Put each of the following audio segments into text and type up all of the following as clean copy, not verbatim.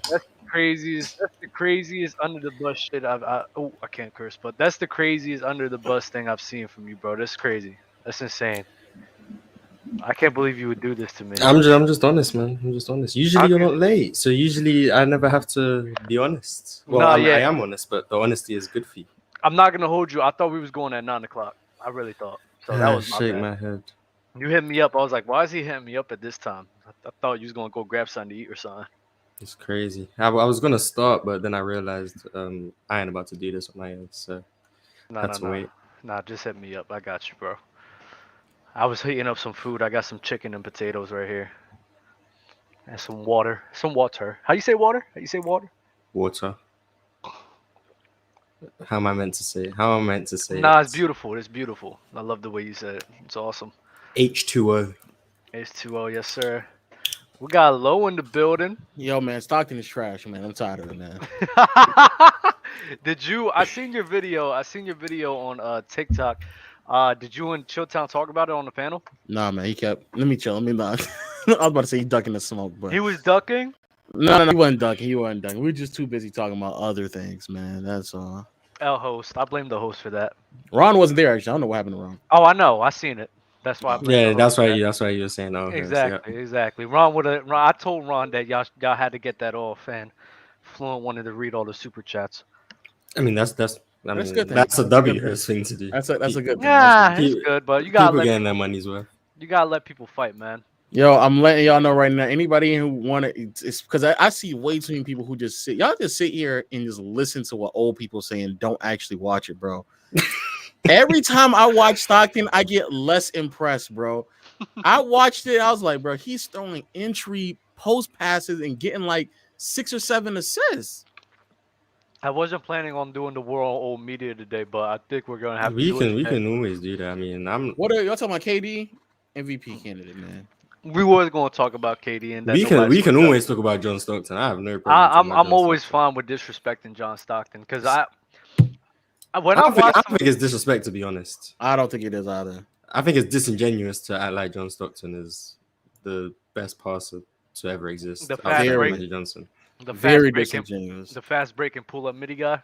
That's the craziest. That's the craziest under the bus shit I can't curse, but that's the craziest under the bus thing I've seen from you, bro. That's crazy. That's insane. I can't believe you would do this to me. I'm just honest, man. I'm just honest. Usually How you're could not late, so usually I never have to be honest. Well, Nah, I yeah. am honest, but the honesty is good for you. I'm not gonna hold you. I thought we was going at 9 o'clock. I really thought. So that was my Shake bad. my head. You hit me up. I was like, why is he hitting me up at this time? I thought you was gonna go grab something to eat or something. It's crazy. I was gonna start, but then I realized I ain't about to do this on my own, so No, had no, to no. wait. Nah, just hit me up. I got you, bro. I was heating up some food. I got some chicken and potatoes right here. And some water. Some water. How you say water? How you say water? Water. How am I meant to say it? How am I meant to say Nah, it's it? beautiful. It's beautiful. I love the way you said it. It's awesome. H2O. H2O, yes, sir. We got Low in the building. Yo, man, Stockton is trash, man. I'm tired of it, man. Did you? I seen your video. I seen your video on TikTok. Did you and Chilltown talk about it on the panel? Nah, man, he kept. Let me chill. Let me not. I was about to say he ducking the smoke, but He was ducking. no, he wasn't ducking. He wasn't ducking. We were just too busy talking about other things, man. That's all. L host. I blame the host for that. Ron wasn't there. Actually, I don't know what happened to Ron. Oh, I know. I seen it. That's why I blame the Yeah, host that's for why that. you were saying oh Hurst, yeah. Exactly. Ron would have. I told Ron that y'all had to get that off, and Fluent wanted to read all the super chats. I mean that's That's a that's good thing. a That's a W good thing. Hurst thing to do. That's a good thing. Yeah, That's it's Pe- good, but you gotta People let getting their money's worth. you gotta let people fight, man. Yo, I'm letting y'all know right now. Anybody who want to, it's because I see way too many people who just sit. Y'all just sit here and just listen to what old people say and don't actually watch it, bro. Every time I watch Stockton, I get less impressed, bro. I watched it. I was like, bro, he's throwing entry post passes and getting like 6 or 7 assists. I wasn't planning on doing the world old media today, but I think we're gonna have to We do it can today. always do that. I mean, What are y'all talking about? KD MVP candidate, man. We were gonna talk about KD and that we can nobody we can switched up. always talk about John Stockton. I have no problem talking about I'm John always Stockton. fine with disrespecting John Stockton because when I I don't think, I watched don't think it's disrespect, to be honest. I don't think it is either. I think it's disingenuous to act like John Stockton is the best passer to ever exist The outside fast of break. Magic Johnson. the Very fast breaking disingenuous. the fast breaking pull up midi guy,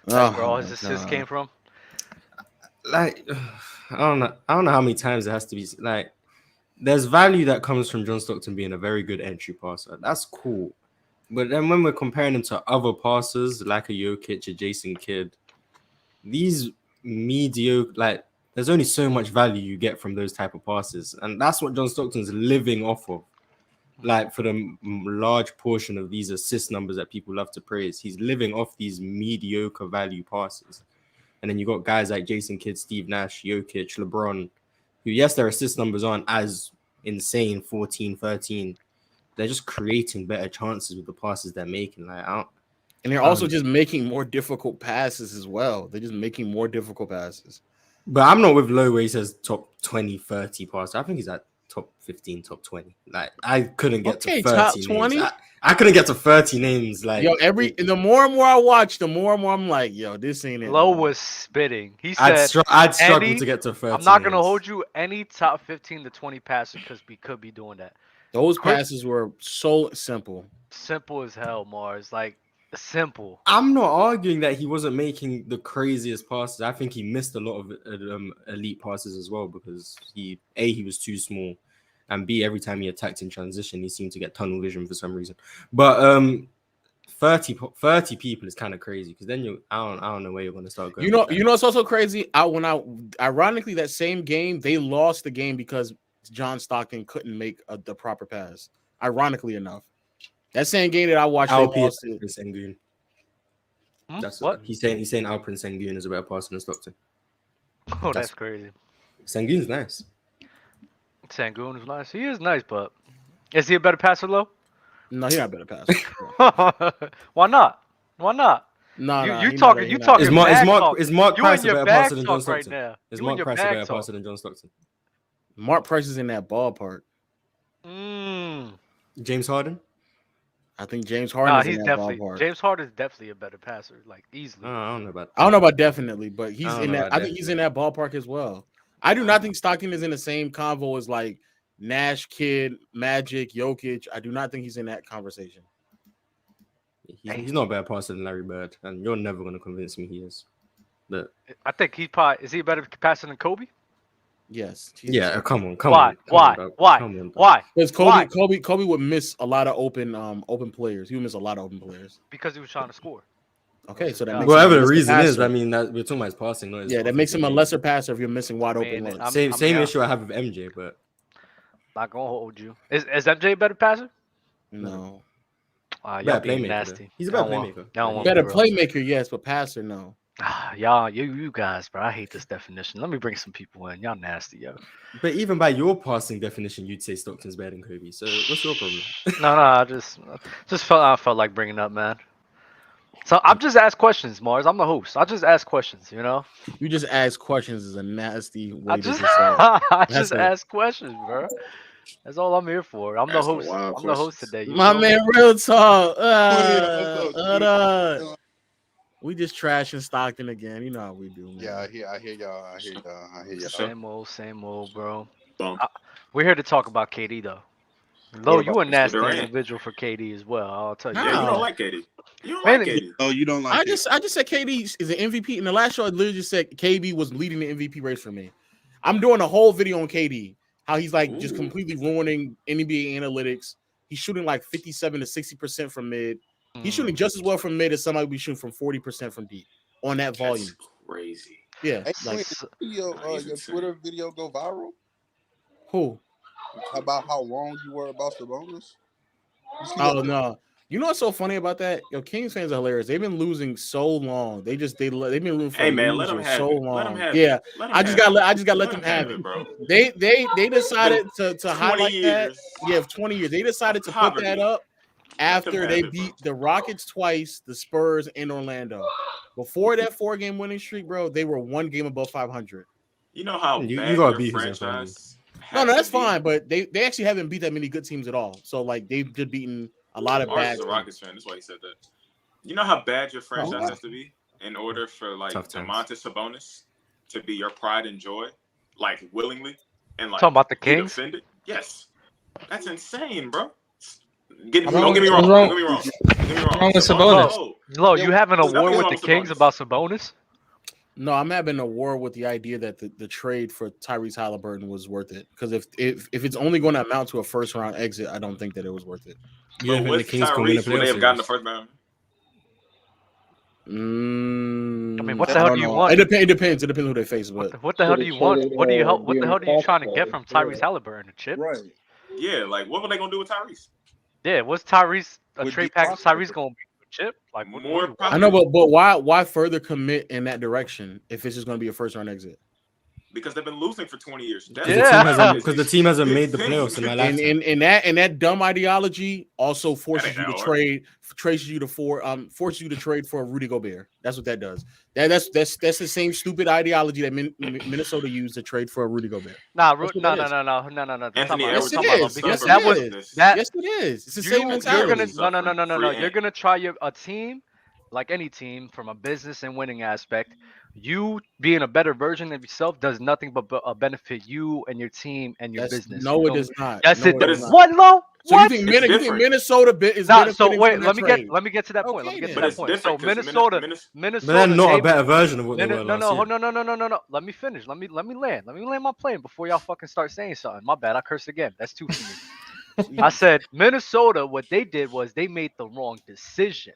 Oh, where all his my assists God. came from. Like, I don't know how many times it has to be. Like, there's value that comes from John Stockton being a very good entry passer. That's cool. But then when we're comparing him to other passers like a Jokic, a Jason Kidd, these mediocre, like, there's only so much value you get from those type of passes, and that's what John Stockton's living off of. Like, for the large portion of these assist numbers that people love to praise, he's living off these mediocre value passes. And then you got guys like Jason Kidd, Steve Nash, Jokic, LeBron, who, yes, their assist numbers aren't as insane, 14, 13. They're just creating better chances with the passes they're making. Like, And they're also just making more difficult passes as well. They're just making more difficult passes. but I'm not with Low where he says top 20, 30 passes. I think he's at top 15, top 20. Like, I couldn't get to 30 top names. 20. I couldn't get to 30 names. Like, Yo, the more and more I watch, the more and more I'm like, yo, this ain't it. Low man. was spitting. He I'd said, struggle "Any- to get to 30 I'm not gonna names. hold you. Any top 15 to 20 passer because we could be doing that. Those passes were so simple. Simple as hell, Mars. Like simple. I'm not arguing that he wasn't making the craziest passes. I think he missed a lot of elite passes as well because he was too small, and B, every time he attacked in transition, he seemed to get tunnel vision for some reason. But 30 people is kind of crazy because then I don't know where you're going to start going. You know, it's also crazy. Ironically, that same game, they lost the game because John Stockton couldn't make the proper pass. Ironically enough, that same game that I watched, they lost it. Sengun. That's What? He's saying Alperen Sengun is a better passer than Stockton. Oh, that's crazy. Sengun's nice. Sangoon is nice. He is nice, but is he a better passer, Low? No, he's not a better passer. Why not? Why not? No, you talking? You talking? Is Mark You Price in a your better passer bag than John talk right Stockton? now. Is You in Mark your Price a bag better talk. passer than John Stockton? Mark Price is in that ballpark. James Harden? I think James Harden is he's in that definitely ballpark. James Harden is definitely a better passer, like easily. I don't know about that. I don't know about definitely, but he's I don't in know that. about I think he's in that ballpark as well. I do not think Stockton is in the same convo as like Nash, Kidd, Magic, Jokic. I do not think he's in that conversation. He's not a better passer than Larry Bird, and you're never gonna convince me he is. But I think he probably is he a better passer than Kobe? Yes. yeah, come on, Why? dog. Why? Come on, dog. Why? Because Why? Kobe would miss a lot of open players. He would miss a lot of open players. Because he was trying to score. Okay, so that makes him Whatever a the lesser reason is, passer. I mean, that we're talking about his passing, not his Yeah, that makes him a offensive lesser passer if you're missing wide open Man, looks. I'm same yeah. issue I have with MJ, but Not gonna hold you. Is MJ a better passer? No. Y'all better being playmaker. nasty. He's a better playmaker. Y'all want Better me, bro. playmaker, yes, but passer, no. Y'all, you guys, bro. I hate this definition. Let me bring some people in. Y'all nasty, yo. But even by your passing definition, you'd say Stockton's better than Kobe. So what's your problem? No, I just felt like bringing up, man. So I've just asked questions, Mars. I'm the host. I just ask questions, you know. You just ask questions is a nasty way I to just just say. I just ask questions, bro. That's all I'm here for. I'm the That's the host. wild I'm the host questions. today. You My feel man, me? real talk. What's up, We just trashing Stockton again. You know how we do, man. Yeah, I hear y'all. Same old, bro. Bum. We're here to talk about KD though. What Lo, about you a Mr. nasty Durant? individual for KD as well. I'll tell you. How? Yeah, you No. don't like KD. You don't Man, like KD. Oh, you don't like I it? just said KD is an MVP. In the last show, I literally just said KD was leading the MVP race for me. I'm doing a whole video on KD, how he's like just Ooh. completely ruining NBA analytics. He's shooting like 57 to 60% from mid. He's shooting just as well from mid as somebody be shooting from 40% from deep on that volume. That's crazy. Yeah, Hey, like wait, did your Twitter video go viral who? about how wrong you were about Sabonis? You see Oh that? no. You know what's so funny about that? Yo, Kings fans are hilarious. They've been losing so long. They've been rooting for Hey man, let them losers have so it. long. Let them have Yeah, it. Let 'em I just have got it. let them have it. bro. They decided to 20 highlight that. years. Yeah, 20 years. They decided to put that Poverty. up Let them after have they it, beat bro. the Rockets twice, the Spurs, and Orlando. Before that 4-game winning streak, bro, they were 1 game above 500. You know how You bad gotta your beat who's in front of you. franchise No, has that's to be. fine, but they actually haven't beat that many good teams at all. So like they've just beaten a lot of Mars bad is a teams. Rockets fan. That's why he said that. You know how bad your franchise wow. has to be in order for like Tough times. Domantas Sabonis to be your pride and joy, like willingly, and like Talking about the be Kings? defended. Yes, that's insane, bro. Don't get me What's wrong. wrong- Don't get me wrong. Don't get me wrong. wrong with Sabonis. Sabonis? Lo, you have an Nothing's award wrong with the with Kings Sabonis. about Sabonis? No, I'm having a war with the idea that the trade for Tyrese Halliburton was worth it. Because if it's only going to amount to a first round exit, I don't think that it was worth it. You don't But think the with Kings can win a Tyrese, would they playoff have gotten the series? first round? I mean, what I the hell don't do you know. want? It depends. It depends who they face. But What the hell do you want? What the hell are you trying to get from Tyrese Yeah. Halliburton? A chip? Right. Yeah, like what were they gonna do with Tyrese? Yeah, what's Tyrese a Would trade be package? profitable. Tyrese gonna be a chip? Like what More do you want? I know, but why further commit in that direction if it's just going to be a first round exit? Because they've been losing for 20 years. That's Yeah. Because the team hasn't made the playoffs in my And lifetime. that dumb ideology also forces ain't you to that hard. forces you to trade for Rudy Gobert. That's what that does. That's the same stupid ideology that Minnesota used to trade for Rudy Gobert. No. That's what No. that is. Anthony Yes, Edwards. it Talking about is. because Yes, that it was is. that. Yes, it is. It's the same You're mentality. gonna no. Free You're gonna try a team like any team from a business and winning aspect. You being a better version of yourself does nothing but benefit you and your team and your business. No, You it feel does me? not. Yes, No, it it But does. does it's- not. What, Lo? So What? you think Minnesota is Nah, benefiting so wait, from that let me trade? get to that point. Let me Okay, get to But that it's point. So different 'cause Minnesota, But they're not a they- better version of what they were no, last year. no. Let me finish. Let me land. Let me land my plane before y'all fucking start saying something. My bad. I cursed again. That's two for me. I said Minnesota. What they did was they made the wrong decision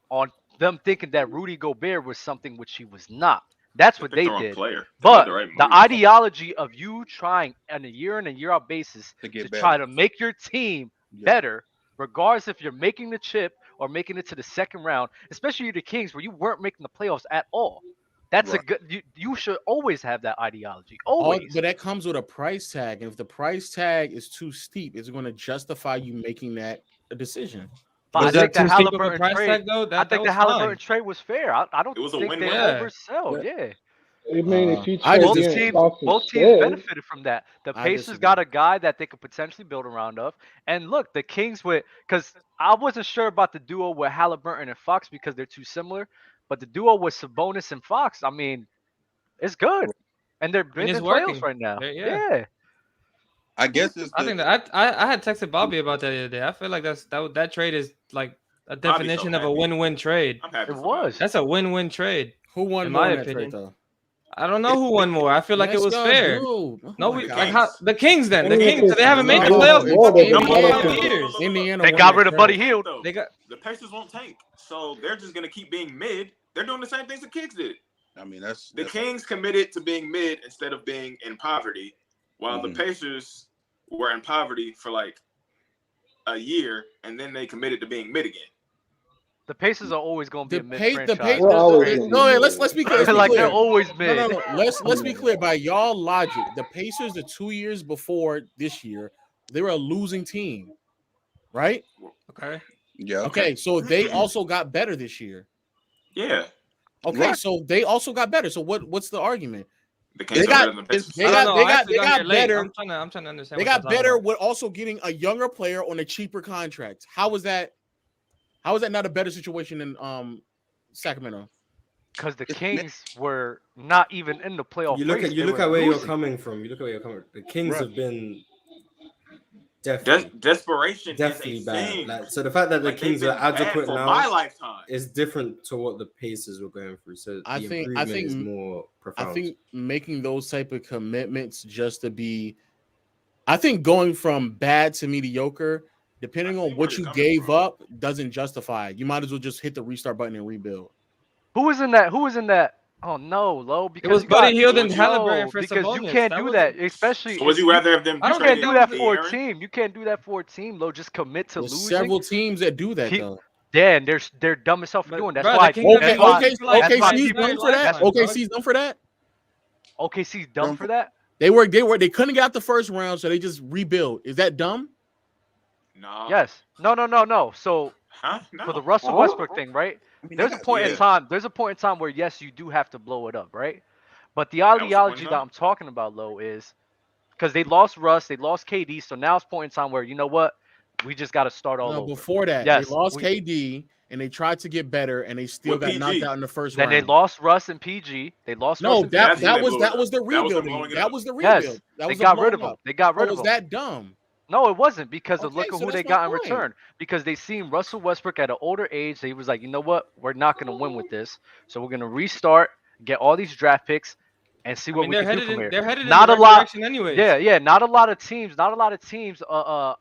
on them thinking that Rudy Gobert was something which he was not. That's what picked they the wrong did. player. They made But the right the move. ideology of you trying on a year in and year out basis To get to better. try to make your team Yeah. better, regardless if you're making the chip or making it to the second round, especially the Kings where you weren't making the playoffs at all. That's a Right. good. You should always have that ideology. Always. But that comes with a price tag, and if the price tag is too steep, it's going to justify you making that a decision. But I Was think that the too steep of a Halliburton price trade. tag though? I That think the was Halliburton fine. trade was fair. I don't It was a think they win-win. oversell. Yeah. I mean, if you I trade just Both Yeah, against teams, Fox both teams instead, benefited from that. The I Pacers disagree. got a guy that they could potentially build around of, and look, the Kings with because I wasn't sure about the duo with Halliburton and Fox because they're too similar, but the duo with Sabonis and Fox, I mean, it's good, and they're I mean, in it's playoffs working. right now. Yeah. Yeah. I guess it's I think that I had texted Bobby about that the other day. I feel like that trade is like a definition of a win-win trade. I'm happy. It was. That's a win-win trade. Who won In more my in that opinion. trade, though? I don't know who won more. I feel like it was fair. Oh No, my we God. like how the Kings then. The Indiana Kings they haven't made the playoffs in Indiana- fucking Indiana- 12 years. Indiana They won got that rid of trade. Buddy Hield. They got The Pacers won't tank, so they're just gonna keep being mid. They're doing the same things the Kings did. I mean, that's The Kings committed to being mid instead of being in poverty, while the Pacers were in poverty for like a year, and then they committed to being mid again. The Pacers are always going to be The a mid pace, the franchise. pace. We're always gonna be No, mid. let's be clear. Let's be like clear. they're always mid. No. Let's be clear. By y'all logic, the Pacers, the 2 years before this year, they were a losing team, right? okay. yeah. Okay, so they also got better this year. Yeah, Okay, Right. so they also got better. So what's the argument? the Kings They are got- better than the Pacers. they I got- don't know. I got actually got here late. better. I'm trying to understand. They what got y'all talking better about. with also getting a younger player on a cheaper contract. How was that? How is that not a better situation in Sacramento? Because the Kings were not even in the playoff You look race. at you They look were at where you're losing. coming from. You look at where you're coming. The Kings Right. have been definitely Desperation definitely is a bad. thing. Like, so the fact that the Like, they've Kings been are adequate bad for now my lifetime. is different to what the Pacers were going through. So I the think- improvement is more profound. I think making those type of commitments just to be, I think going from bad to mediocre, depending I on see what where you you're coming gave from. up, doesn't justify it. You might as well just hit the restart button and rebuild. Who was in that? Who was in that? Oh no, Lo. Because was you got- Buddy Hield and No, Halliburton for because you Sabonis. can't That do was- that, especially. So would you rather have them? I You don't can't think do that that was for a De'Aaron? team. You can't do that for a team, Lo. Just commit to There's losing. several teams that do that He- though. Dan, they're dumb as hell for But, doing. That's bro, the why. Kings Okay, have been okay, for like okay. why C's people- done for that. lifetime, Okay, dog. C's done for that. OKC's dumb Dumb for for- that. They couldn't get out the first round, so they just rebuild. Is that dumb? No. Yes. No. So Huh? No. for the Russell Huh? Westbrook thing, right? I mean, There's a point in yeah. time. There's a point in time where yes, you do have to blow it up, right? But the was the point in ideology that time. I'm talking about, Lo, is because they lost Russ, they lost KD, so now it's point in time where you know what, we just got to start all No, over. before that, Yes, they lost we- KD and they tried to get better, and they still With got PG. knocked out in the first Then round. they lost Russ and PG. They lost No, Russ and that That's when that they was blew that it was the up. That was them rebuilding. blowing it That up. was the Yes, rebuild. That they was the got rid of blowing him. up. They got Or rid of was him. that dumb? No, it wasn't because of Okay, look at so who they that's got my in point. return. Because they seen Russell Westbrook at an older age. They was like, you know what, we're not gonna win with this. So we're gonna restart, get all these draft picks, and see I what mean, we can do from here. they're headed in Not the a right lot. direction anyways. Yeah. Not a lot of teams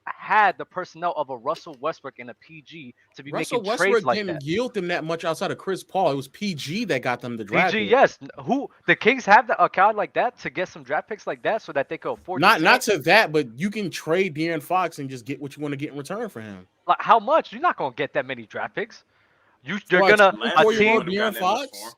had the personnel of a Russell Westbrook and a PG to be Russell making trades Westbrook like didn't that. yield them that much outside of Chris Paul. It was PG that got them the draft. PG, pick. yes. Who the Kings have a guy like that to get some draft picks like that so that they could afford. Not tank? to that, but you can trade De'Aaron Fox and just get what you want to get in return for him. Like, how much? You're not gonna get that many draft picks. You're For gonna Last a year, team. would've gotten De'Aaron that much Fox? for him.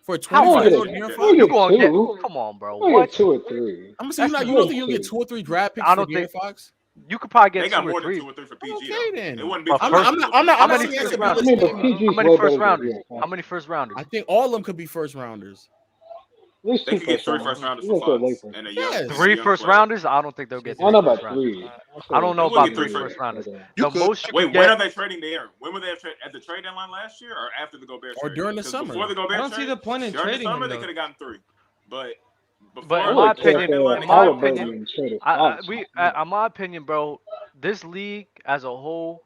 For a How 25-year-old much? De'Aaron You'll Fox? We'll You get gonna get? two. Come on, bro. We'll What? get 2 or 3. I'm saying That's you don't not think you'll get 2 or 3 draft picks I for don't De'Aaron think- Fox? You could probably They get got 2 or more than 3. 2 or 3 for PG. Okay, though. then. It wouldn't be. But I'm first- not How many saying first it's rounders? I mean, but team. PG's How many way first better than rounders? De'Aaron How many first rounders? I think all of them could be first rounders. At least They 2 could get 3 first first rounders You for gonna throw Fox late and a Yes. young 3 young first player. rounders? I don't think they'll get I don't 3 know first about rounders. 3. I don't know They would about get 3 3 first rounders. You The could- most you Wait, could when get. are they trading De'Aaron? When were they at the trade deadline last year, or after the Gobert Or trade? during the 'Cause summer. Before the Gobert I don't see trade, the point in during trading the summer him, they though. could have gotten 3, but But before in I my would take opinion, deadline, in my Halliburton opinion, and traded Fox. in my opinion, bro, this league as a whole,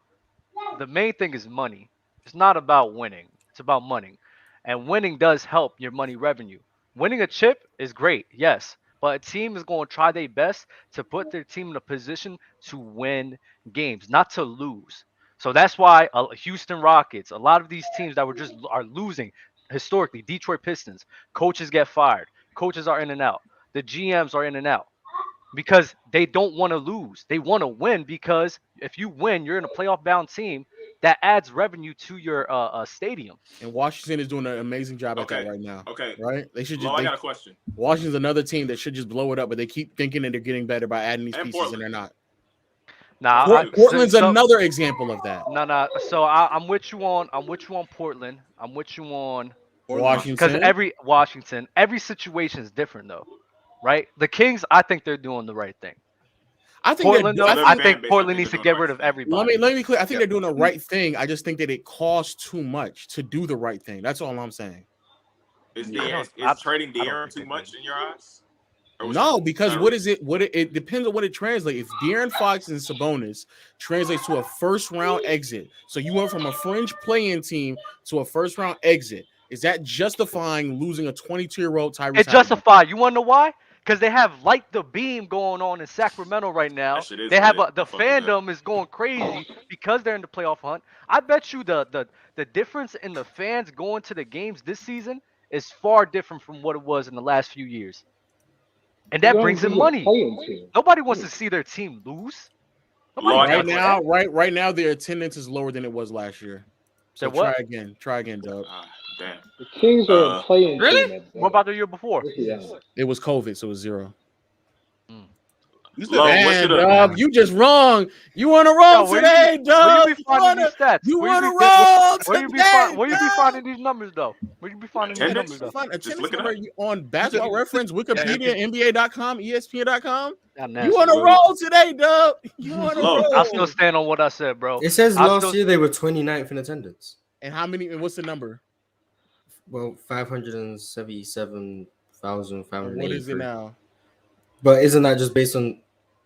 the main thing is money. It's not about winning. It's about money. And winning does help your money revenue. Winning a chip is great, yes. But a team is going to try their best to put their team in a position to win games, not to lose. So that's why Houston Rockets, a lot of these teams that are losing historically, Detroit Pistons, coaches get fired. Coaches are in and out. The GMs are in and out because they don't want to lose. They want to win because if you win, you're in a playoff bound team that adds revenue to your stadium. And Washington is doing an amazing job at that Okay. right now. okay. Right? They should Lo, just I got a question. Washington's another team that should just blow it up, but they keep thinking that they're getting better by adding these And pieces, Portland. and they're not. Now, Portland's another example of that. No. So I'm with you on. I'm with you on Portland. I'm with you on Washington. because every situation is different though, right? The Kings, I think they're doing the right thing. I think Portland, they're, though, I fan think base, Portland I think needs to they're get doing rid the of right thing. everybody. let me be clear. I think they're doing the right thing. I just think that it costs too much to do the right thing. That's all I'm saying. Is Yeah, De'Aaron, I is trading don't De'Aaron think too they much in your eyes? Or was No, it because not what really? is it? It depends on what it translates. If De'Aaron Fox and Sabonis translates to a first round exit, so you went from a fringe play-in team to a first round exit, is that justifying losing a 22-year-old Tyrese It Halliburton? justified. You want to know why? Because they have Light the Beam going on in Sacramento right now. That shit is They have lit. the I fuck with that. fandom is going crazy because they're in the playoff hunt. I bet you the difference in the fans going to the games this season is far different from what it was in the last few years, and You that don't brings in be a money. playing team. Nobody wants to see their team lose. Nobody Log Right wants out. that. now, right now, their attendance is lower than it was last year. So Say what? try again, Doug. Damn. The Kings are a playing Really? team. What about the year before? Let's be honest. It was COVID, so it was 0. You said Low, that- what should Man, have? Doug, you just wrong. You on a roll Yo, today, where Doug. you be finding these stats? You Where on a you be- roll Where you be today, where you be Doug. finding these numbers though? Where you be finding these Attendance? numbers though? Find Just attendance look it number up. on Basketball Reference, Wikipedia, NBA.com, ESPN.com. Y'all You nasty, on a bro. roll today, Doug. You on a Look, I still roll. stand on what I said, bro. It says I last still- year they were 29th in attendance. And how many? And what's the number? Well, 577,583. What is it now? But isn't that just based on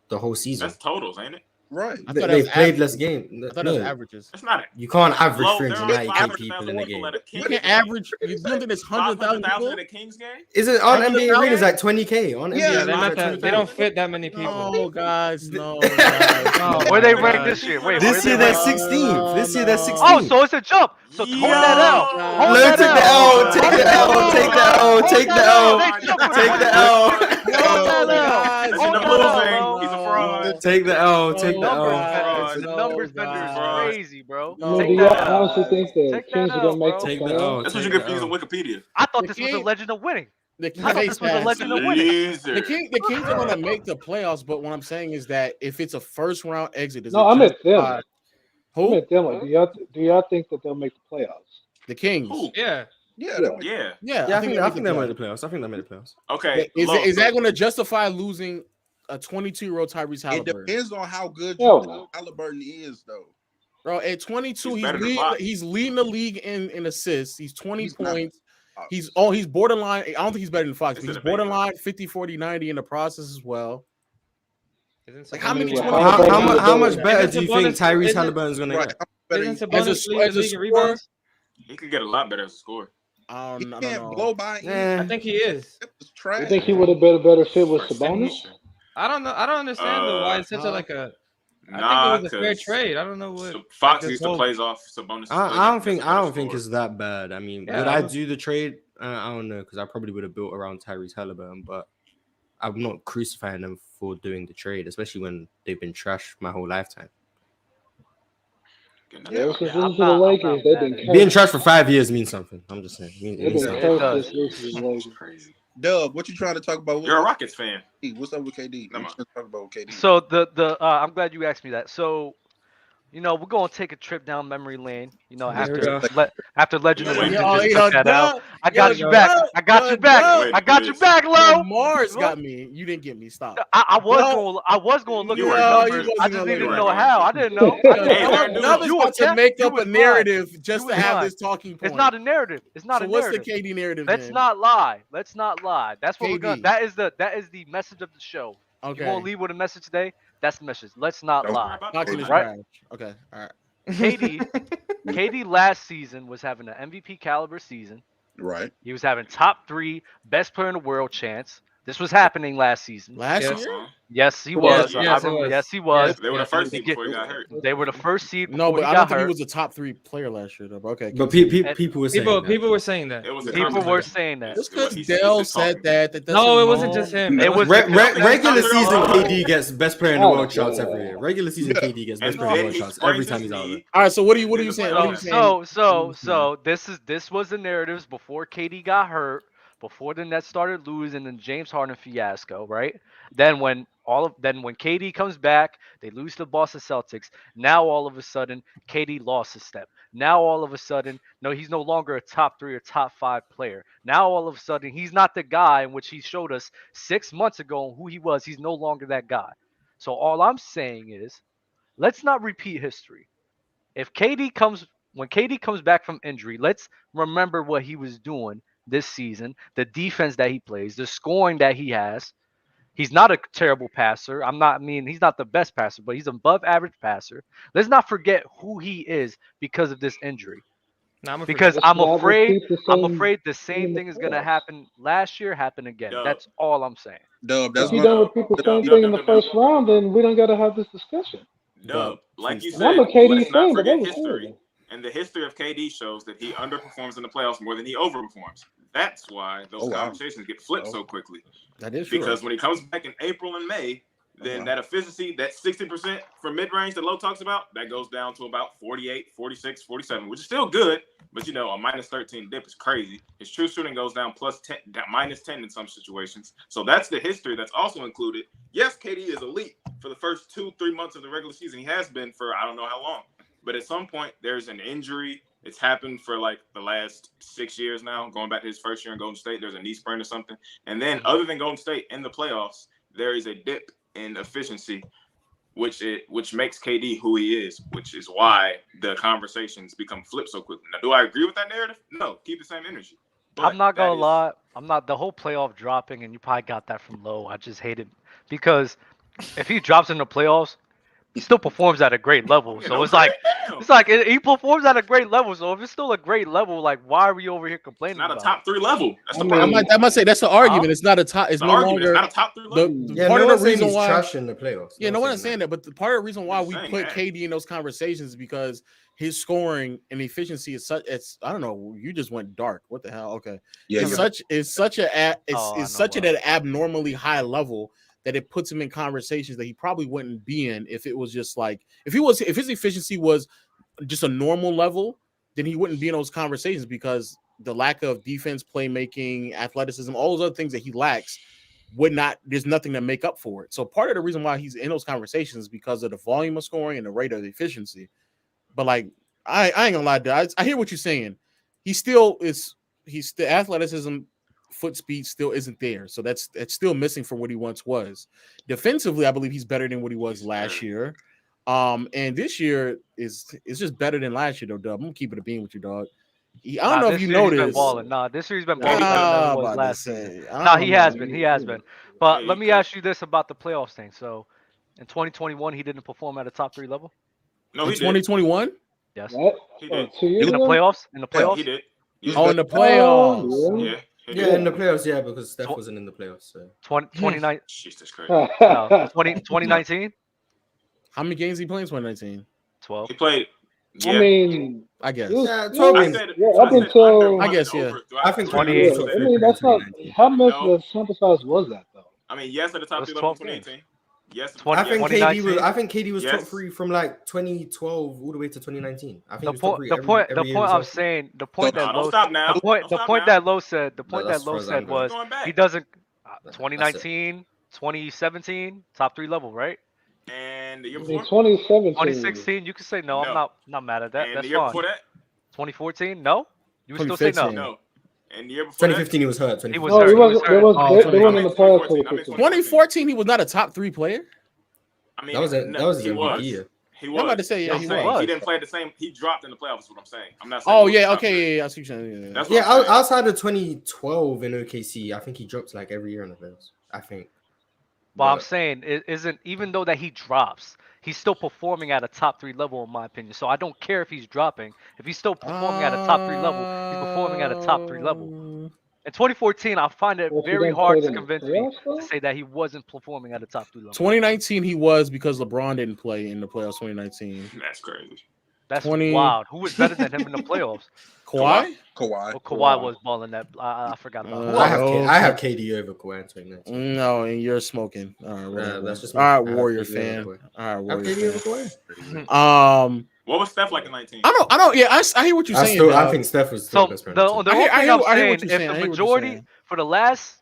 the whole season? That's totals, ain't it? right. I They, thought that they was played average. less games. I thought that was No, averages. That's not it. you can't average Low, there 392 are people in a 500,000 game. people at a You Kings can game. average. You don't think it's 100,000 500,000 people? at a Kings game? Isn't on NBA 100,000? arenas like 20K? On NBA Yeah, Yeah, arenas they're like not that. 20K. They don't fit that many people. No, guys. No, No, guys. Where they no, ranked guys. this year? Wait, This where year they they're ranked? 16th. This year they're No. 16th. Oh, so it's a jump. So hold that out. Hold Low, that take the out. L, take the L, take the L, take the L, take the L. Hold that out. guys, That's Hold the that losing. out, He's a bro. fraud. Take the L, take the Numbers L. vendor. The no, numbers vendor is guys. crazy, bro. No, Do Take y'all that out. honestly think the Take that Kings are out, gonna make bro. the Take the playoffs? L. That's what take you're the confusing L. Wikipedia. I thought The this was the King- legend of winning. The I thought Kings this was the legend of winning. Loser. the Kings are going to make the playoffs, but what I'm saying is that if it's a first round exit, is No, it I meant them. justified? I Who? meant them. Like, do y'all think that they'll make the playoffs? The Kings. Who? Yeah. Yeah, Yeah. that makes Yeah. Yeah, Yeah, I think they they make made the the playoffs. I think they made the playoffs. Okay. playoffs. Low, Is that so- going to justify losing a 22-year-old Tyrese It Halliburton? depends on how good Hell you no. think Halliburton is, though. Bro, at 22, He's better than Fox. he's leading the league in assists. He's 20 He's not. points. He's borderline. I don't think he's better than Fox, It's but he's an amazing. borderline 50, 40, 90 in the process as well. Isn't Like, how many Well, 20 How much Isn't better do you think Sabonis- Tyrese isn't- Halliburton's gonna Right. get? How better Isn't you- As a- Sabonis leading as the a league in scorer? rebounds? He could get a lot better as a scorer. I He don't can't know. blow by him. Eh. I think he is. It's trash. You think he would have been a better fit with For Sabonis? season. I don't know. I don't understand though why it's such a Huh? like a. I Nah, think it was a fair 'cause trade. I don't know what. Fox like, used this to whole- plays off Sabonis. I don't think it's that bad. I mean, Yeah, would I I was- do the trade? I don't know because I probably would have built around Tyrese Halliburton, but I'm not crucifying them for doing the trade, especially when they've been trashed my whole lifetime. Yeah, ever since I'm losing to the not Lakers, they've mad been at it. cursed. Being trashed for 5 years means something. I'm just saying. It They've means been something. It cursed does. since losing to the Lakers. Crazy. Dub, what you trying to talk about? You're a Rockets fan. What's up with KD? Never What mind. you talk about with KD? So I'm glad you asked me that. So, we're gonna take a trip down memory lane. Here we After go. after Legend of Yo, Winter Yo, just yo, took that out. Doug, I got yo, you back. Doug, I got you Doug, back. Doug. I got you back, Yo, Low. Mars What? got me. You didn't get me. Stop. I was No. gonna look You at were- the you numbers. wasn't I just gonna needed look to at know it. how. I didn't know. Hey, Doug dude, Doug is you about was to cap- make you up a was lying. narrative just You to was have lying. this talking point. It's not a narrative. It's not So a what's the narrative. KD narrative? Let's then? not lie. Let's not lie. That's what we're gonna. KD. That is the message of the show. Okay. You want to leave with a message today? That's the message. Let's not Don't lie. Boxing is Right? trash. Okay. All right. KD last season was having an MVP caliber season. Right. He was having top 3 best player in the world chance. This was happening last season. Last Yes. year? Yes, he Yes, was. yes, I it remember. was. Yes, he was. They were the first He team get- before he got hurt. They were the first seed before No, but he I got don't think hurt. he was a top 3 player last year, though. But okay. But continue. people were saying People that. were saying that. It was a People conversation. were saying that. Just It was- because he's Dell just said talking. that doesn't No, it wasn't mean- just him. It was- Regular That's season, not KD gets best player in the Oh, world shots yeah. every year. Regular season, Yeah. KD gets best And player in the then world he shots every sprains time his he's out there. knee. All right. So what are you saying? What are you saying? So this was the narratives before KD got hurt, before the Nets started losing and James Harden fiasco, right? Then when KD comes back, they lose to the Boston Celtics. Now all of a sudden, KD lost a step. Now all of a sudden, no, he's no longer a top 3 or top 5 player. Now all of a sudden, he's not the guy in which he showed us 6 months ago who he was. He's no longer that guy. So all I'm saying is, let's not repeat history. When KD comes back from injury, let's remember what he was doing this season, the defense that he plays, the scoring that he has. He's not a terrible passer. He's not the best passer, but he's an above average passer. Let's not forget who he is because of this injury. Nah, I'm Because Let's I'm not afraid repeat the I'm same afraid the thing in same the thing is gonna playoffs. happen last year, happen again. Dub. That's all I'm saying. Dub, If that's you my don't repeat the same thing in the first round, then we don't gotta have this discussion. Dub, like you And I'm said, a KD let's not fan, but that forget was history. horrible. And the history of KD shows that he underperforms in the playoffs more than he overperforms. That's why those conversations get flipped so quickly. That is true. Because when he comes back in April and May, then that efficiency, that 60% for mid-range that Low talks about, that goes down to about 48, 46, 47, which is still good. But, a minus 13 dip is crazy. His true shooting goes down plus 10, minus 10 in some situations. So that's the history that's also included. Yes, KD is elite for the first 2-3 months of the regular season. He has been for I don't know how long. But at some point, there's an injury. It's happened for like the last 6 years now, going back to his first year in Golden State. There's a knee sprain or something. And then other than Golden State in the playoffs, there is a dip in efficiency, which makes KD who he is, which is why the conversations become flipped so quickly. Now, do I agree with that narrative? No, keep the same energy. But I'm not gonna lie. I'm not the whole playoff dropping, and you probably got that from Low. I just hate it because if he drops in the playoffs, he still performs at a great level. So it's like he performs at a great level. So if it's still a great level, like why are we over here complaining? It's not about a top 3 level. That's the I problem. might say that's the argument. It's not a top. It's no argument. longer It's not a top 3 level. part of the reason he's why trash in the playoffs. Yeah, no one's saying that, but the part of the reason why we saying put that. KD in those conversations is because his scoring and efficiency is such. It's I don't know. You just went dark. What the hell? Okay, Yeah, it's such I know an abnormally high level that it puts him in conversations that he probably wouldn't be in if it was just like if his efficiency was just a normal level, then he wouldn't be in those conversations because the lack of defense, playmaking, athleticism, all those other things that he lacks there's nothing to make up for it. So part of the reason why he's in those conversations is because of the volume of scoring and the rate of the efficiency. But like I ain't gonna lie, dude, I hear what you're saying. He's the athleticism, foot speed still isn't there. So that's still missing from what he once was. Defensively, I believe he's better than what he was last year. And this year is just better than last year, though, Dub. I'm gonna keep it a beam with you, dog. I don't know if you noticed. This year he's been balling better than he was last season. He has been. He has been. But let me ask you this about the playoffs thing. So, in 2021, he didn't perform at a top 3 level. No, in he 2021. Yes. What? He did. 2 years In the ago? playoffs. In the playoffs. He did. Oh, in the playoffs. Yeah. Yeah, in the playoffs, yeah, because Steph wasn't in the playoffs. So 2019. Jesus Christ. No, 2019. How many games he played in 2019? 12. He played. Yeah. I mean, I guess. yeah, 12 I games. said, Yeah, I up said until- under I guess, yeah. over. I think 28. yeah, I mean, that's not how much No. of a sample size was that though. I mean, yes, at the top It was 3 level 12 games. 2018. Yes, I think 2019. KD was top Yes. 3 from like 2012 all the way to 2019. I think The he was top point. 3 The point. every The year point he I'm was top saying. The point No, that don't Low. stop now. The point. Don't The stop point now. that Low said. The point that's that Low as far as I'm said going. was Going back. he doesn't. That's it. 2019, 2017, top 3 level, right? And the year I before. mean, 2017. 2016, you can say no. No. I'm not mad at that. And That's the year fine. before that. 2014, no. You would still say no. 2015. No. And the year before that. 2015 he was hurt. He was No, hurt. he wasn't. They Oh, wasn't in the playoffs for 2014. 2015. 2014, he was not a top 3 player. I mean, That was his he MVP was. year. He I'm was. about to say, yeah, I'm he saying was. He didn't play at the same. He dropped in the playoffs. Is what I'm saying. I'm not saying. Oh he was yeah, top okay, three. yeah, I see what you're saying. Yeah. That's Yeah, what I'm saying. outside of 2012 in OKC, I think he dropped like every year in the playoffs. I think. But I'm saying it isn't even though that he drops, he's still performing at a top 3 level in my opinion. So I don't care if he's dropping. If he's still performing at a top 3 level, he's performing at a top 3 level. In 2014, I find it Well, if he very didn't hard play to in the convince me playoffs, though? to say that he wasn't performing at a top 3 level. 2019, he was because LeBron didn't play in the playoffs. 2019, That's crazy. That's 20 wild. Who was better than him in the playoffs? Kawhi. Kawhi. Well, Kawhi was balling that. I forgot about that. I have KD over Kawhi in 2019. No, and you're smoking. All right, whatever. that's just all me. right, I have Warrior KD fan. over Kawhi. All right, I have Warrior KD over fan. Kawhi. What was Steph like in 19? I don't. Yeah, I hear what you're saying. I dog. think Steph was So still the best the player. only I hear- I thing hear- I'm I hear saying, what you're if saying. I the hear what you're majority saying. for the last,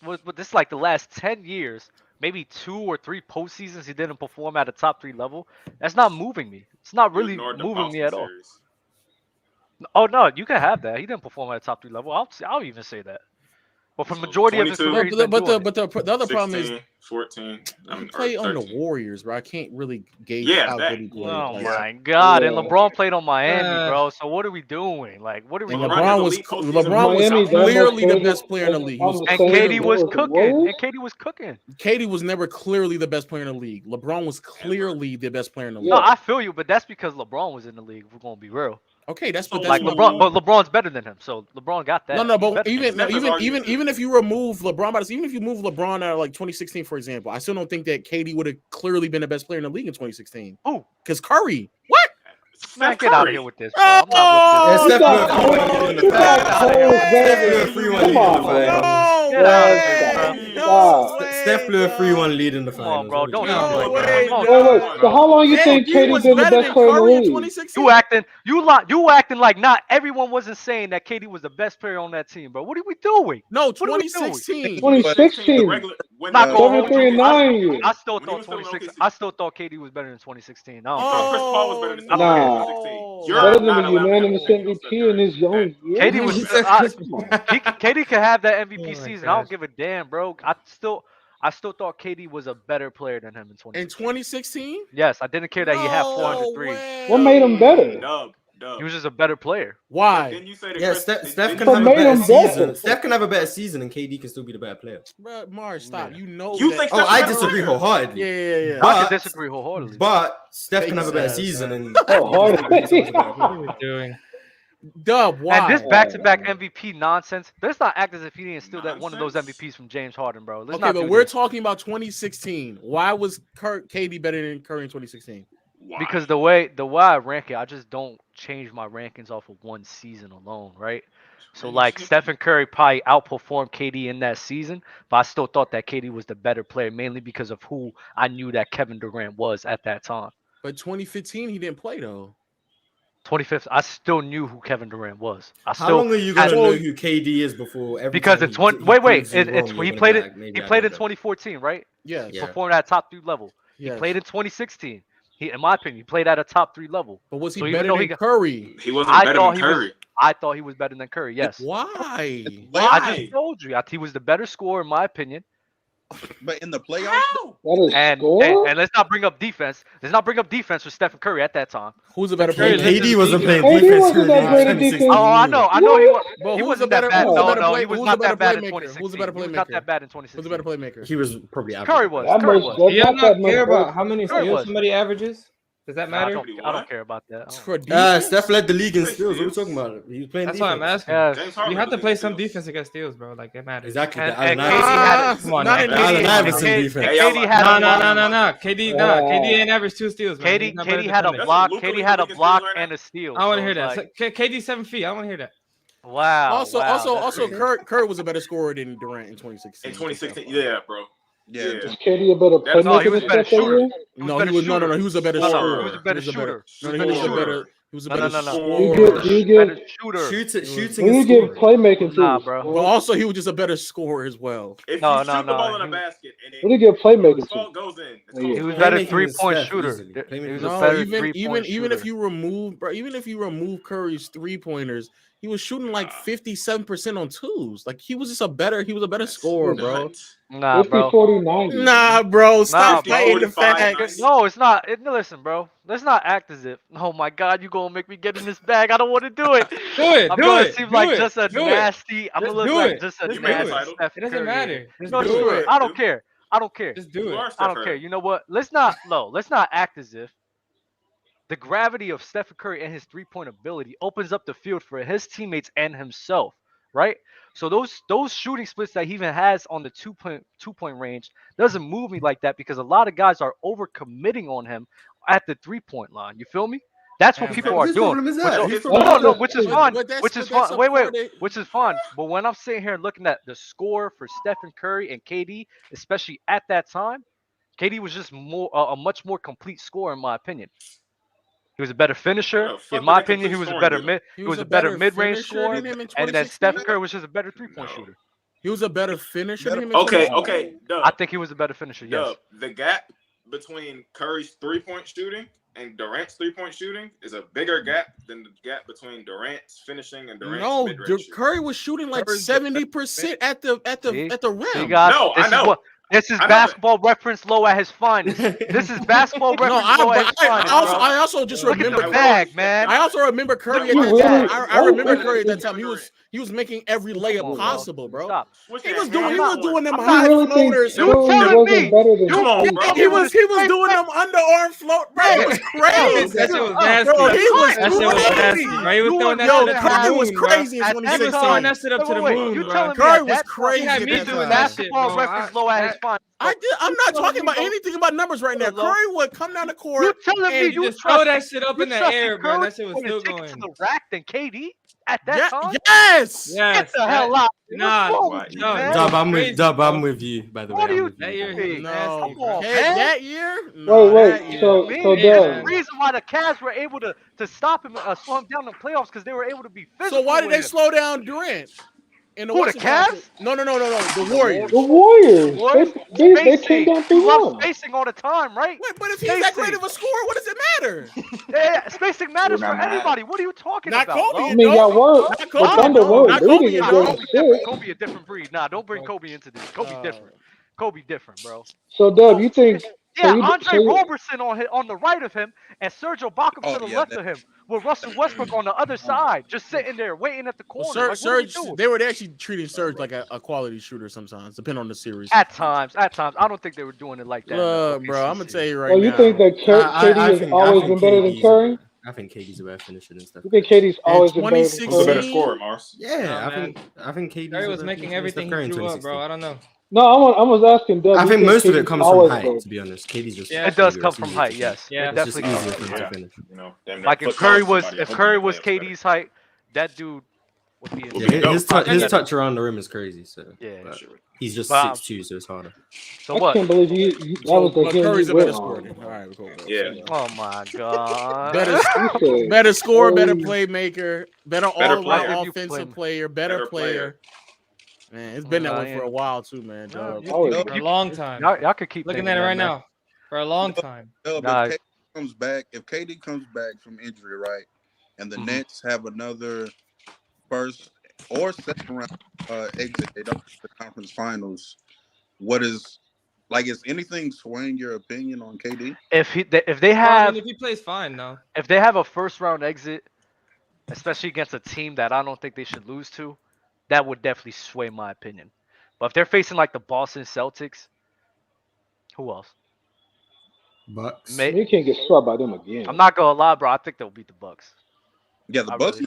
with this like the last 10 years, maybe 2 or 3 postseasons he didn't perform at a top 3 level, that's not moving me. It's not You really ignored the moving me Boston at all. series. Oh no, you can have that. He didn't perform at a top 3 level. I'll even say that. But for So majority of his 22. career, he's been doing it. But the other problem is 16, 14. he played on the 13. Warriors, bro. I can't really gauge Yeah, how that- good he played. Oh Like, my God! And Yeah. LeBron played on Miami, Uh, bro. So what are we doing? Like, what are we and doing? LeBron was elite postseason. Miami that much clearly the better best player in the than- league. on the And same KD was level as the cooking. Warriors? And KD was cooking. KD was never clearly the best player in the league. LeBron was clearly the best player in the league. No, Yeah. I feel you, but that's because LeBron was in the league. If we're gonna be real, Okay, that's So, like my LeBron, point. but LeBron's better than him. So LeBron got that. No, He's but better than him. Steph is arguable too. even if you remove LeBron, but even if you move LeBron out of like 2016, for example, I still don't think that KD would have clearly been the best player in the league in 2016. Who? Because Curry, what? Man, Steph get out of Curry. here with this, bro. I'm not with this. Yeah, Steph Stop. blew a 3-1 lead in the Stop. finals. Steph blew a 3-1 Come lead in the on, finals. No, Get out of way. here, No Stop. way, Steph blew a dog. 3-1 lead in the Come finals. on, bro. Don't No act like way, that. Come on, Wait, dog. so how long you Hey, think he KD was been the better best than player in the Curry in league? 2016. you acting like not everyone wasn't saying that KD was the best player on that team, bro. What are we doing? No, are we doing? 2016. 2016. 2016, when Not the- gonna hold 73 you. and 9 years. I still When he thought was still in 26. OKC. I still thought KD was better than 2016. I don't No, care. Chris Paul was better than Steph Nah. Curry in 2016. You're Better than not the allowed to have unanimous an opinion on Steph MVP in Curry. his young Okay. years. KD was. He said Chris Paul. KD could have that MVP Oh my season. I don't gosh. give a damn, bro. I still thought KD was a better player than him in 2016. In 2016? Yes, I didn't care that he had 400 threes. What made him better? Dub. He was just a better player. Why? Didn't you say that Yeah, Chris- Steph didn't can you What have a made better him better? season. Steph can have a better season, and KD can still be the better player. Bro, Mars, stop. Yeah. You know You that. think Oh, Steph's I better disagree player? wholeheartedly. Yeah. I But- can disagree wholeheartedly. But Steph can have a better Face ass, season, man. and Oh, hard. What are we doing? Dub, why? And this back-to-back MVP nonsense, let's not act as if he didn't steal that one of those Nonsense. MVPs from James Harden, bro. Let's Okay, not but do we're this. talking about 2016. Why was KD better than Curry in 2016? Why? Because the way I rank it, I just don't change my rankings off of one season alone, right? So Man, like shit. Stephen Curry probably outperformed KD in that season, but I still thought that KD was the better player, mainly because of who I knew that Kevin Durant was at that time. But 2015, he didn't play though. 25th, I still knew who Kevin Durant was. I how still long are you had- gonna know who KD is before every because time it's he- one. he Wait, proves you it's wrong, he you're played gonna it. be like, maybe He I played did in that. 2014, right? Yes. Yeah. Performed at a top 3 level. Yes. He played in 2016. He, in my opinion, he played at a top 3 level. But was he So even better though than he got- Curry? He wasn't I better thought than he was. Curry. I thought he was better than Curry. Yes. Why? I just told you. He was the better scorer in my opinion. But in the playoffs, How? That is And score? let's not bring up defense. Let's not bring up defense for Stephen Curry at that time. Who's a better Curry player? led KD wasn't playing KD defense. wasn't that in great at 2016 defense. Oh, I know either. he was. But He who's wasn't a better? that bad. Who's a No, better no, play- he was who's a not better that bad in playmaker? 2016. Who's a better He was not playmaker? that bad in Who's a 2016. better playmaker? He was probably average. Curry was. That Curry much. was. That's Do y'all not that not much. care better. about how many Curry steals was. somebody averages? Does that Nah, I matter? don't care about that. I don't- For defense? Steph led the league in Chris steals. What are we Steals. talking about? He was playing That's defense. what I'm asking. Yes. James You Harden have to was play against some steals. defense against steals, bro. Like it matters. Exactly. And The Allen KD had Iverson. Come on, Not now. in The Allen KD. Iverson and defense. Hey, y'all KD like- had No, a no, block. no, no. KD ain't average 2 steals, man. He's KD not better than had a Curry. block. Luka KD leading had a the block steals right and a steal. I want to so hear it's that. like, KD 7 feet. I want to hear that. wow. Also, wow, that's also, crazy. Curry was a better scorer than Durant in 2016. In 2016, yeah, bro. yeah, Yeah. Is KD a better That's- No, he playmaker was than better Steph that shooter. year? He was No, better he was no, shooter. he was a better No, no, scorer. he was a better shooter. No, He he was a was a better better. shooter. He was a No, better no, no, no. Do you scorer. give Better shooter. Shooting do you and give scoring. playmaking too? Nah, bro. But also, he was just a better scorer as well. If No, you no, shoot the no, ball in a he- basket and What do you it give playmaking to? ball goes in, it's Yeah. close. He was better Playmaking is 3-point Steph shooter. easily. He Playmaking was is a No, better even 3-point even if shooter. you remove, bro, even if you remove Curry's 3-pointers, he was shooting like 57% on twos. Like he was a better scorer, bro. Nah, 50, bro. 40, 90. Nah, bro, stop bro. fighting the 45, facts. No, it's not. Listen, bro. Let's not act as if. Oh my God, you gonna make me get in this bag? I don't want to do it. Do it. I'm Do gonna it. seem do like it, just a do it. nasty. I'm Just gonna look do like it. just a Just do it. nasty Steph It doesn't Curry. matter. Just No, do sure. it. I don't care. I don't care. Just do You it. are I Steph don't care. Curry. You know what? Let's not act as if the gravity of Stephen Curry and his 3-point ability opens up the field for his teammates and himself, right? So those shooting splits that he even has on the two-point range doesn't move me like that because a lot of guys are overcommitting on him at the 3-point line. You feel me? That's what Damn, people bro. are Whose doing. problem is that? Which, Whose no, problem is no, that? which is But- fun. but that's- Which but is that's fun. a Wait, part of- which is fun. But when I'm sitting here looking at the score for Stephen Curry and KD, especially at that time, KD was just a much more complete scorer in my opinion. He was a better finisher. Yeah, fuck In my with that opinion, he complete was a scoring better dude. mid. He He was a better mid-range finisher scorer. than him in And then 2016? Stephen Curry was just a better 3-point No. shooter. He was a better finisher than him in Okay, 2016? Dub. I think he was a better finisher. Yes. Dub, the gap between Curry's 3-point shooting and Durant's 3-point shooting is a bigger gap than the gap between Durant's finishing and Durant's No, mid-range shooting. Curry was shooting like Curry's 70% at the rim. No, I know. This is I know basketball reference low at his finest. This is basketball reference low at his finest. I also just Look remember at the bag, man. I also remember Curry at You that really- time. I remember Why- Curry at that time. He was making every layup Come on, possible, bro. Stop. He was doing them I'm high You really think floaters. You Curry telling wasn't me- better than Come on, bro. He was doing them underarm float, bro. It was crazy. That shit was nasty. Bro, he was That shit was nasty. crazy. Bro, he was throwing that Yo, shit up to Curry the was moon, bro. crazy in At He was 2016. throwing that shit up to the Wait, moon, you bro. telling me Curry at was that crazy point, had at me that doing time. that shit, basketball bro. reference low at his finest. I'm not talking about anything about numbers right now. Hello? Curry would come down the You court. telling me and you just throw trust that shit up in the air, bro. That shit was still Take it going. to the rack than KD at that time? Yes. Yes. Get the hell out. Nah, What's wrong with you, no, man? Dub, I'm Crazy, with Dub. bro. I'm with you. By the way, What are I'm you with That you. year, Hey, he was No, nasty, bro. Come on, Hey, man. that year. No, Wait, that wait. year. So Man, Yeah. there's a reason why the Cavs were able to stop him, slow him down in the playoffs because they were able to be physical. So why did with they him. slow down Durant? In Who, the Western Conference? Cavs? No. The Warriors. the Warriors, Warriors? they came down You love 3-1. spacing all the time, right? Wait, but if he's that great of a scorer, what does it matter? Yeah, spacing matters Will for not matter. everybody. What are you talking Not about? Kobe, Lo? I mean, y'all were Not the Kobe, Thunder no. were Not leading Kobe, in no. game 6. Kobe a different breed. Nah, don't bring Kobe into this. Kobe different. Kobe different, bro. So, Dub, you think? Yeah, you, Andre Roberson on the right of him and Sergio Ibaka Oh, to the yeah, left of him, with Russell Westbrook on the other side, just sitting there waiting at the Well, corner. Like, what are we Serge, doing? they were actually treating Serge like a quality shooter sometimes, depending on the series. At times, I don't think they were doing it like that. Look, bro, I'm gonna tell you right Well, now. you think that KD has always been better than Curry? I think KD's a better finisher than stuff. You think KD's always been better than 2016 Who's the better Curry? scorer, Mars? Yeah, Nah, I think KD's Curry a was better making finisher than everything Steph Curry he in threw up, 2016. bro. I don't know. No, I was asking Dub. I you think most of KD's it comes from always height, better? to be honest. KD's just Yeah. It does bigger, come it's from easier height, to yes. Yeah. It It's just definitely comes easier from for him height. to finish. You know, damn near Like if foot Curry tall was somebody. I if hope Curry he was plays better. KD's height, that dude would be. Would be Yeah, dope. his Probably better. touch around the rim is crazy. So Yeah. but he's just But, 6'2", so it's harder. So I what? can't believe you that was the but hill Curry's you a better went scorer. on. Then. All right, cool. Yeah. Oh my god. Better, You said, better scorer, better oh, playmaker, better Better all-around player. offensive player, better player. Man, it's been that way for a while too, man. No, Dub. you- always you- For a long time. y'all could keep Looking thinking at it that, right man. now. For a long time. Dub, Nah. if KD comes back from injury, right, and the Mhm. Nets have another first or second round exit, they don't get the conference finals. Is anything swaying your opinion on KD? If they Well, I have mean, if he plays fine, though. if they have a first round exit, especially against a team that I don't think they should lose to, that would definitely sway my opinion. But if they're facing like the Boston Celtics, who else? Bucks. you can't get swept by them again. I'm not gonna lie, bro. I think they'll beat the Bucks. Yeah, the I Bucks.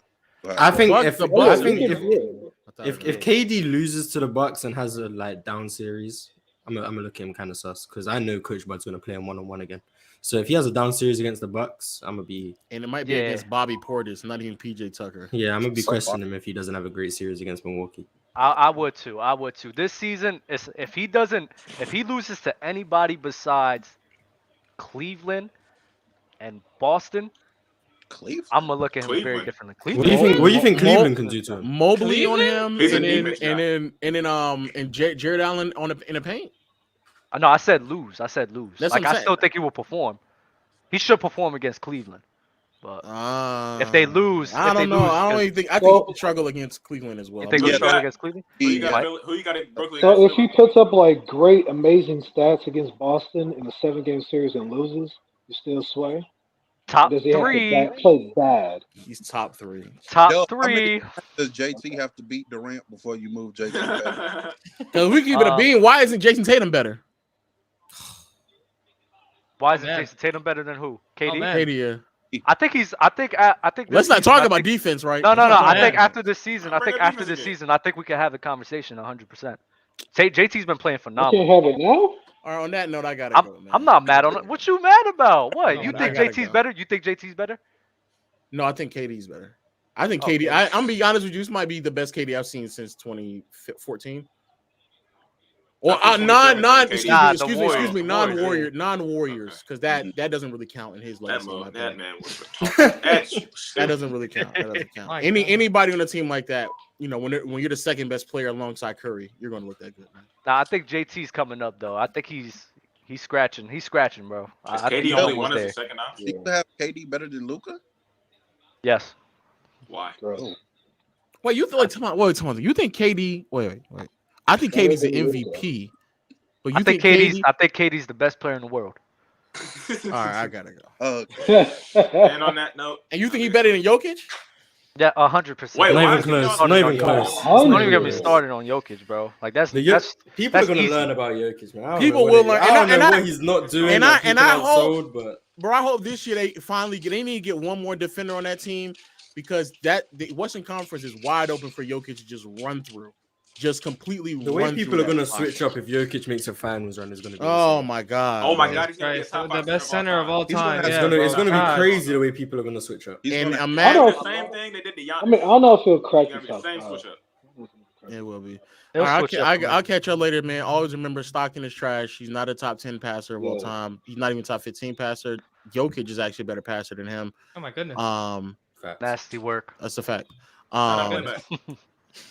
I think Bucks- if the I Bucks- think you if can do it. if KD loses to the Bucks and has a down series, I'm gonna look at him kind of sus because I know Coach Bud's gonna play him 1-on-1 again. So if he has a down series against the Bucks, I'm gonna be And it might be Yeah. against Bobby Portis, not even PJ Tucker. I'm gonna be questioning him if he doesn't have a great series against Milwaukee. I would too. I would too. This season, if he loses to anybody besides Cleveland and Boston, Cleveland. I'm gonna look at him very Cleveland. differently. What do you Cleveland. think? What do you think Cleveland can do to him? Mobley on Cleveland? him, He's a and defense guy. then Jared Allen in the paint. No, I said lose. I said lose. That's Like what I'm I still saying. think he will perform. He should perform against Cleveland. But if they lose, I if they don't know. lose, I don't if- even think. I think Well- he could struggle against Cleveland as well. you think Who we you struggle got? against Cleveland? Who you Yeah. got? Who you got in Brooklyn? So if he puts up like great, amazing stats against Boston in a 7-game series and loses, you still sway? Top Does he have to three. play bad? He's top 3. Top Yo, how many three. Does JT have to beat Durant before you move JT back? Because we keep it a bean. Why isn't Jason Tatum better? Why is it man. Jason Tatum better than who? KD? man. KD, I think he's. I think this Let's not season, talk I about think- defense, right? No. Let's not talk I about think defense. after this season, I Bring think up after defense this again. season, I think we can have a conversation 100%. JT's been playing You can't phenomenal. have it now? All right, on that note, I gotta go, man. I'm not mad on it. What you mad about? What? No, You I think gotta JT's go. better? You think JT's better? No, I think KD's better. I think Okay. KD. I'm gonna be honest with you. This might be the best KD I've seen since 2014. Or Not since 2017, excuse KD. me, Nah, the Warriors, non-Warriors, because that doesn't really count in his That legacy. in my that opinion. man was retarded. That doesn't really count. That doesn't count. My God. Anybody on a team like that, when you're the second best player alongside Curry, you're gonna look that good, man. Nah, I think JT's coming up though. I think he's He's scratching. He's scratching, bro. Is I think KD he's only almost one as there. a second option? Do you have KD better than Luka? Yes. Why? Bro. Wait, you think? Wait. You think KD? Wait. I think Better KD's the than Luka. MVP. But I you think think KD? I think KD's the best player in the world. All right, I gotta go. And on that note, And you think he better than Jokic? Yeah, 100%. Wait, Not why even is he close. on Not the even Jokic? close. Don't Don't even get me 100. started on Jokic, bro. Like that's People that's are gonna easy. learn about Jokic, man. I don't People know what will it- learn, I and don't I- know and what he's not doing. and that I people have hope- sold, but Bro, I hope this year they finally get. They need to get one more defender on that team because the Western Conference is wide open for Jokic to just run through, just completely. the way run people through are gonna that switch spot. up if Jokic makes a finals run is gonna be Oh insane. my god! Oh my bro. God, he's gonna be a Christ, top the five best center of all He's gonna time. have- It's Yeah, gonna bro. it's gonna be God. crazy the way people are gonna switch up. He's And gonna. I imagine don't- the same thing they did to Giannis. I don't know if he'll crack You the gotta be the top same five. switch up. it will be. They'll All right, switch up. I'll catch you later, man. Always remember Stockton is trash. He's not a top 10 passer of all Yeah. time. He's not even top 15 passer. Jokic is actually a better passer than him. Oh my goodness. Facts. Nasty work. That's a fact. Shout out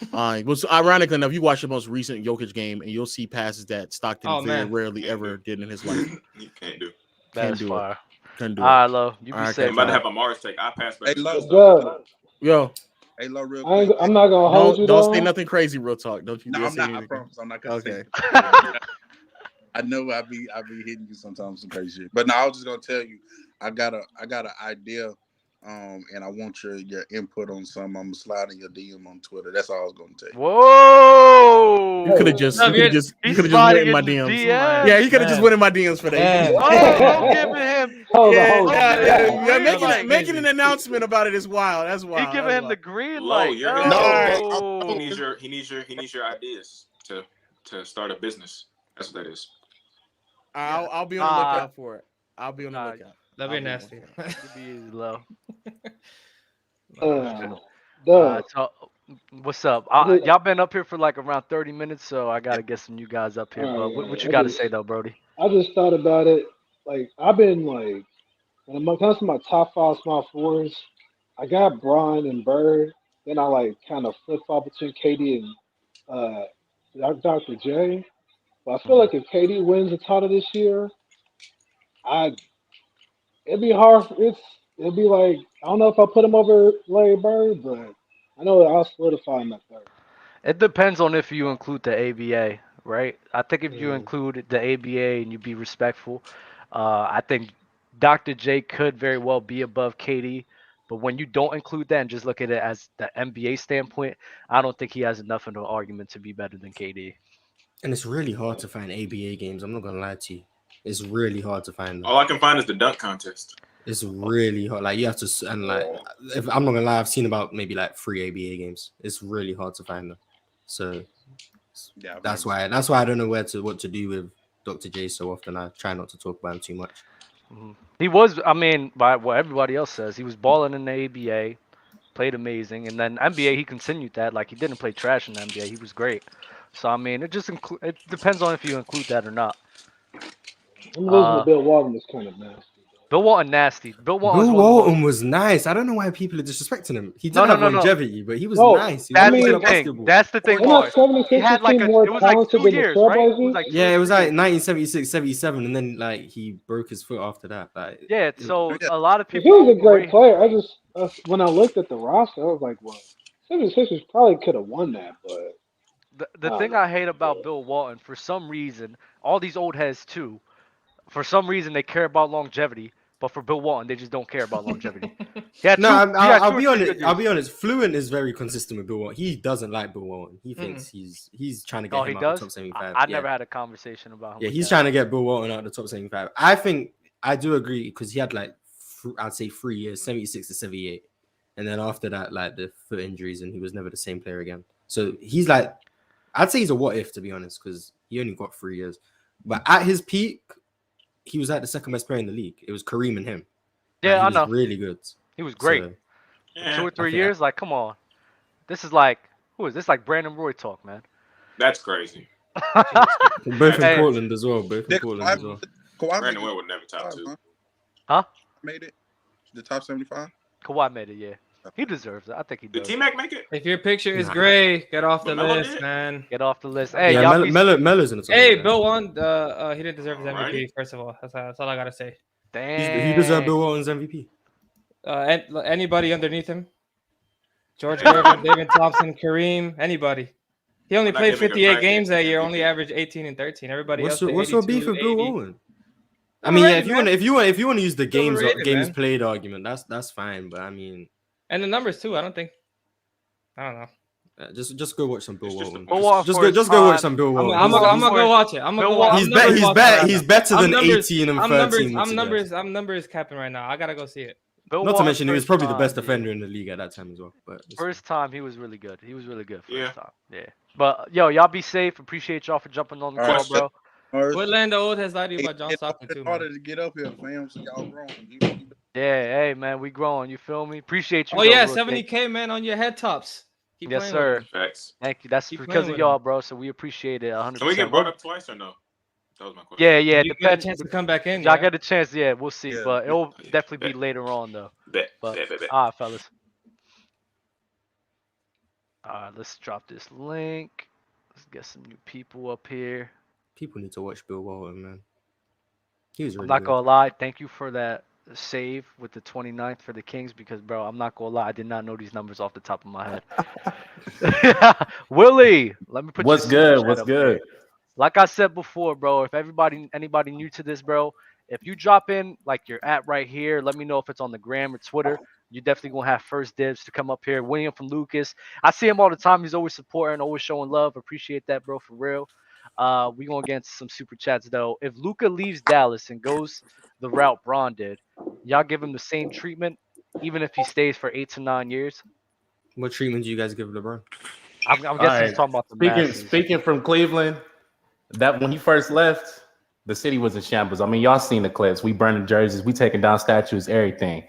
Playback. Was ironically enough, you watch the most recent Jokic game, and you'll see passes that Stockton Oh, very man. rarely ever did in his life. You can't do. That Can't is do it. fire. Couldn't do All it. right, Lo. You be All right, safe. I'm about to man. have a Mars take. I pass back. Hey, Let's Lo, go. Yo, hey, Lo, real I ain't, quick. I'm not gonna hold you don't though. say nothing crazy. Real talk. Don't you? No, dare I'm say not. I anything. promise. I'm not gonna Okay. say. I know I be hitting you sometimes some crazy shit. But no, I was just gonna tell you, I got an idea, and I want your input on something. I'm sliding your DM on Twitter. That's all I was gonna tell you. Whoa! You could have just, No, you could just He's went sliding in my in the DMs. DMs. Yeah, you could have just Man. went in my DMs for that. Man. Oh, I'm giving him. Hold Yeah, on, hold on. yeah, Green light. making an announcement about it is wild. That's wild. He giving That's him the wild. green Lo, light. you're No. He needs your ideas to start a business. That's what that is. I'll be on the lookout for it. I'll be on the Nah, lookout. That'd be I'll nasty. You be easy, Lo. Doug, So, what's up? Good. Y'all been up here for like around 30 minutes, so I gotta get some new guys up here. But what you I gotta just- say though, Brody? I just thought about it. Like I've been like when it comes to my top five small fours, I got Bron and Bird. Then I like kind of flip flop between KD and Dr. J. But I feel like if KD wins the title this year, it'd be hard. It'd be like I don't know if I put him over Larry Bird, but I know I'll solidify him at third. It depends on if you include the ABA, right? I think if you include the ABA and you be respectful, I think Dr. J could very well be above KD. But when you don't include that and just look at it as the NBA standpoint, I don't think he has enough of an argument to be better than KD. And it's really hard to find ABA games. I'm not gonna lie to you. It's really hard to find them. All I can find is the dunk contest. It's really hard. Like you have to, and like, if I'm not gonna lie, I've seen about maybe like 3 ABA games. It's really hard to find them. So Yeah, that's why I don't know what to do with Dr. J so often. I try not to talk about him too much. He was, I mean, by what everybody else says, he was balling in the ABA, played amazing, and then NBA he continued that. Like he didn't play trash in the NBA. He was great. So I mean, it just it depends on if you include that or not. I'm losing to Bill Walton is kind of nasty. Bill Walton nasty. Bill Walton. Bill Walton was nice. I don't know why people are disrespecting him. He didn't have longevity, but he was No, nice. He That's was the good at thing. basketball. That's the thing. Isn't that Mars. He 76ers had like team a, more it was like talented 2 than the years, right? It was Trailblazers? like 2 Yeah, or it was 3 like years. 1976, 77, and then like he broke his foot after that. Like Yeah, so a lot of He people. was a great player. I just when I looked at the roster, I was like, well, 76ers probably could have won that, but The thing I hate about Bill Walton, for some reason, all these old heads too, for some reason they care about longevity, but for Bill Walton they just don't care about longevity. I'll be honest. I'll be honest. Fluent is very consistent with Bill Walton. He doesn't like Bill Walton. He thinks he's trying to get Oh, him he out does? the top 75. I never had a conversation about him. Yeah, with he's that. trying to get Bill Walton out the top 75. I think I do agree because he had like I'd say 3 years, 76 to 78, and then after that, like the foot injuries, and he was never the same player again. So he's like, I'd say he's a what if, to be honest, because he only got 3 years. But at his peak, he was like the second best player in the league. It was Kareem and him. Yeah, he I was know. really good. He was great. So, Yeah, 2 or 3 think years, like, come on. This is like, who is this? Like Brandon Roy talk, man. that's crazy. both in Hey. Portland as well. Both in Yeah, Portland as well. Kawhi Brandon made Will would never top two. Huh? Made it the top 75. Kawhi made it, yeah. He deserves it. I think he Did does. T-Mac make it? If your picture is Nah. gray, get off the But Melo list, did? man. Get off the list. Hey, Yeah, y'all be Melo's in the top. Hey, yeah. Bill won. He didn't deserve his MVP. Alrighty. First of all, that's all I gotta say. He deserved Bill Walton's MVP. Anybody underneath him? George Gervin, David Thompson, Kareem, anybody. He only I'm not played giving a 58 crack games at that year, MVP. only averaged 18 and 13. Everybody else played What's your 82, beef with Bill 80. Walton? I mean, yeah, if Overrated, you want to use the games overrated, games man. played argument, that's fine. But I mean, And the numbers too. I don't know. just go watch some Bill It's just Walton. a bunch. Just go watch some Bill Walton. I'm gonna go watch it. I'm gonna go watch. He's better than 18 and 13. I'm numbers capping right now. I gotta go see it. Not to mention he was probably the best defender in the league at that time as well. But first time he was really good. He was really good first Yeah. time. Yeah. But yo, y'all be safe. Appreciate y'all for jumping on the call, bro. What Lando Old has lied to you about John Stockton too, It's man? harder to get up here, fam. So y'all grown. Yeah, hey man, we growing. You feel me? Appreciate you. Oh though, yeah, real 70K man on your head tops. Keep Yes, playing sir. with them. Facts. Thank you. That's Keep because playing of with y'all, them. bro. So we appreciate it 100%. Can we get brought up twice or no? That was my question. Yeah, yeah. You get a chance to come back in. Y'all Yeah. get a chance. Yeah, we'll see. Yeah. But it'll definitely be Bet. later on though. Bet. But Bet. all right, fellas. All right, let's drop this link. Let's get some new people up here. people need to watch Bill Walton, man. He was I'm really not good. gonna lie. Thank you for that save with the 29th for the Kings because, bro, I'm not gonna lie. I did not know these numbers off the top of my head. Willie, let me put What's your super good? chat What's up good? there. Like I said before, bro, if anybody new to this, bro, if you drop in like you're at right here, let me know if it's on the gram or Twitter. You're definitely gonna have first dibs to come up here. William from Lucas. I see him all the time. He's always supporting, always showing love. Appreciate that, bro, for real. We gonna get into some super chats though. If Luka leaves Dallas and goes the route Braun did, y'all give him the same treatment, even if he stays for 8 to 9 years. What treatment do you guys give LeBron? I'm guessing All he's right. talking about the masses. Speaking from Cleveland, that when he first left, the city was in shambles. I mean, y'all seen the clips. We burning jerseys, we taking down statues, everything.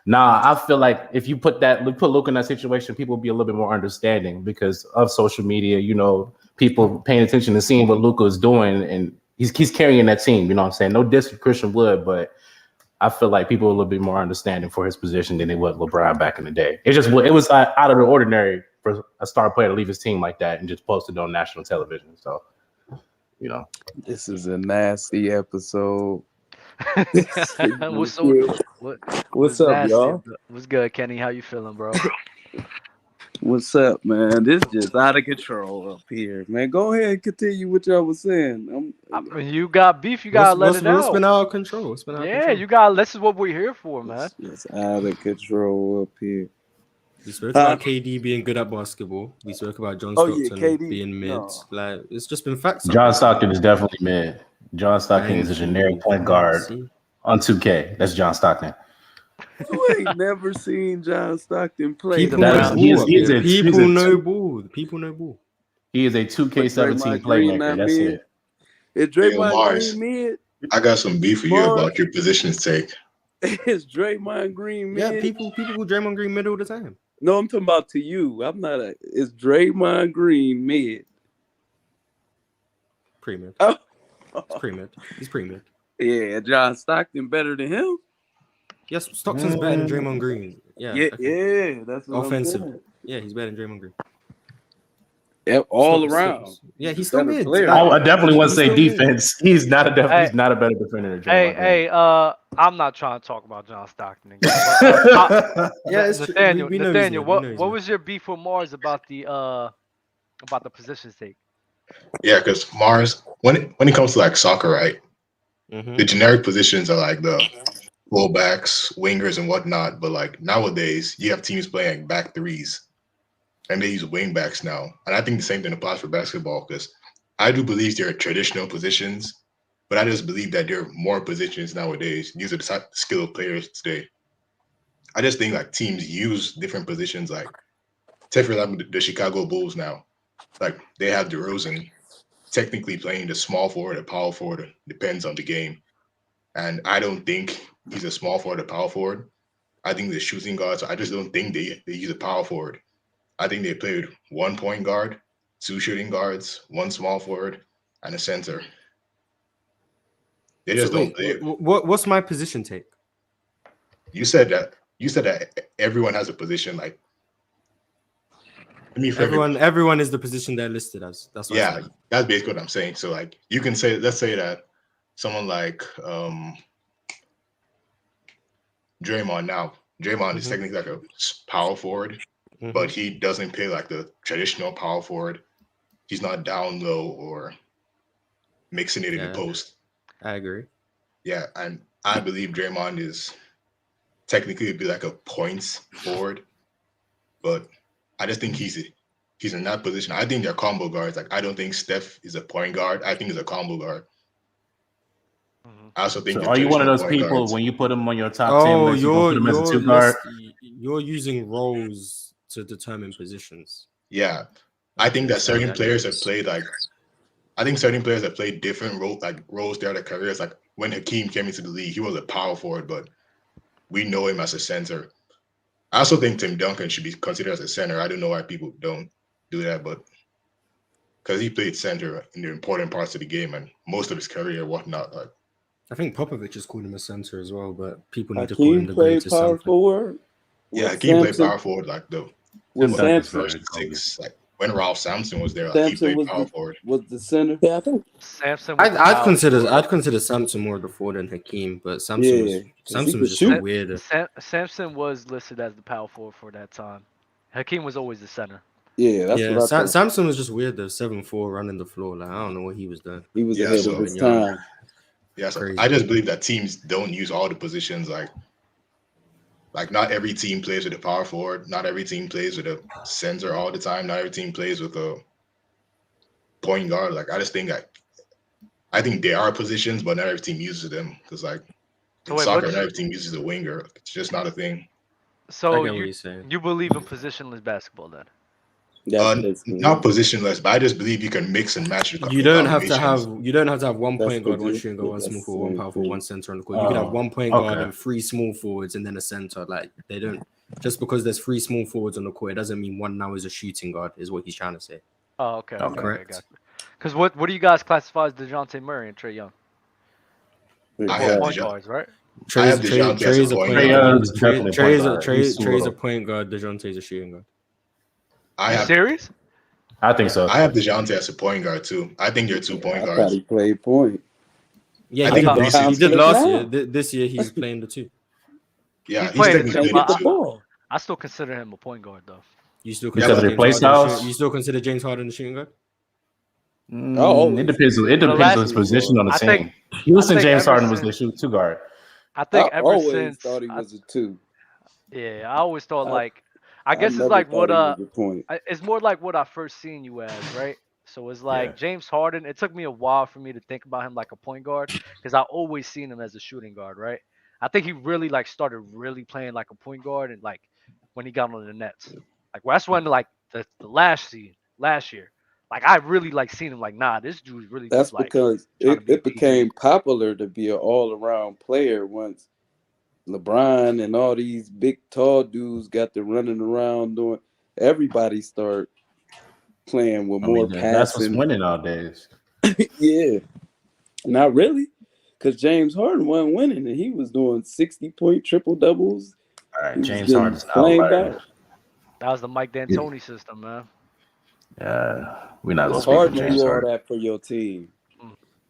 Nah, I feel like if you put Luke in that situation, people will be a little bit more understanding because of social media. You know, people paying attention to seeing what Luka is doing, and he's carrying that team. You know what I'm saying? No diss to Christian Wood, but I feel like people are a little bit more understanding for his position than they was LeBron back in the day. It was out of the ordinary for a star player to leave his team like that and just post it on national television. So, you know, this is a nasty episode. What's up, nasty, y'all? bro? What's good, Kenny? How you feeling, bro? What's up, man? This just out of control up here, man. Go ahead and continue what y'all was saying. I mean, you got beef. You gotta let it out. What's been out of control? You got. This is what we're here for, man. It's out of control up here. We spoke about KD being good at basketball. We spoke about John Stockton KD, being mid. no. Like it's just been facts. John Stockton is definitely mid. John Stockton is a generic point guard on 2K. That's John Stockton. You ain't never seen John Stockton play. People know ball. People know ball. He is a 2K17 playmaker. That's it. Is Draymond Green mid? I got some beef for you about your positions take. Is Draymond Green mid? Yeah, people who Draymond Green mid all the time. No, I'm talking about to you. I'm not a. Is Draymond Green mid? Pre-mid. Oh. It's pre-mid. He's pre-mid. Yeah, John Stockton better than him. Yes, Stockton's better than Draymond Green. Yeah, that's what offensive. I'm saying. Yeah, he's better than Draymond Green. Yep, all around. Yeah, he's still mid. I definitely want to say defense. He's not a better defender than Draymond Green. I'm not trying to talk about John Stockton again. Yeah, it's Nathaniel, what was your beef with Mars about the positions take? Yeah, because Mars, when it comes to like soccer, right? Mm-hmm. The generic positions are like the fullbacks, wingers, and whatnot. But like nowadays, you have teams playing back threes, and they use wing backs now. And I think the same thing applies for basketball because I do believe there are traditional positions, but I just believe that there are more positions nowadays. These are the type of skilled players today. I just think like teams use different positions. Like, take for example the Chicago Bulls now. Like they have DeRozan technically playing the small forward or power forward, depends on the game. And I don't think he's a small forward or power forward. I think they're shooting guards. I just don't think they use a power forward. I think they played 1 point guard, 2 shooting guards, 1 small forward, and a center. They just don't play it. What's my position take? You said that you said that everyone has a position. Like, I mean, for Everyone is the position they're listed as. That's what I yeah, said. that's basically what I'm saying. So like, you can say, let's say that someone like Draymond now. Draymond is technically like a power forward, but he doesn't play like the traditional power forward. He's not down low or mixing it in the post. I agree. Yeah, and I believe Draymond is technically would be like a points forward, but I just think he's in that position. I think they're combo guards. Like, I don't think Steph is a point guard. I think he's a combo guard. I also think So are you one of those people guards, when you put them on your top 10 list, you put them as a 2 guard? You're using roles to determine positions. Yeah, I think that certain players have played like. I think certain players have played different roles throughout their careers. Like when Hakeem came into the league, he was a power forward, but we know him as a center. I also think Tim Duncan should be considered as a center. I don't know why people don't do that, but because he played center in the important parts of the game and most of his career, whatnot. Like, I think Popovich has called him a center as well, but people need to call him the greatest power center. forward. Yeah, Hakeem played power forward like the first six. Like when Ralph Sampson was there, like, he played power forward. Was the center? Yeah, I think Sampson. I'd consider Sampson more the forward than Hakeem, but Sampson was just a weird. Sampson was listed as the power forward for that time. Hakeem was always the center. Yeah, that's what I thought. Sampson was just weird though, 7'4" running the floor. Like, I don't know what he was doing. He was ahead of his time. Yeah, so I just believe that teams don't use all the positions. Like not every team plays with a power forward. Not every team plays with a center all the time. Not every team plays with a point guard. Like, I just think I think there are positions, but not every team uses them. Because like in soccer, not every team uses a winger. It's just not a thing. So you believe in positionless basketball then? Not positionless, but I just believe you can mix and match. You don't have to have 1 point guard, 1 shooting guard, 1 small forward, 1 power forward, 1 center on the court. You could have 1 point guard and 3 small forwards and then a center. Like, they don't, just because there's 3 small forwards on the court, it doesn't mean one now is a shooting guard, is what he's trying to say. Oh, okay. Correct. Because what do you guys classify as DeJounte Murray and Trae Young? Point guards, right? Trey's a point guard. Trey's a point guard. DeJounte's a shooting guard. Are you serious? I think so. I have DeJounte as a point guard too. I think you're 2 point guards. I thought he played point. Yeah, he did last year. This year he's playing the 2. Yeah, he's playing the 2. I still consider him a point guard though. You still consider James Harden the shooting guard? It depends. It depends on his position on the team. Houston James Harden was the 2 guard. I think ever since since thought he was a 2. Yeah, I always thought like. I guess it's like what it's more like what I first seen you as, right? So it's like James Harden. It took me a while for me to think about him like a point guard because I always seen him as a shooting guard, right? I think he really like started really playing like a point guard and like when he got on the Nets. Like that's when like the last year, like I really like seen him like this dude's really. That's just, like, because it became popular to be an all around player once LeBron and all these big tall dudes got to running around doing. Everybody start playing with more passing. That's what's winning nowadays. Yeah, not really, because James Harden wasn't winning, and he was doing 60-point triple doubles. All right, James Harden's playing back. That was the Mike D'Antoni system, man. Yeah, we're not. It's hard to do all that for your team.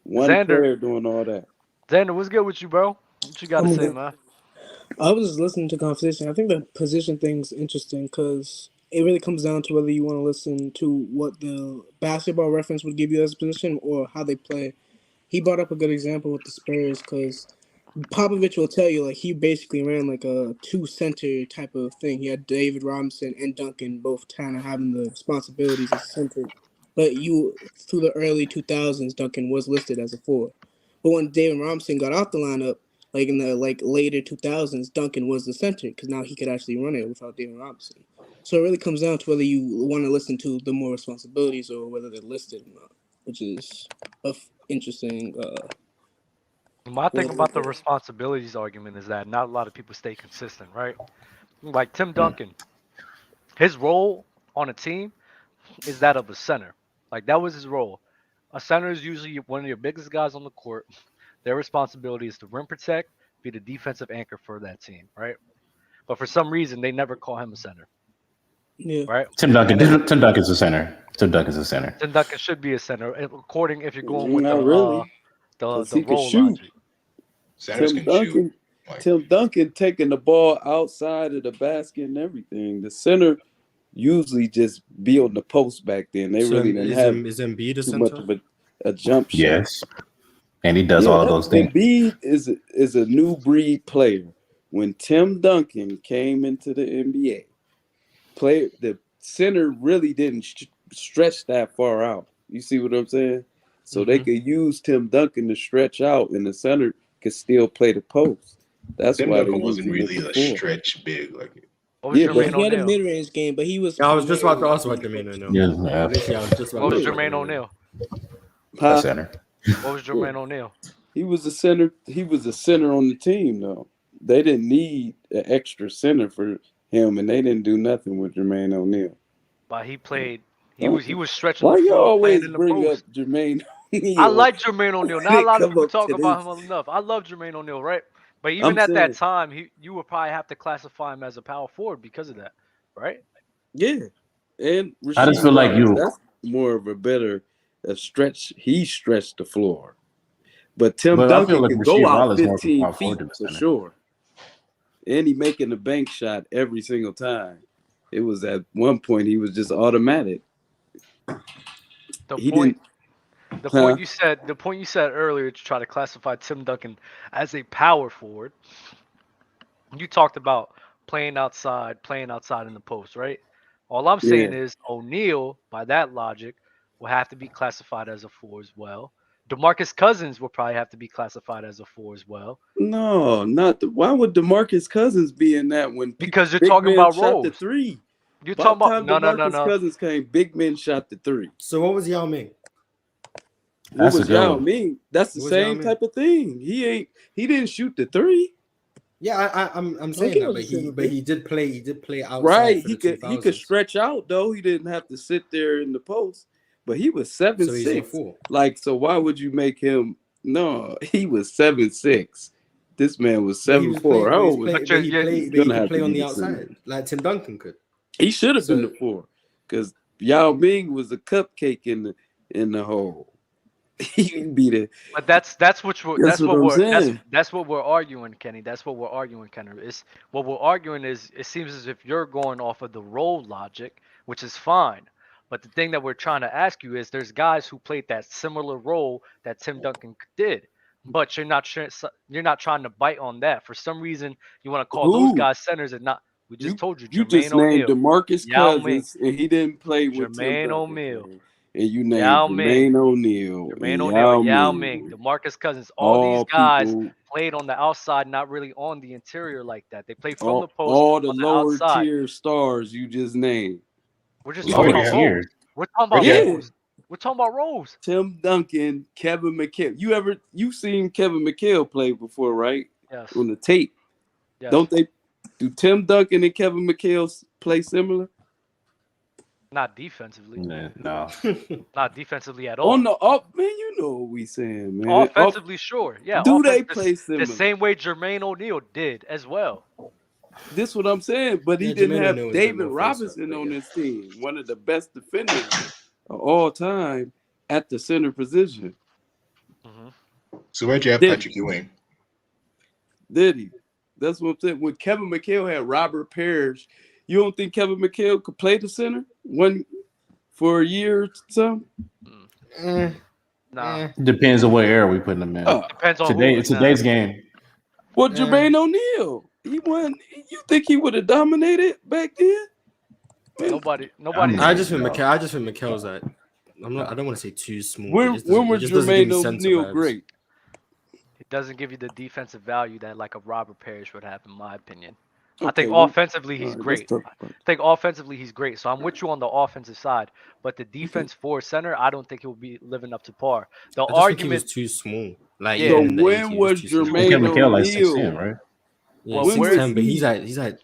One player doing all that. Xander, what's good with you, bro? What you got to say, man? I was just listening to conversation. I think the position thing's interesting because it really comes down to whether you want to listen to what the basketball reference would give you as a position or how they play. He brought up a good example with the Spurs because Popovich will tell you like he basically ran like a 2-center type of thing. He had David Robinson and Duncan both kind of having the responsibilities as center. But through the early 2000s, Duncan was listed as a 4. But when David Robinson got off the lineup, like in the later 2000s, Duncan was the center because now he could actually run it without David Robinson. So it really comes down to whether you want to listen to the more responsibilities or whether they're listed or not, which is interesting. My thing about the responsibilities argument is that not a lot of people stay consistent, right? Like Tim Duncan, his role on a team is that of a center. Like that was his role. A center is usually one of your biggest guys on the court. Their responsibility is to rim protect, be the defensive anchor for that team, right? but for some reason they never call him a center. Yeah. Right? Tim Duncan. Tim Duncan's a center. Tim Duncan's a center. Tim Duncan should be a center, according if you're going with Not really, the he can role shoot. logic. Centers Tim can shoot. Duncan, Like, Tim Duncan taking the ball outside of the basket and everything. The center usually just be on the post back then. They So really didn't is have Embiid a too much center? of a jump shot. Yes, and he does all of those things. Embiid is a new breed player. When Tim Duncan came into the NBA, the center really didn't stretch that far out. You see what I'm saying? So they could use Tim Duncan to stretch out, and the center could still play the post. That's Tim why Duncan they wasn't used him really at a the four. stretch big. Like, What was Yeah, but Jermaine He had a O'Neal? mid-range game, but he was. Yeah, I was just about to ask about Jermaine O'Neal. Yeah, Literally, I was just about What to was ask about Jermaine O'Neal? a center. What was Jermaine O'Neal? He was a center. He was a center on the team, though. They didn't need an extra center for him, and they didn't do nothing with Jermaine O'Neal. But he played. He was stretching Why the you floor, always playing in the bring post. up Jermaine O'Neal? I like Jermaine O'Neal. Not a lot of Come people up talk to about this. him enough. I love Jermaine O'Neal, right? But even I'm at that saying- time, you would probably have to classify him as a power forward because of that, right? Yeah, and I just feel like Rasheed Wallace, that's more of a better stretch. He stretched the floor, but Tim But I feel Duncan like can Rasheed go out Wallace more of a 15 power feet forward than a for center. sure. And he making the bank shot every single time. It was at one point he was just automatic. The He point, didn't- the Huh? point you said earlier to try to classify Tim Duncan as a power forward. You talked about playing outside in the post, right? All I'm saying Yeah. is O'Neal, by that logic, will have to be classified as a four as well. DeMarcus Cousins will probably have to be classified as a four as well. No, not the. Why would DeMarcus Cousins be in that when Because you're big talking men about shot the roles. three? You're By talking the about time no. DeMarcus Cousins came, big men shot the three. So what was Yao Ming? That's What a was good Yao one. Ming? That's the What was Yao same Ming? type of thing. He didn't shoot the three. Yeah, I'm saying he that, was but a center, he did play outside. Right. For He the could 2000s. stretch out though. He didn't have to sit there in the post. But he was 7'6". So he's a four. Like, so why would you make him? No, he was 7'6". This man was But he was 7'4". How old playing, was but he He's could gonna have play to on be the the center. outside like Tim Duncan could. He should have been So- the four, because Yao Ming was a cupcake in the hole. He'd be the. But that's what we're That's what I'm saying. that's what we're arguing, Kenny. That's what we're arguing, Kenny. Is what we're arguing is it seems as if you're going off of the role logic, which is fine. But the thing that we're trying to ask you is there's guys who played that similar role that Tim Duncan did, but you're not trying to bite on that. For some reason, you want to call those Who? guys centers and not. We just told you, You Jermaine just named O'Neal, DeMarcus Yao Ming, Cousins, and he didn't play with Tim Jermaine Duncan. O'Neal, man. And you named Yao Ming, Jermaine O'Neal, Jermaine and O'Neal, Yao Ming. Ming, DeMarcus Cousins. All these All guys people, played on the outside, not really on the interior like that. They played from the post all the on the lower outside. tier stars you just named. We're just Lower talking about tier. roles. We're talking about Yeah. roles. We're talking about roles. Tim Duncan, Kevin McHale. You seen Kevin McHale play before, right? Yes. On the tape. Yes. Don't they? Do Tim Duncan and Kevin McHale play similar? Not defensively. No. Not defensively at all. On the up, man, you know what we saying, man. Offensively, sure. Yeah. Do they offense- play similar? the same way Jermaine O'Neal did as well? This what I'm saying, but he Yeah, didn't Jermaine have O'Neal was David the more Robinson offensive, on yeah. his team, one of the best defenders of all time at the center position. So where'd you have Did- Patrick Ewing? Did he? That's what I'm saying. When Kevin McHale had Robert Parrish, you don't think Kevin McHale could play the center for a year or something? Nah. Depends on what era we putting him in. Depends on Today's game. Well, Jermaine O'Neal, he won. You think he would have dominated back then? Nobody. I just think Mikhail's that. I don't want to say too small. When was Jermaine O'Neal great? It doesn't give you the defensive value that like a Robert Parrish would have, in my opinion. I Okay, think well, offensively he's all right, great. let's talk about I think offensively he's great. So I'm with you on the offensive side, but the defense for center, I don't think he'll be living up to par. The I just think he argument was too small. Like Yeah. So in the when 80s, was too small. Jermaine Kevin McHale like O'Neal? 6'10", right? Yeah, Well, well, where 6'10", is but he? he's at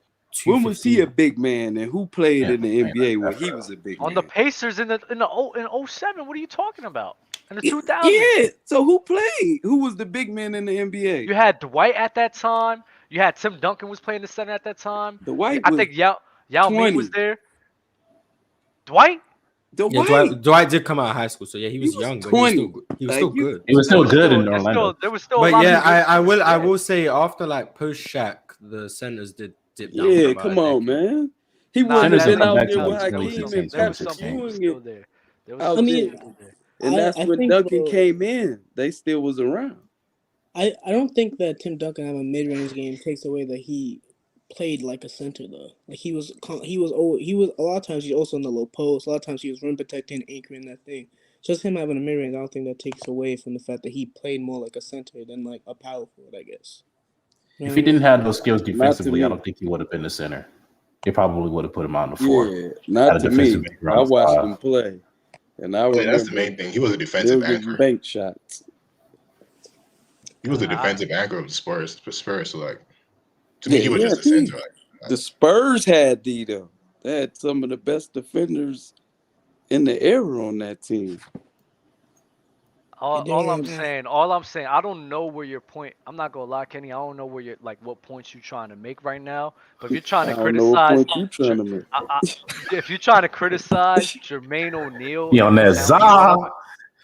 When was he a 215. big man, and who played Yeah, in the ain't NBA like when that. he was a big on man? the Pacers in 07, what are you talking about? In the Yeah, 2000s. yeah. So who played? Who was the big man in the NBA? You had Dwight at that time. You had Tim Duncan was playing the center at that time. Dwight I was think Yao Ming was 20. there. Dwight? Yeah, Dwight, Dwight did come out of high school, so yeah, he he was was young, but 20. he was Like still you, good. He was still good in There's Orlando. there was still a But lot yeah, of good I players. will say after like post Shaq, the centers did dip down. yeah, for about come a on, decade. man. He Nah, wouldn't have Centers been have come out back there to with like there was 2016, Hakeem and there was Patrick some who was 2017. still Ewing there. There was out some I mean, who was there. still there. And that's I when think Duncan came in. They still was around. I don't think that Tim Duncan having a mid-range game takes away that he played like a center though. Like he was a lot of times he's also in the low post. A lot of times he was rim protecting, anchoring that thing. Just him having a mid-range, I don't think that takes away from the fact that he played more like a center than like a power forward, I guess. You know If what he I mean? didn't have those skills Not to defensively, I me. don't think he would have been the center. He probably would have put him on the floor. Yeah, Had not a to defensive me. background I of watched five. him play, and I I mean, that's the remember main thing. He was a they defensive were getting anchor. bank shots. He was the I, defensive anchor of the Spurs. So like, to me, Yeah, he was yeah. just a center. The Spurs had D though. They had some of the best defenders in the era on that team. all I'm saying, I don't know where your point. I'm not gonna lie, Kenny. I don't know where you're like what points you're trying to make right now. But if you're trying I to don't know what criticize, point you trying to make. if you're trying to criticize Jermaine O'Neal He on and the that talent he went up za.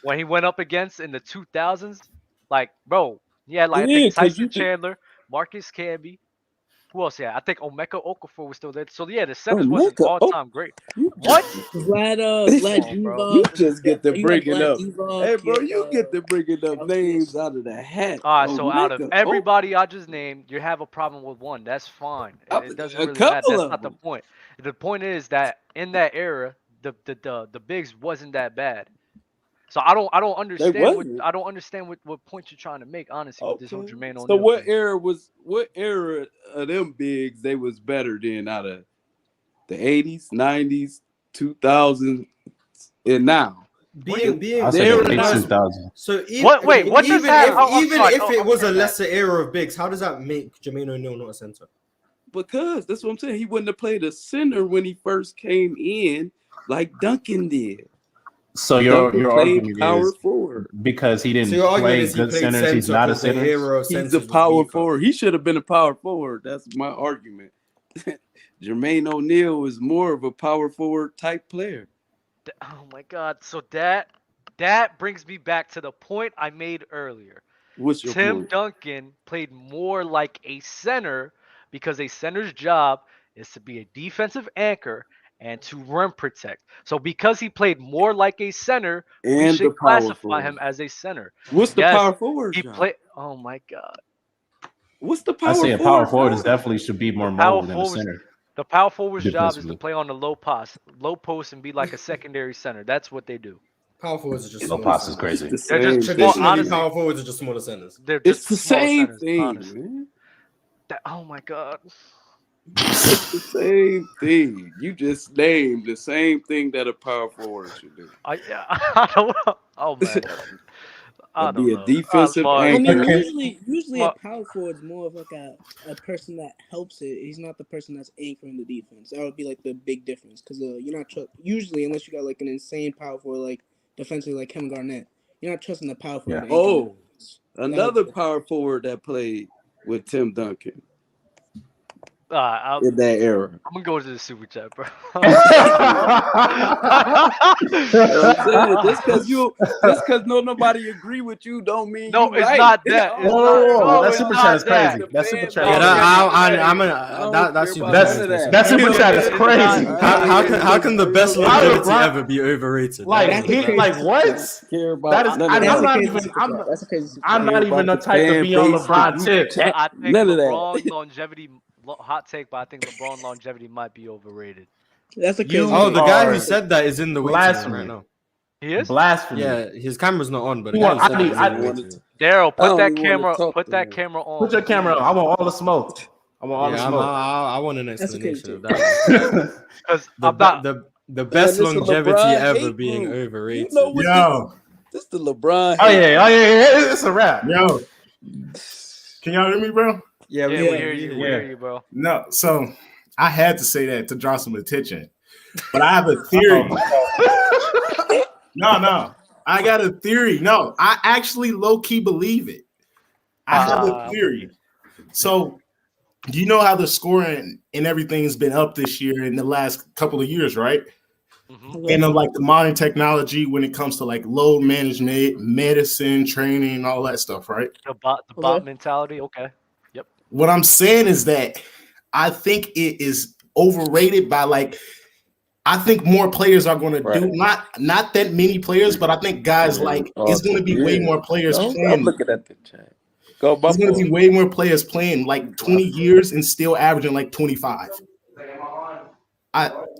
when he went up against in the 2000s, like bro, yeah, like I Yeah, think because you Tyson could. Chandler, Marcus Camby, who else? Yeah, I think Omeka Okafor was still there. So yeah, the Oh, centers wasn't Mecca. all Oh, time great. you What? Vlad Come on, bro. you Divac, just get to you had bringing Vlad up. Divac, Hey, bro, you you get to bringing up had names out of the hat. All right, Oh, so out of Mecca. Oh, everybody I just named, you have a problem with one. That's fine. It doesn't a really matter. couple That's of not the them. point. The point is that in that era, the bigs wasn't that bad. So I don't They wasn't. understand what point you're trying to make, honestly, with this whole Okay. Jermaine So O'Neal what thing. era of them bigs they was better than out of the 80s, 90s, 2000s, and now? Being I'll say They're the late not. 2000s. So What? Wait, what does that? I'm even sorry. if Oh, it was my a bad. lesser era of bigs, how does that make Jermaine O'Neal not a center? Because that's what I'm saying. He wouldn't have played a center when he first came in like Duncan did. So Duncan your played argument power is forward. because he So didn't your argument play is he good played centers, he's center not a because the center. era of He's centers a was power weaker. forward. He should have been a power forward. That's my argument. Jermaine O'Neal is more of a power forward type player. Oh my God. So that brings me back to the point I made earlier. What's your Tim point? Duncan played more like a center because a center's job is to be a defensive anchor and to rim protect. So because he played more like a center, we And the should power classify forward. him as a center. What's the Yes, power forward he job? played. Oh my God. What's the I power say a forward power forward job? is definitely should be more Power mobile than a forwards. center The power forward's job is to defensively. play on the low post, and be like a secondary center. That's what they do. Power forwards are just Low smaller pass is centers. crazy. It's the They're same just thing. Traditionally, honestly, power forwards are just smaller centers. they're It's just the smaller same centers. thing, Honestly. man. Oh my God. It's the same thing. You just named the same thing that a power forward should do. I don't know. Oh man. I Be don't a know. defensive I mean, anchor. usually a power forward is more of like a person that helps it. He's not the person that's anchoring the defense. That would be like the big difference because you're not usually unless you got like an insane power forward like defensively like Kevin Garnett, you're not trusting the power forward. Yeah. To anchor the Oh, defense. another power forward that played with Tim Duncan I'm in that era. gonna go to the super chat, bro. You know what I'm saying? Just because nobody agree with you don't mean No, you it's right. not that. It's Whoa, not, no, that it's super not chat is that. crazy. That super chat Yeah, is that, crazy. that super That super chat is It's crazy. not- How can the best Why would longevity LeBron- ever be overrated? Like, That's he, crazy. like what? Care about That is. none of I'm that. not even. That's a crazy. I'm not even the about the type to be on fan base, LeBron the tip. chat. I think None of that. LeBron longevity, hot take, but I think LeBron longevity might be overrated. That's a crazy. You Oh, the guy who are said that is in the waiting room blasphemy. right now. He is? Blasphemy. Yeah, his camera's not on, but the You guy are- who said I that need- is I in the need- waiting room. Daryl, I put don't that even wanna camera. talk Put to that him. camera on. Put your camera on. I want all the smoke. I want all the Yeah, smoke. I want an That's a explanation crazy of that. Because The, I'm not. the best this is longevity LeBron ever hate being room. overrated. You know what Yo, this is the LeBron Oh hate yeah, it's a wrap. yo. Can y'all hear me, bro? Yeah, Yeah, we hear you. We hear you, bro. No, so I had to say that to draw some attention. But I have a theory. No. I got a theory. No, I actually low-key believe it. I have a theory. So you know how the scoring and everything's been up this year in the last couple of years, right? Mm-hmm. And like the modern technology when it comes to like load management, medicine, training, all that stuff, right? The bot mentality. Okay. Yep. What I'm saying is that I think it is overrated by like I think more players are going to do not that many players, but I think guys like it's going to be way more players playing. I'm looking at the chat. Go, There's going to be way more players playing like 20 years and still averaging like 25.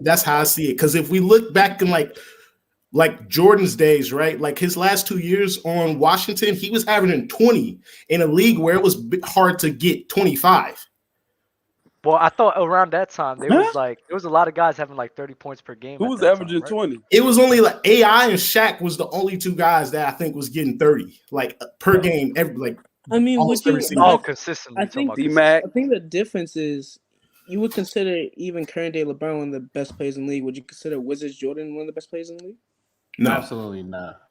That's how I see it. Because if we look back in like Jordan's days, right? Like his last 2 years on Washington, he was averaging 20 in a league where it was hard to get 25. Well, I thought around that time there was a lot of guys having like 30 points per game. Who was averaging 20? It was only like AI and Shaq was the only two guys that I think was getting 30 like per game I mean, consistently. I think the difference is you would consider even current day LeBron one of the best players in the league. Would you consider Wizards Jordan one of the best players in the league? No, absolutely not.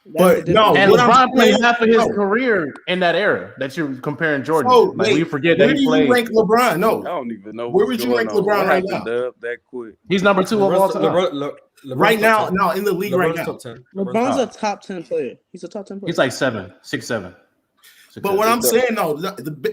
But no, and LeBron played half of his career in that era that you're comparing Jordan. So, we forget that he played. Where do you rank LeBron? No, I don't even know. Where would you rank LeBron right now? That quick. He's number 2 of all time. Right now, no, in the league right now. LeBron's a top 10 player. He's a top 10 player. He's like 6, 7. But what I'm saying, though,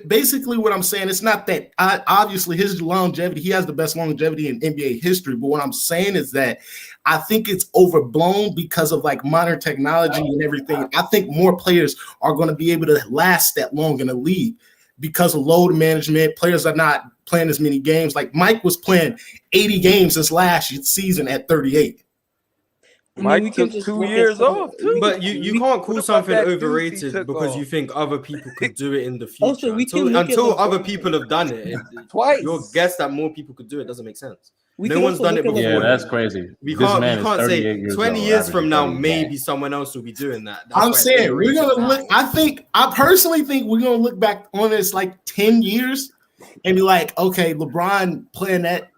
basically what I'm saying, it's not that obviously his longevity, he has the best longevity in NBA history. But what I'm saying is that I think it's overblown because of like modern technology and everything. I think more players are going to be able to last that long in the league because of load management. Players are not playing as many games. Like Mike was playing 80 games this last season at 38. Mike took 2 years off too. But you can't call something overrated because you think other people could do it in the future. Until other people have done it twice. Your guess that more people could do it doesn't make sense. No one's done it before. Yeah, that's crazy. We can't say 20 years from now maybe someone else will be doing that. I'm saying we're gonna look. I personally think we're gonna look back on this like 10 years and be like, okay, LeBron playing that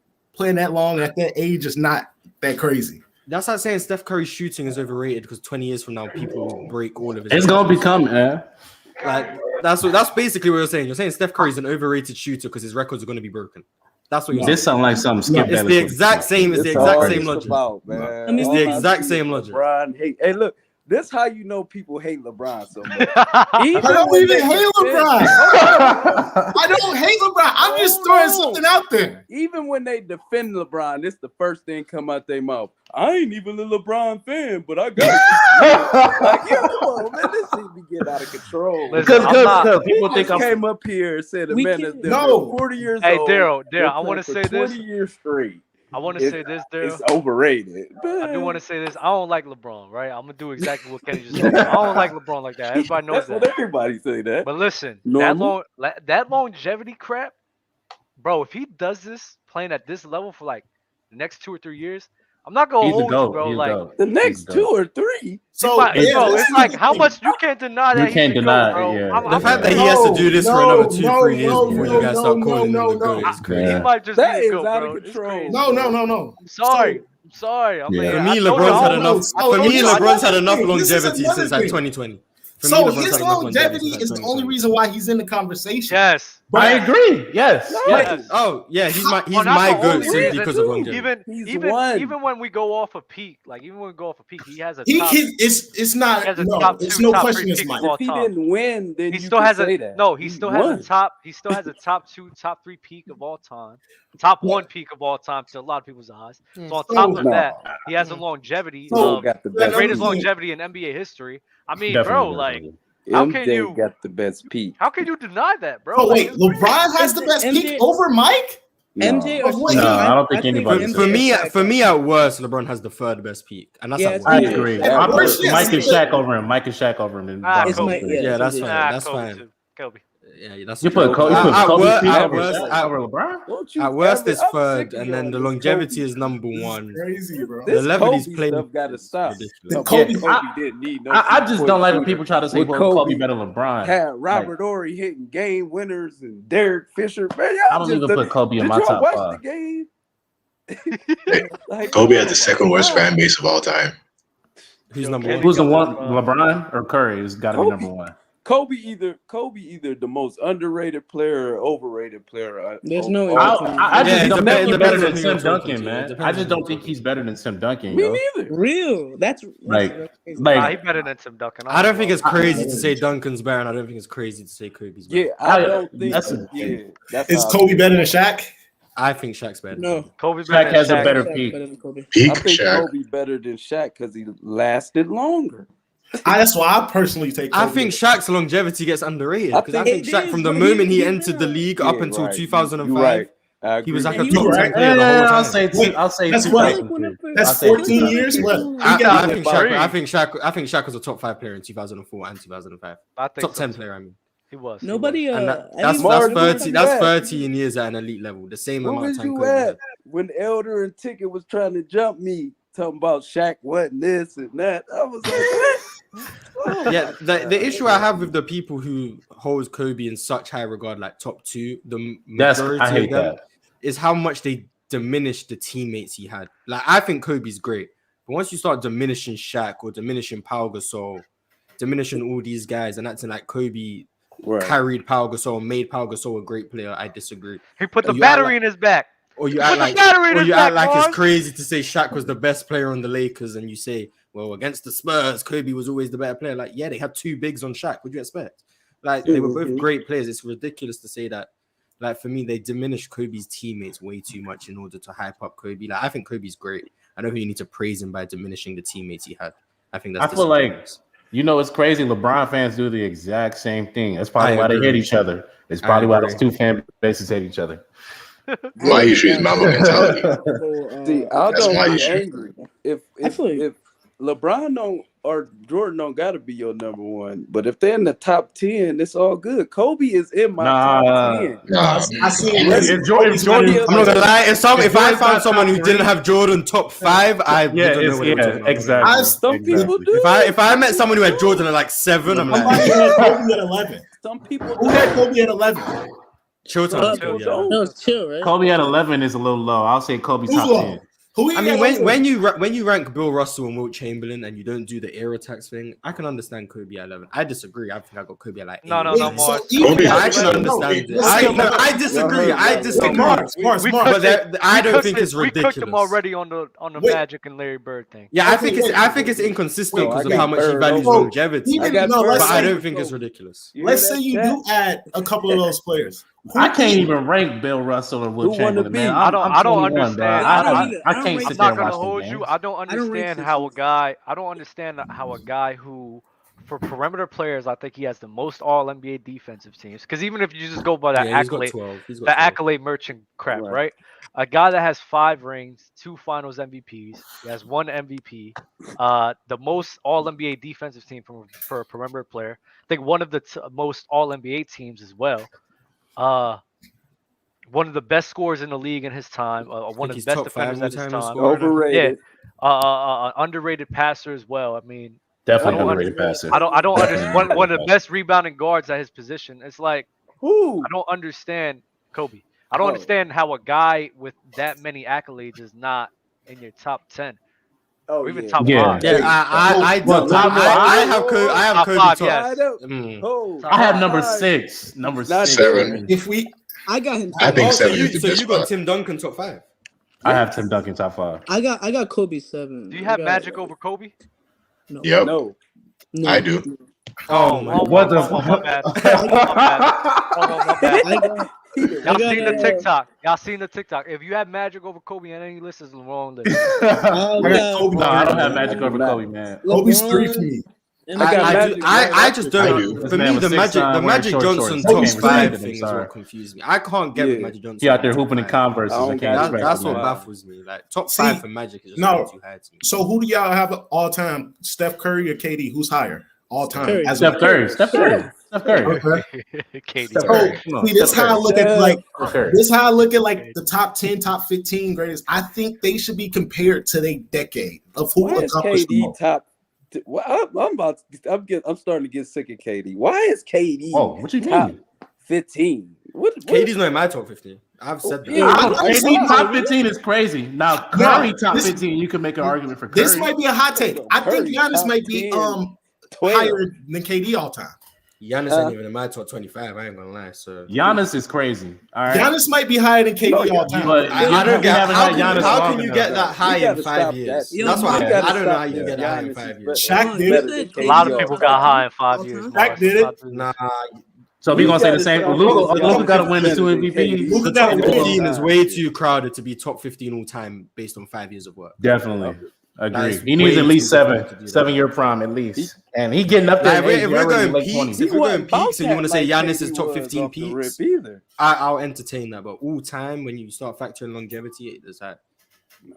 long at that age is not that crazy. That's like saying Steph Curry's shooting is overrated because 20 years from now people will break all of his. It's gonna become, like that's basically what you're saying. You're saying Steph Curry's an overrated shooter because his records are going to be broken. That's what you're saying. This sounds like something Skip. It's the exact same. It's the exact same logic. It's the exact same logic. LeBron hate. Hey, look. This how you know people hate LeBron so much. I don't even hate LeBron. I don't hate LeBron. I'm just throwing something out there. Even when they defend LeBron, this the first thing come out their mouth. I ain't even a LeBron fan, but I got it. Like, come on, man, this shit be getting out of control. Because people think I came up here and said a man that's 40 years Hey, old. Daryl, I want to say this. 20 years straight. I want to say this, Daryl. It's overrated. I do want to say this. I don't like LeBron, right? I'm gonna do exactly what Kenny just said. I don't like LeBron like that. Everybody knows That's that. what everybody say that. But listen, Normal. that longevity crap, bro. If he does this playing at this level for like the next 2 or 3 years, I'm not gonna hold you, bro. Like the next 2 or 3. So it's like how much you can't deny that. You can't deny, bro. yeah. The fact that he has to do this for another 2-3 years before you guys start calling him the GOAT is crazy. He might just That is go, out bro. of control. No. I'm sorry. I'm Yeah. like, For me, I told LeBron's had you, enough. For me, LeBron's had enough longevity since like 2020. So his longevity is the only reason why he's in the conversation. Yes, I agree. Yes. Oh yeah, he's my not the GOAT only simply reason. because of longevity. Even when we go off a peak, he has a He top. It's not. He has a No, top it's 2, no top question. 3 It's peak Mike. of all If he time. didn't win, then He you still can has say a that. no. He still has a top. He still has a top 2, top 3 peak of all time. Top 1 peak of all time to a lot of people's eyes. So on top of that, he has a longevity of the greatest longevity in NBA history. I mean, bro, like. How can MJ you got the best peak? How can you deny that, bro? Oh wait, LeBron has the best peak over Mike? MJ or No, I don't think anybody. For me, at worst, LeBron has the third best peak, and that's at I worst. agree. Yeah, I put yeah. Mike and Shaq over him. Mike and Shaq over him. Yeah, that's fine. That's Kobe fine. too. Kobe. Yeah, that's You put Kobe at LeBron? At worst, it's third, and then the longevity is number 1. Crazy, bro. The level he's playing stuff got to stop. Kobe didn't need no. I just don't like when people try to say Kobe better than LeBron. Had Robert Horry hitting game winners and Derek Fisher. Man, I don't even put Kobe in my top 5. Watch the game. Kobe has the second worst fan base of all time. Who's number 1? Who's the one? LeBron or Curry has got to be number 1. Kobe either the most underrated player or overrated player. There's no I just it don't depends- think he's it better depends than on who Tim you're talking Duncan, to. It man. depends I on just who don't you're think talking he's to. better than Tim Duncan, Me yo. neither. real. That's Like, crazy. He like better than Tim Duncan. I don't think it's crazy to I- say Duncan's better, and I don't think it's crazy to say Kobe's Yeah, better. I don't think. that's Yeah, that's Is how I Kobe feel. better than Shaq? I think Shaq's better. No, Kobe Shaq better than has a Shaq. better Shaq peak. better than Kobe. Peak I think Shaq. Kobe better than Shaq because he lasted longer. That's why I personally take Kobe. I think Shaq's longevity gets underrated I because I think think it Shaq, is, from the but moment he he's entered the been league Yeah, up until right. 2005, You're right. I he was agree. like a And he top was 10 right. player the whole I'll time. say I'll say That's I what- feel like 2002. whenever That's I'll say 14 2002. years. What? We I got think Shaq was a top 5 player in 2004 and 2005. I think Top so 10 too. player, I mean. He was. nobody. And That's that's Mark, where 30. you That's at? 13 years at an elite level. The same Where amount of was time you Kobe at had. when Elder and Ticket was trying to jump me, talking about Shaq wasn't this and that? I was like, what? Oh Yeah, my the God. issue I have with the people who hold Kobe in such high regard, like top 2, the That's majority I hate of them, that. is how much they diminish the teammates he had. Like, I think Kobe's great, but once you start diminishing Shaq or diminishing Pau Gasol, diminishing all these guys and acting like Kobe Right. carried Pau Gasol, made Pau Gasol a great player, I disagree. He put the You act battery in his back. Or you He act put the like, battery in or his you back, act like Mars. it's crazy to say Shaq was the best player on the Lakers, and you say, well, against the Spurs, Kobe was always the better player. Like, yeah, they had 2 bigs on Shaq. What do you expect? Like, they were both great players. It's ridiculous to say that. Like, for me, they diminish Kobe's teammates way too much in order to hype up Kobe. Like, I think Kobe's great. I don't think you need to praise him by diminishing the teammates he had. I think that's I feel like, disingenuous. you know, it's crazy. LeBron fans do the exact same thing. That's probably I why they agree. hate each other. It's I probably why agree. those 2 fan bases hate each other. My issue is Mamba mentality. See, I That's don't my get issue. angry if LeBron don't or Jordan don't gotta be your number 1, but if they're in the top 10, it's all good. Kobe is in my top 10. Nah, I see it. If Jordan, I'm not gonna lie. If I Jordan's found not someone top who didn't 3, have Jordan top 5, I wouldn't know what they were talking about. exactly. Some people do. If I met someone who had Jordan at like 7, I'm Somebody like, had Kobe at 11. Some people Who had Kobe at 11? Showtime. Some Yeah. don't. No, it's chill, right? Kobe at 11 is a little low. I'll say Kobe Who's top low? 10. Who I mean, when you rank Bill Russell and Wilt Chamberlain and you don't do the air attacks thing, I can understand Kobe at 11. I disagree. I think I got Kobe at like 8. No, Wait, Mars. so even Kobe- I at can 11, understand it. let's say I disagree. I disagree. Mars, But I don't think it's We cooked him ridiculous. already on the Wait. Magic and Larry Bird thing. Yeah, Okay, I think it's inconsistent Wait, because I of how got much he Bird values over- longevity. Even, got no, Bird let's But I say, don't think it's ridiculous. You let's hear say you that, do add a couple of those players. I can't even rank Bill Russell or Will Who wanna Chamberlain, be? man. I don't I'm 21, understand. bro. I don't either. I I don't can't rank sit I'm there not and gonna watch hold these you. games. I don't rank understand how a guy. I don't understand how a guy who, for perimeter players, I think he has the most All NBA defensive teams. Because even if you just go by that Yeah, he's got accolade, 12. He's got the 12. accolade merchant crap, Right. right? A guy that has 5 rings, 2 Finals MVPs, he has 1 MVP, the most All NBA defensive team for a perimeter player. I think one of the most All NBA teams as well. One of the best scorers in the league in his time. One of the he's best top defenders 5 at his all-time in time. scoring. Overrated. Underrated passer as well. I mean, Definitely I don't underrated passer. I don't Definitely understand one of the best rebounding guards at his position. It's like Who? I don't understand Kobe. I don't Oh. understand how a guy with that many accolades is not in your top 10 Oh, or even yeah. top Yeah. 5. Yeah, I have Kobe Top top. 5, yes. I have number 6. Number Not 6. 7. If we, I got him. I think Oh, so 7 is the you best got spot. Tim Duncan top 5. I have Tim Duncan top 5. I got Kobe 7. Do you have Magic over Kobe? No. Yep, No. No. I do. Oh my What the my bad. My bad. I got Y'all seen the got, TikTok. Y'all seen the TikTok. If you have Magic over Kobe on any list, it's the wrong list. I got Kobe. No, I don't have Magic over Kobe, man. Kobe's 3 for me. And I just I don't. do. For This man me, was the 6'9", wearing Magic short Johnson shorts. top Kobe's 5 I'm thing is sorry. what confused me. I can't get with Yeah. Magic Johnson. He out there top hooping in 5. Converse. I I don't can't got respect That's him, what man. baffles me. Like top See, 5 for Magic is just no. way too high to me. So who do y'all have all time? Steph Curry or KD? Who's higher all time? Curry. As Steph Curry. Steph Curry. Steph Curry. Okay. Katie. Steph So, Curry. Come on. see, this how I look at like Steph Curry. this how I look at like the top 10, top 15 greatest. I think they should be compared to their decade of who Why is accomplished the KD most. top? Well, I'm starting to get sick of KD. Why is KD Oh, what you top mean? 15? What? KD's not in my top 15. I've said that. Yeah, KD top 15 is crazy. Now Curry top this- 15, you can make an argument for Curry. This might be a hot take. I think Curry Giannis top might be 10, 12. higher than KD all time. Giannis ain't even in my top 25. I ain't gonna lie. So Giannis is crazy. All right. Giannis might be higher than KD all time. But I don't get how can you enough. get that high in 5 years? That's why I don't know how you can get that high in 5 years. Shaq did it. A lot of people got high in 5 years. Shaq did it. Nah. So we gonna say the same. Luka got to win the 2 MVP. The top 15 is way too crowded to be top 15 all time based on 5 years of work. Definitely. Agree. He needs at least 7-year prime at least, and he getting up there. If we're going peaks, and you want to say Giannis is top 15 peaks, I'll entertain that. But all time, when you start factoring longevity,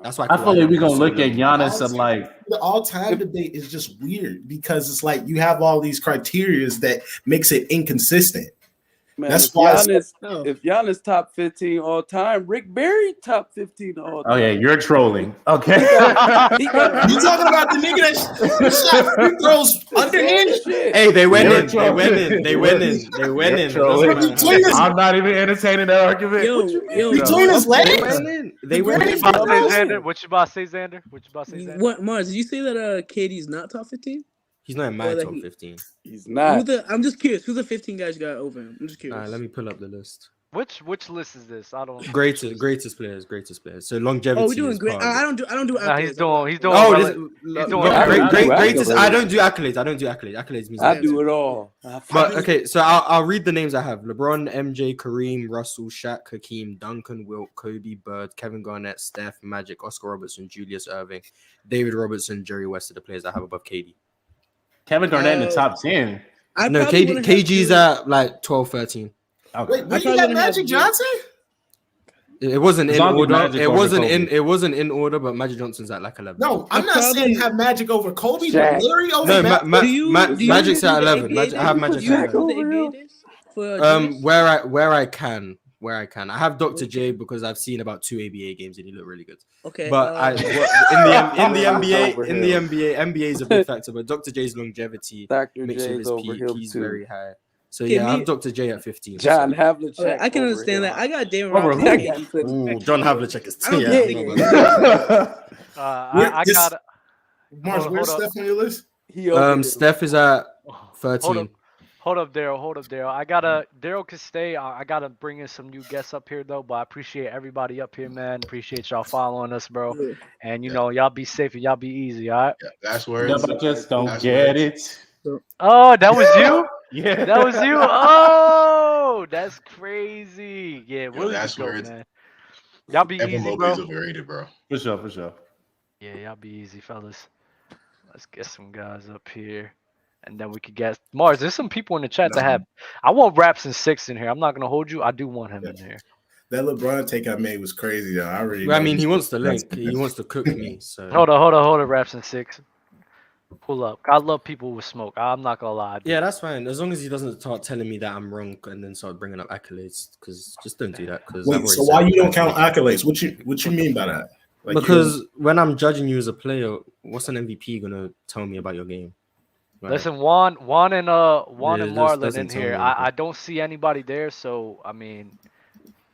that's why I feel like we're gonna look at Giannis and like the all-time debate is just weird because it's like you have all these criterias that makes it inconsistent. Man, that's why if Giannis top 15 all time, Rick Barry top 15 all time. Oh yeah, you're trolling. Okay. You talking about the nigga that shot free throws underhand? Hey, they winning. They winning. I'm not even entertaining that argument. Between his legs. They winning. What you about to say, Xander? What, Mars? Did you say that KD's not top 15? He's not in my top 15. He's not. I'm just curious. Who's the 15 guys you got over him? I'm just curious. All right, let me pull up the list. Which list is this? I don't. Greatest players. So longevity. Oh, we're doing great. I don't do. Nah, he's doing. Greatest. I don't do accolades. Accolades means I do it all. But okay, so I'll read the names I have: LeBron, MJ, Kareem, Russell, Shaq, Hakeem, Duncan, Wilt, Kobe, Bird, Kevin Garnett, Steph, Magic, Oscar Robertson, Julius Erving, David Robertson, Jerry West are the players I have above KD. Kevin Garnett in the top 10. No, KG's at like 12, 13. Okay. Wait, you got Magic Johnson? It wasn't in order. It wasn't in order, but Magic Johnson's at like 11. No, I'm not saying have Magic over Kobe, but Larry over Magic's at 11. I have Magic at 11. Where I can. I have Dr. J because I've seen about 2 ABA games and he looked really good. Okay. But in the NBA is a big factor, but Dr. J's longevity makes him his peak. He's very high. So yeah, I have Dr. J at 15. John Havlicek. I can understand that. I got David Robinson. John Havlicek is 10. I got Mars, where's Steph on your list? Steph is at 13. Hold up, Daryl. Daryl can stay. I gotta bring in some new guests up here though. But I appreciate everybody up here, man. Appreciate y'all following us, bro. And y'all be safe and y'all be easy, all right? Yeah, that's where just don't get it. Oh, that was you? Yeah, that was you. Oh, that's crazy. Yeah, that's where it's. Man. Y'all be easy, bro. Overrated, bro. For sure. Yeah, y'all be easy, fellas. Let's get some guys up here. And then we could get Mars. There's some people in the chat that have. I want Raps and 6 in here. I'm not gonna hold you. I do want him in here. That LeBron take I made was crazy, though. I mean, he wants to link. He wants to cook me. So hold on, Raps and 6. Pull up. I love people with smoke. I'm not gonna lie. Yeah, that's fine. As long as he doesn't start telling me that I'm wrong and then start bringing up accolades, because just don't do that. Wait, so why you don't count accolades? What you mean by that? Like because when I'm judging you as a player, what's an MVP gonna tell me about your game? Right. Listen, Juan and Marlon in here. I don't see anybody there, so I mean,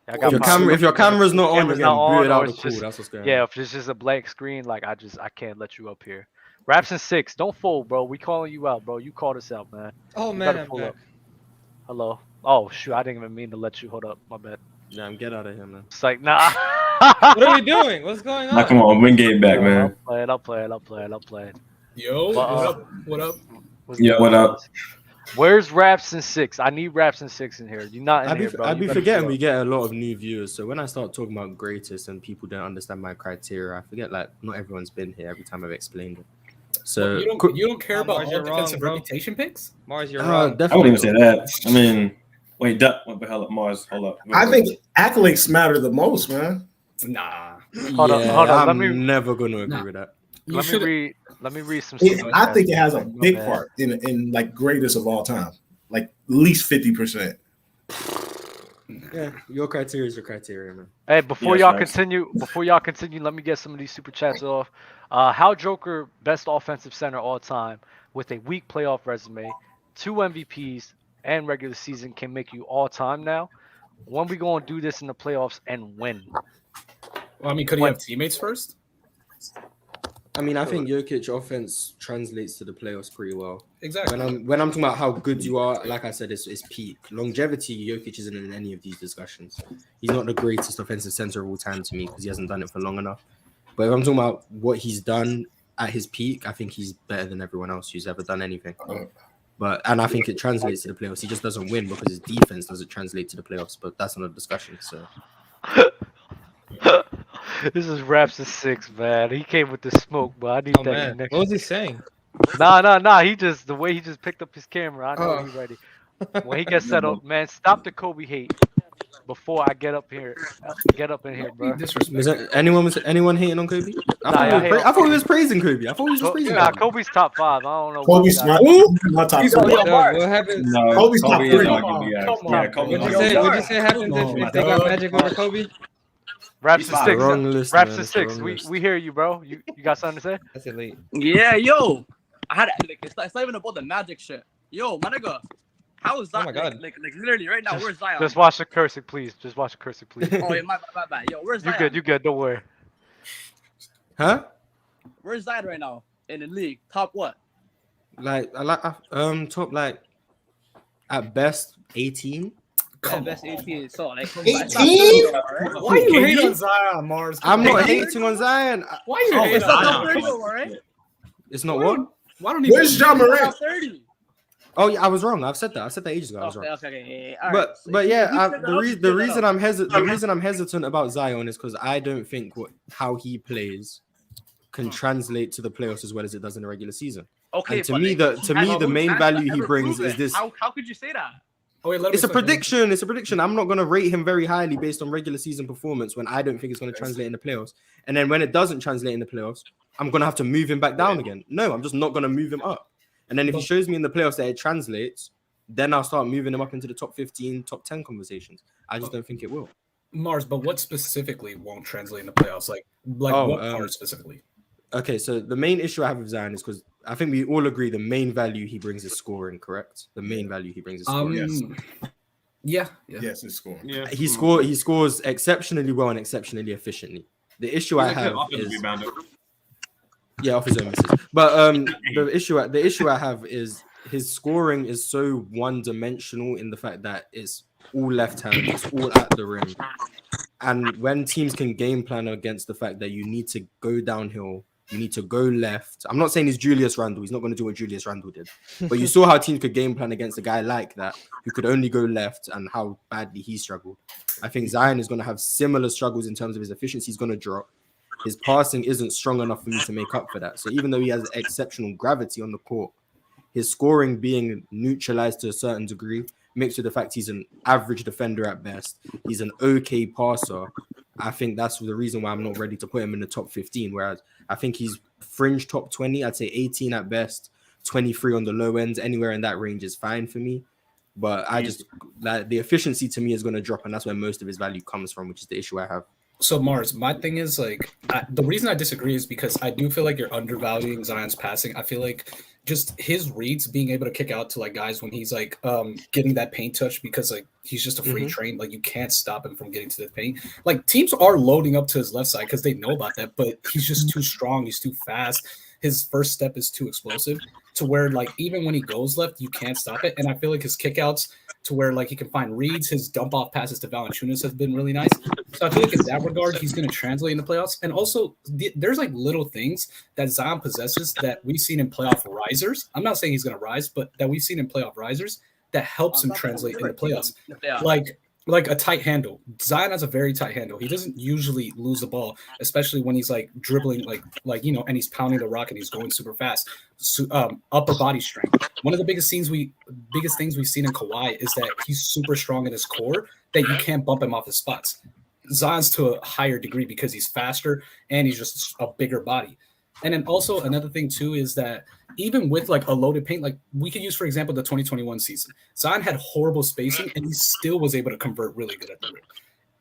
if your camera's not on, you're getting booted out of the pool. That's what's going on. Yeah, if it's just a blank screen, like I can't let you up here. Raps and 6, don't fold, bro. We calling you out, bro. You called us out, man. Oh man, I'm back. Hello. Oh shoot, I didn't even mean to let you. Hold up, my bad. Yeah, get out of here, man. It's like nah. What are you doing? What's going on? Nah, come on, win game back, man. I'll play it. Yo, what up? What up? Where's Raps and 6? I need Raps and 6 in here. You're not in here, bro. I'd be forgetting we get a lot of new viewers. So when I start talking about greatest and people don't understand my criteria, I forget like not everyone's been here every time I've explained it. So you don't care about all defensive reputation picks? Mars, you're wrong. I wouldn't even say that. I mean, what the hell up, Mars? Hold up. I think accolades matter the most, man. Nah. Hold on. I'm never gonna agree with that. Let me read some. I think it has a big part in like greatest of all time, like at least 50%. Yeah, your criteria is your criteria, man. Hey, before y'all continue, let me get some of these super chats off. How Joker best offensive center all time with a weak playoff resume, 2 MVPs and regular season can make you all time now. When we gonna do this in the playoffs and win? Well, I mean, could he have teammates first? I mean, I think Jokic offense translates to the playoffs pretty well. Exactly. When I'm talking about how good you are, like I said, it's peak. Longevity, Jokic isn't in any of these discussions. He's not the greatest offensive center of all time to me because he hasn't done it for long enough. But if I'm talking about what he's done at his peak, I think he's better than everyone else who's ever done anything. And I think it translates to the playoffs. He just doesn't win because his defense doesn't translate to the playoffs. But that's another discussion. So. This is Raps of 6, man. He came with the smoke, but I need that Man. connection. What was he saying? Nah. The way he just picked up his camera, I know he's ready. When he gets settled, man, stop the Kobe hate before I get up here. Get up in here, bro. Was anyone hating on Kobe? I thought he was praising Kobe. I thought he was just praising Nah, him. Kobe's top 5. I don't know. Kobe's not top He's 5. what happened? No, Kobe's top Kobe 3. is arguably yeah, Kobe. What'd you say happened if they got Magic over Kobe? Raps of 6. Wrong list, Raps man. of 6. We hear you, bro. You got something to say? That's elite. Yeah, yo. I had it's not even about the Magic shit. Yo, my nigga. How is that? Oh my God. Like literally right now, where's Zion? Just watch the cursing, please. Just watch the cursing, please. Oh yeah, my bad. Yo, where's Zion? You good. Don't worry. Huh? Where's Zion right now in the league? Top what? Top at best 18. Best 18. So like 18? Why you hate on Zion, Mars? I'm not hating on Zion. Why you hate on Zion? Right? It's not what? Why don't you? Where's John Morant? 30. Oh yeah, I was wrong. I've said that. I said that ages ago. I was wrong. Okay. All but right. but yeah, the reason I'm hesitant about Zion is because I don't think how he plays can translate to the playoffs as well as it does in the regular season. Okay. And to me, the main value he brings is this. How could you say that? Oh, wait, it's a prediction. It's a prediction. I'm not going to rate him very highly based on regular season performance when I don't think it's going to translate in the playoffs. And then when it doesn't translate in the playoffs, I'm going to have to move him back down again. No, I'm just not going to move him up. And then if he shows me in the playoffs that it translates, then I'll start moving him up into the top 15, top 10 conversations. I just don't think it will. Mars, but what specifically won't translate in the playoffs? Like what part specifically? Okay, so the main issue I have with Zion is because I think we all agree the main value he brings is scoring, correct? The main value he brings is scoring. Yes, it's scoring. Yeah. He scores exceptionally well and exceptionally efficiently. The issue I have is off his own misses. But the issue I have is his scoring is so one-dimensional in the fact that it's all left-hand, it's all at the rim. And when teams can game plan against the fact that you need to go downhill, you need to go left. I'm not saying he's Julius Randle. He's not going to do what Julius Randle did. But you saw how teams could game plan against a guy like that who could only go left and how badly he struggled. I think Zion is going to have similar struggles in terms of his efficiency. He's going to drop. His passing isn't strong enough for me to make up for that. So even though he has exceptional gravity on the court, his scoring being neutralized to a certain degree, mixed with the fact he's an average defender at best, he's an okay passer. I think that's the reason why I'm not ready to put him in the top 15. Whereas I think he's fringe top 20. I'd say 18 at best, 23 on the low end. Anywhere in that range is fine for me. But I just the efficiency to me is going to drop, and that's where most of his value comes from, which is the issue I have. So Mars, my thing is the reason I disagree is because I do feel like you're undervaluing Zion's passing. I feel like just his reads, being able to kick out to guys when he's getting that paint touch, because he's just a free train. You can't stop him from getting to the paint. Teams are loading up to his left side because they know about that, but he's just too strong. He's too fast. His first step is too explosive to where even when he goes left, you can't stop it. And I feel like his kickouts to where he can find reads, his dump off passes to Valanciunas have been really nice. So I feel like in that regard, he's going to translate in the playoffs. And also there's little things that Zion possesses that we've seen in playoff risers. I'm not saying he's going to rise, but that we've seen in playoff risers that helps him translate in the playoffs. Yeah. Like a tight handle. Zion has a very tight handle. He doesn't usually lose the ball, especially when he's dribbling, and he's pounding the rock and he's going super fast. So, upper body strength. One of the biggest things we've seen in Kawhi is that he's super strong in his core, that you can't bump him off his spots. Zion's to a higher degree because he's faster and he's just a bigger body. And then also another thing too is that even with a loaded paint, we could use, for example, the 2021 season, Zion had horrible spacing and he still was able to convert really good at the rim.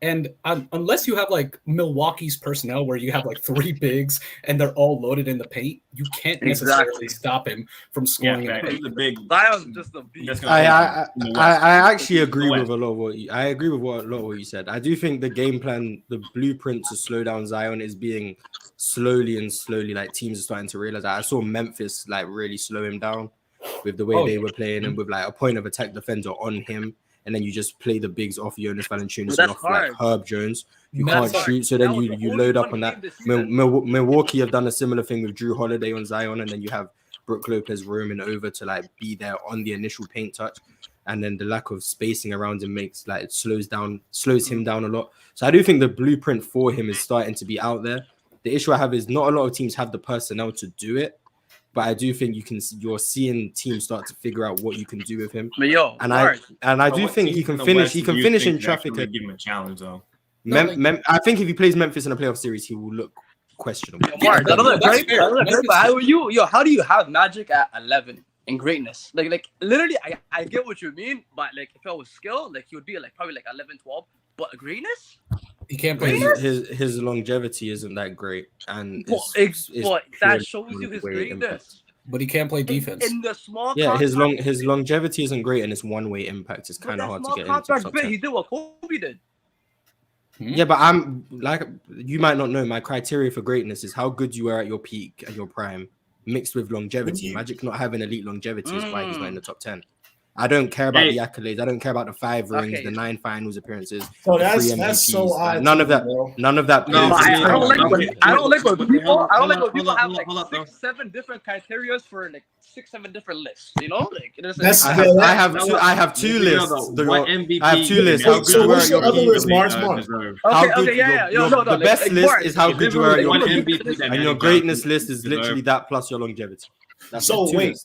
And unless you have like Milwaukee's personnel where you have like 3 bigs and they're all loaded in the paint, you can't necessarily stop him from scoring. Yeah, in the he's a big. Zion's just a beast. I actually agree with a lot of what I agree with a lot of what you said. I do think the game plan, the blueprint to slow down Zion is being slowly like teams are starting to realize that. I saw Memphis like really slow him down with the way they were playing and with like a point of attack defender on him. And then you just play the bigs off Jonas Valanciunas and off like Herb Jones. You can't shoot, so then you load up on that. Milwaukee have done a similar thing with Drew Holiday on Zion, and then you have Brook Lopez roaming over to like be there on the initial paint touch, and then the lack of spacing around him makes like it slows him down a lot. So I do think the blueprint for him is starting to be out there. The issue I have is not a lot of teams have the personnel to do it. But I do think you're seeing teams start to figure out what you can do with him. But I do think he can finish. He can finish in traffic. Give him a challenge though. I think if he plays Memphis in a playoff series, he will look questionable. How do you have Magic at 11 in greatness? Like literally, I get what you mean, but like if I was skill, like he would be like probably like 11, 12. But greatness? He can't play. His longevity isn't that great, and but that shows you his greatness. But he can't play defense. In the small his longevity isn't great, and it's one-way impact. It's kind of hard to get into top 10. He did what Kobe did. Yeah, but I'm like you might not know. My criteria for greatness is how good you are at your peak and your prime, mixed with longevity. Magic not having elite longevity is why he's not in the top 10. I don't care about the accolades. I don't care about the 5 rings, the 9 finals appearances. So that's so odd. None of that. None of that. No, I don't like when people have like 6, 7 different criteria for like 6, 7 different lists. You know, like I have 2 lists. I have 2 lists. How good you are at your peak. The best list is how good you are at your peak, and your greatness list is literally that plus your longevity. So wait.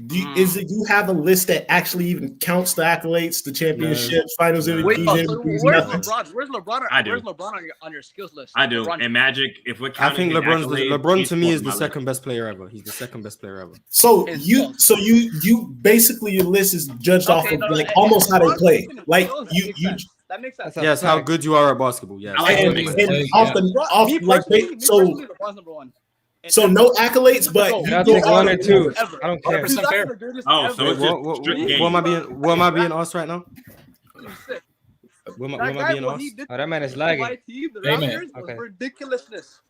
Do you have a list that actually even counts the accolades, the championships, finals MVPs? Where's LeBron? I do. Where's LeBron on your skills list? I do. And Magic, if we're I think LeBron to me is the the second best player ever. He's the second best player ever. So you basically your list is judged off of like almost how they play. Like you that makes sense. Yes, how good you are at basketball. Yes. So no accolades, but you get 1 or 2. I don't care. What am I being asked right now? What am I being asked? That man is lagging. Okay. Ridiculousness.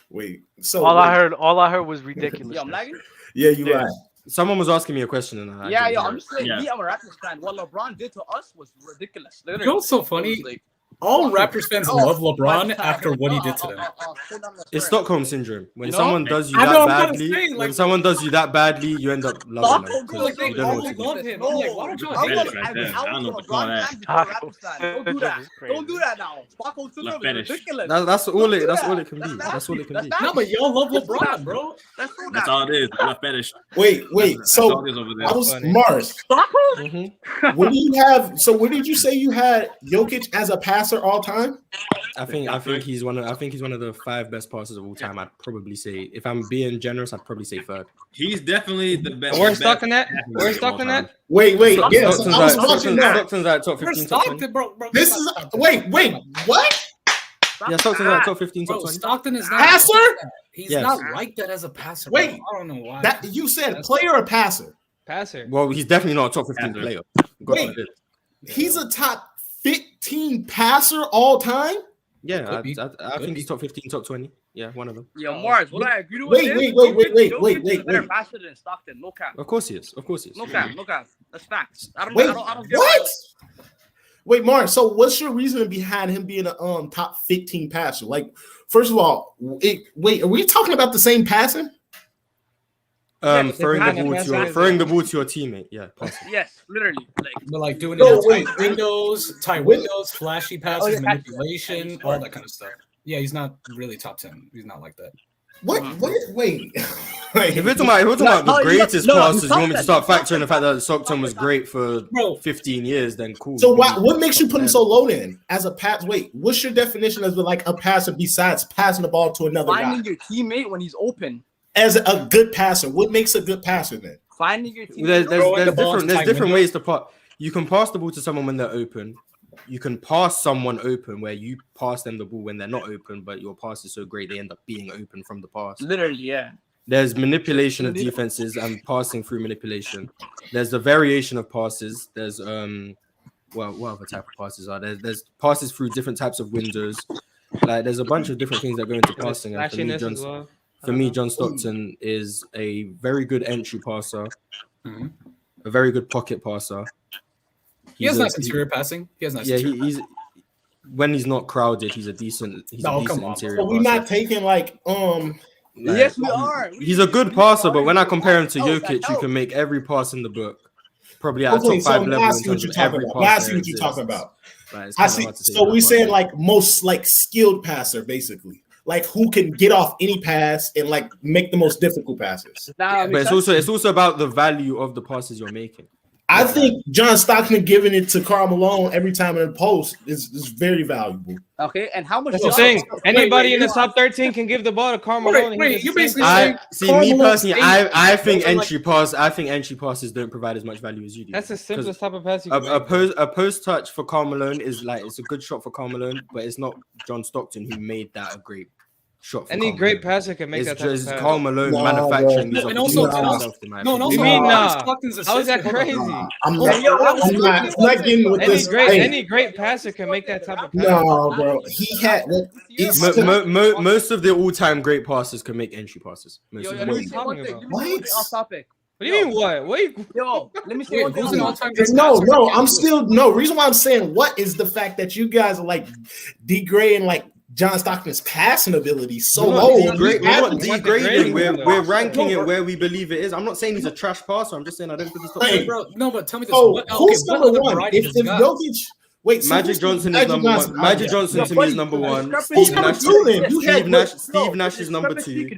Wait. So all I heard was ridiculous. Yeah, I'm lagging. Yeah, you right. Someone was asking me a question, and I'm just saying. I'm a Raptors fan. What LeBron did to us was ridiculous. Literally. You know what's so funny? All Raptors fans love LeBron after what he did to them. It's Stockholm syndrome. When someone does you that badly, when someone does you that badly, you end up loving them. You don't know what to do. Love him. Why don't y'all hate him? I don't know what to call that. Don't do that now. Ridiculous. That's all it can be. That's all it can be. No, but y'all love LeBron, bro. That's all it is. Love fetish. Wait. So I was Mars. What do you have? So what did you say you had Jokic as a passer all time? I think he's one of the 5 best passers of all time. I'd probably say, if I'm being generous, I'd probably say 3rd. He's definitely the best. We're stuck in that. Wait. Yes, I was watching that. Stockton's at top 15, top 20. Bro. This is wait. What? Yeah, Stockton's at top 15, top 20. Stockton is not passer. He's not like that as a passer. Wait, bro. I don't know why. That you said player or passer? Passer. Well, he's definitely not a top 15 player. Wait, he's a top 15 passer all time? Yeah, I think he's top 15, top 20. Yeah, one of them. Yo, Mars, what I agree with wait. Better passer than Stockton, no cap. Of course he is. No cap. That's facts. I don't get what? Wait, Mars, so what's your reasoning behind him being a top 15 passer? Like, first of all, wait, are we talking about the same passing? Throwing the ball to your teammate. Yeah. Possibly. Yes, literally. Like doing it tight windows, flashy passes, manipulation, all that kind of stuff. Yeah, he's not really top 10. He's not like that. What? Wait. If we're talking about the greatest passes, you want me to start factoring the fact that Stockton was great for 15 years, then cool. So what makes you put him so low then? As a pass, wait, what's your definition of like a passer besides passing the ball to another guy? Finding your teammate when he's open. As a good passer, what makes a good passer then? Finding your teammate. There's different ways to pass. You can pass the ball to someone when they're open, you can pass someone open where you pass them the ball when they're not open, but your pass is so great they end up being open from the pass. Literally, yeah. There's manipulation of defenses and passing through manipulation. There's the variation of passes. There's what other type of passes are there? There's passes through different types of windows. Like there's a bunch of different things that go into passing. And for me, John Stockton is a very good entry passer, a very good pocket passer. He has nice interior passing. He has nice. Yeah, he's when he's not crowded, he's a decent. He's a decent interior. So we're not taking like. Yes, we are. He's a good passer, but when I compare him to Jokic, you can make every pass in the book. Probably at top 5 level. I see what you're talking about. I see what you're talking about. I see. So we saying like most like skilled passer, basically. Like who can get off any pass and like make the most difficult passes. But it's also about the value of the passes you're making. I think John Stockton giving it to Karl Malone every time in a post is very valuable. Okay, and how much? That's the thing. Anybody in the top 13 can give the ball to Karl Malone. You basically me personally, I think entry passes don't provide as much value as you do. That's the simplest type of pass. A post touch for Karl Malone is like it's a good shot for Karl Malone, but it's not John Stockton who made that a great shot. Any great passer can make that type of pass. Karl Malone manufacturing these opportunities. You mean how is that crazy? I'm not getting with this. Any great passer can make that type of pass. No, bro. He had most of the all-time great passers can make entry passes. What are you talking about? Off topic. What do you mean what? Yo, let me say one thing. No. I'm still no. Reason why I'm saying what is the fact that you guys are like degrading like John Stockton's passing ability so low. We're not degrading. We're ranking it where we believe it is. I'm not saying he's a trash passer. I'm just saying I don't think he's top. Hey, bro, no, but tell me this. Who's number one? If Jokic, wait, Magic Johnson is number one. Magic Johnson to me is number one. Who's number two then? Steve Nash is number 2.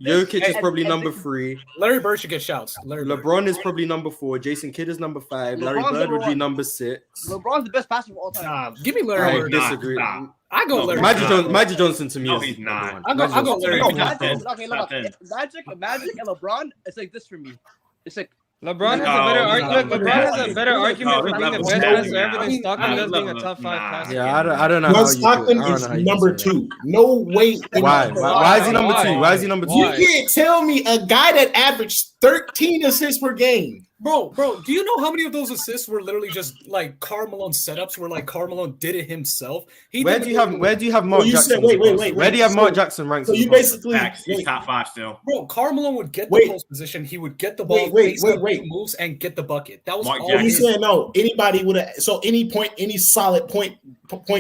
Jokic is probably number 3. Larry Bird should get shouts. LeBron is probably number 4. Jason Kidd is number 5. Larry Bird would be number 6. LeBron's the best passer of all time. Give me Larry Bird. I disagree. I go Larry. Magic Johnson to me is he's not. I go Larry. Okay, look. Magic and LeBron, it's like this for me. It's like LeBron has a better argument. LeBron has a better argument for being the best passer ever than Stockton does being a top 5 passer. Yeah, I don't know how Stockton is number 2. No way. Why is he number 2? Why is he number 2? You can't tell me a guy that averaged 13 assists per game. Bro, do you know how many of those assists were literally just like Karl Malone setups where like Karl Malone did it himself? Where do you have Mark Jackson? Wait. Where do you have Mark Jackson ranked? So you basically he's top 5 still. Bro, Karl Malone would get the post position. He would get the ball, moves and get the bucket. That was Mark all. You saying no? Anybody would have. So any solid point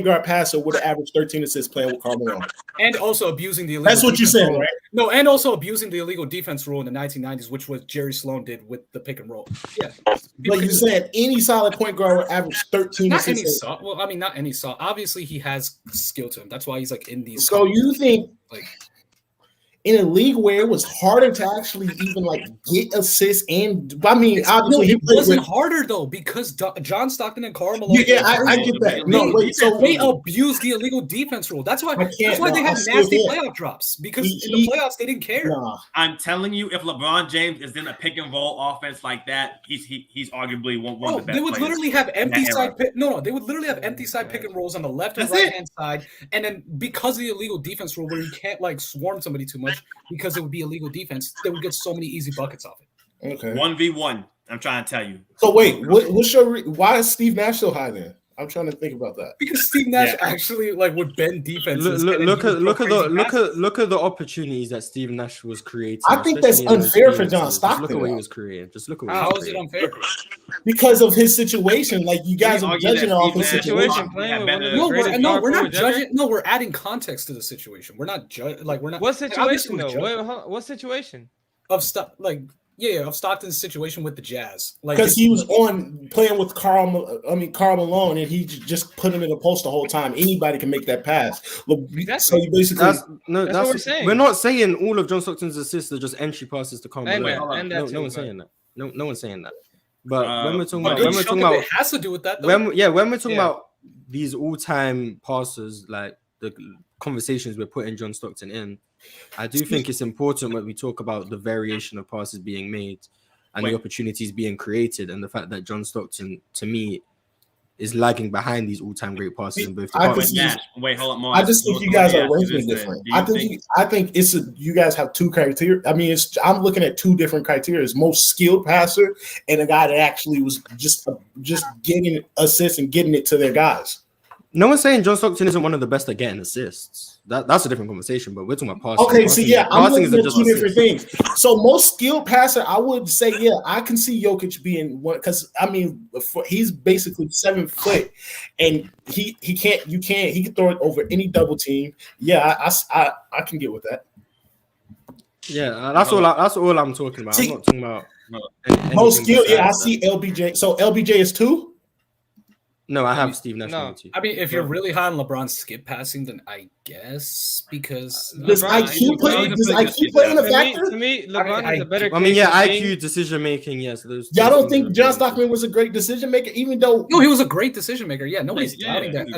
guard passer would have averaged 13 assists playing with Karl Malone. And also abusing the illegal. That's what you're saying, right? No, and also abusing the illegal defense rule in the 1990s, which was Jerry Sloan did with the pick and roll. Yeah. But you said any solid point guard would average 13 not assists. Not any saw. Obviously, he has skill to him. That's why he's like in these. So you think like in a league where it was harder to actually even like get assists and obviously it wasn't harder though because John Stockton and Karl Malone. Yeah, I get that. They abused the illegal defense rule. That's why they had nasty playoff drops because in the playoffs they didn't care. I'm telling you, if LeBron James is in a pick and roll offense like that, he's arguably one of the best. They would literally have empty side pick. They would literally have empty side pick and rolls on the left and right hand side, and then because of the illegal defense rule where you can't like swarm somebody too much. Because it would be illegal defense, they would get so many easy buckets off it. Okay. 1v1. I'm trying to tell you. So wait, why is Steve Nash so high then? I'm trying to think about that. Because Steve Nash actually like would bend defenses. Look at the opportunities that Steve Nash was creating. I think that's unfair for John Stockton. Look at what he was creating. Just look at what how is it unfair? Because of his situation. Like you guys are judging off his situation. No, we're not judging. No, we're adding context to the situation. We're not judging. Like we're not. What situation though? What situation? Of stuff like. Yeah, of Stockton's situation with the Jazz, like because he was on playing with Karl Malone, and he just put him in the post the whole time. Anybody can make that pass. Exactly. So you basically that's what we're saying. We're not saying all of John Stockton's assists are just entry passes to Karl Malone. No one's saying that. No one's saying that. But when we're talking about, it has to do with that. Though. When we're talking about these all-time passers, like the conversations we're putting John Stockton in. I do think it's important when we talk about the variation of passes being made and the opportunities being created, and the fact that John Stockton, to me, is lagging behind these all-time great passes in both I departments. can see- Wait, hold up, Mars. I just think you guys are ranking different. I think it's you guys have two criteria. I mean, I'm looking at two different criteria: most skilled passer and a guy that actually was just getting assists and getting it to their guys. No one's saying John Stockton isn't one of the best at getting assists. That's a different conversation, but we're talking about passing. Okay, so yeah, I'm passing looking at just two different assists. things. So most skilled passer, I would say, yeah, I can see Jokic being one because I mean, he's basically 7 foot, and he can throw it over any double team. Yeah, I can get with that. Yeah, that's all I'm talking about. See, I'm not talking about most skilled. Yeah, I besides see LBJ. So LBJ is 2. No, I have Steve Nash. No, I mean, if you're really high on LeBron's skip passing, then I guess because Does IQ play in a factor? To me, LeBron is a better. I mean, yeah, case of IQ, decision making, yes. Those Y'all don't think John Stockton was a great decision maker, even though no, he was a great decision maker. Yeah, nobody's doubting that. I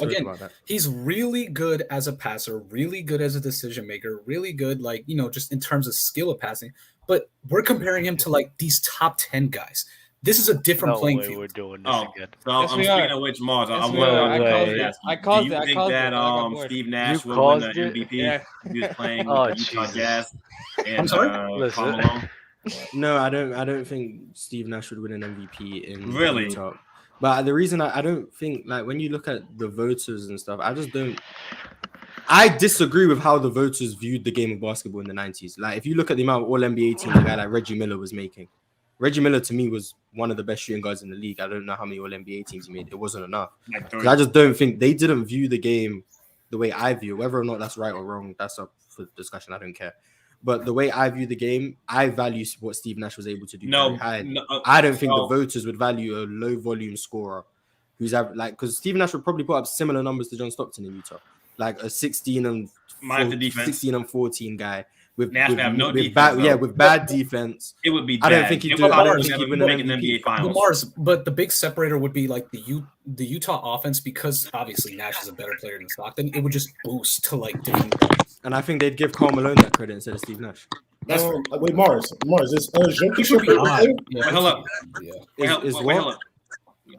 Again, he's really good as a passer, really good as a decision maker, really good, like just in terms of skill of passing. But we're comparing him to like these top 10 guys. This is a different playing field. We're doing this again. So I'm speaking of which, Mars, I called do you it. think that Steve Nash You will win the caused it? MVP? Yeah. He was playing Oh, with the Utah Jesus. Jazz. And, I'm sorry? Karl Malone. No, I don't think Steve Nash would win an MVP in Really? Utah. But the reason I don't think, like, when you look at the voters and stuff, I disagree with how the voters viewed the game of basketball in the 90s. Like, if you look at the amount of All-NBA teams a guy like Reggie Miller was making, Reggie Miller to me was one of the best shooting guards in the league. I don't know how many All-NBA teams he made. It wasn't enough. I just don't think they didn't view the game the way I view. Whether or not that's right or wrong, that's up for discussion. I don't care. But the way I view the game, I value what Steve Nash was able to do. No, very high. no, I don't think the voters would value a low-volume scorer who's because Steve Nash would probably put up similar numbers to John Stockton in Utah, like a 16 and 14 guy. With bad defense. It would be. I don't think he'd do. I don't think he'd win an MVP. Mars, but the big separator would be like the Utah offense, because obviously Nash is a better player than Stockton. It would just boost to like different. And I think they'd give Karl Malone that credit instead of Steve Nash. That's wait, Mars, is Jokic your favorite player? Yeah, hold up.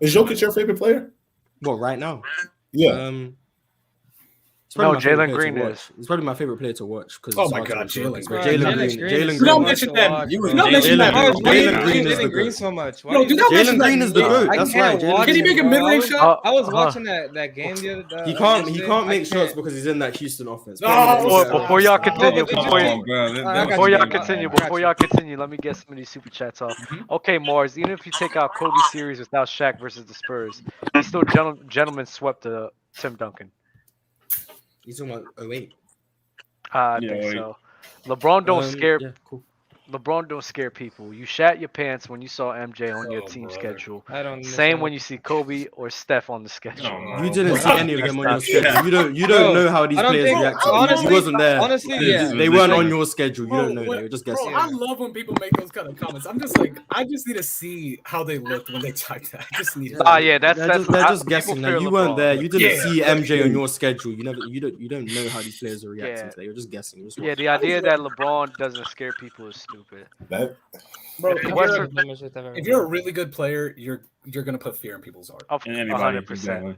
Is Jokic your favorite player? What, right now? Yeah. No, Jalen Green is. It's probably my favorite player to watch. Oh my God, Jalen Green. Jalen Green. You don't mention that. You don't mention that. Jalen Green so much. No, do not mention that. Jalen Green is the GOAT. That's right. Can he make a mid-range shot? I was watching that game the other day. He can't make shots because he's in that Houston offense. Before y'all continue, before y'all continue, let me get some of these super chats off. Okay, Mars, even if you take out Kobe's series without Shaq versus the Spurs, he still gentlemen swept Tim Duncan. He's talking about 08. I think so. LeBron don't scare. Yeah, cool. LeBron don't scare people. You shat your pants when you saw MJ on your team schedule. Same when you see Kobe or Steph on the schedule. You didn't see any of them on your schedule. You don't know how these players react. You wasn't there. Honestly, yeah. They weren't on your schedule. You don't know. They were just guessing. Bro, I love when people make those kind of comments. I'm just like, I just need to see how they looked when they type that. I just need. Yeah, they're just guessing. Now you weren't there. You didn't see MJ on your schedule. You don't know how these players are reacting today. You're just guessing. The idea that LeBron doesn't scare people is stupid. Bro, if you're a really good player, you're gonna put fear in people's heart. 100%.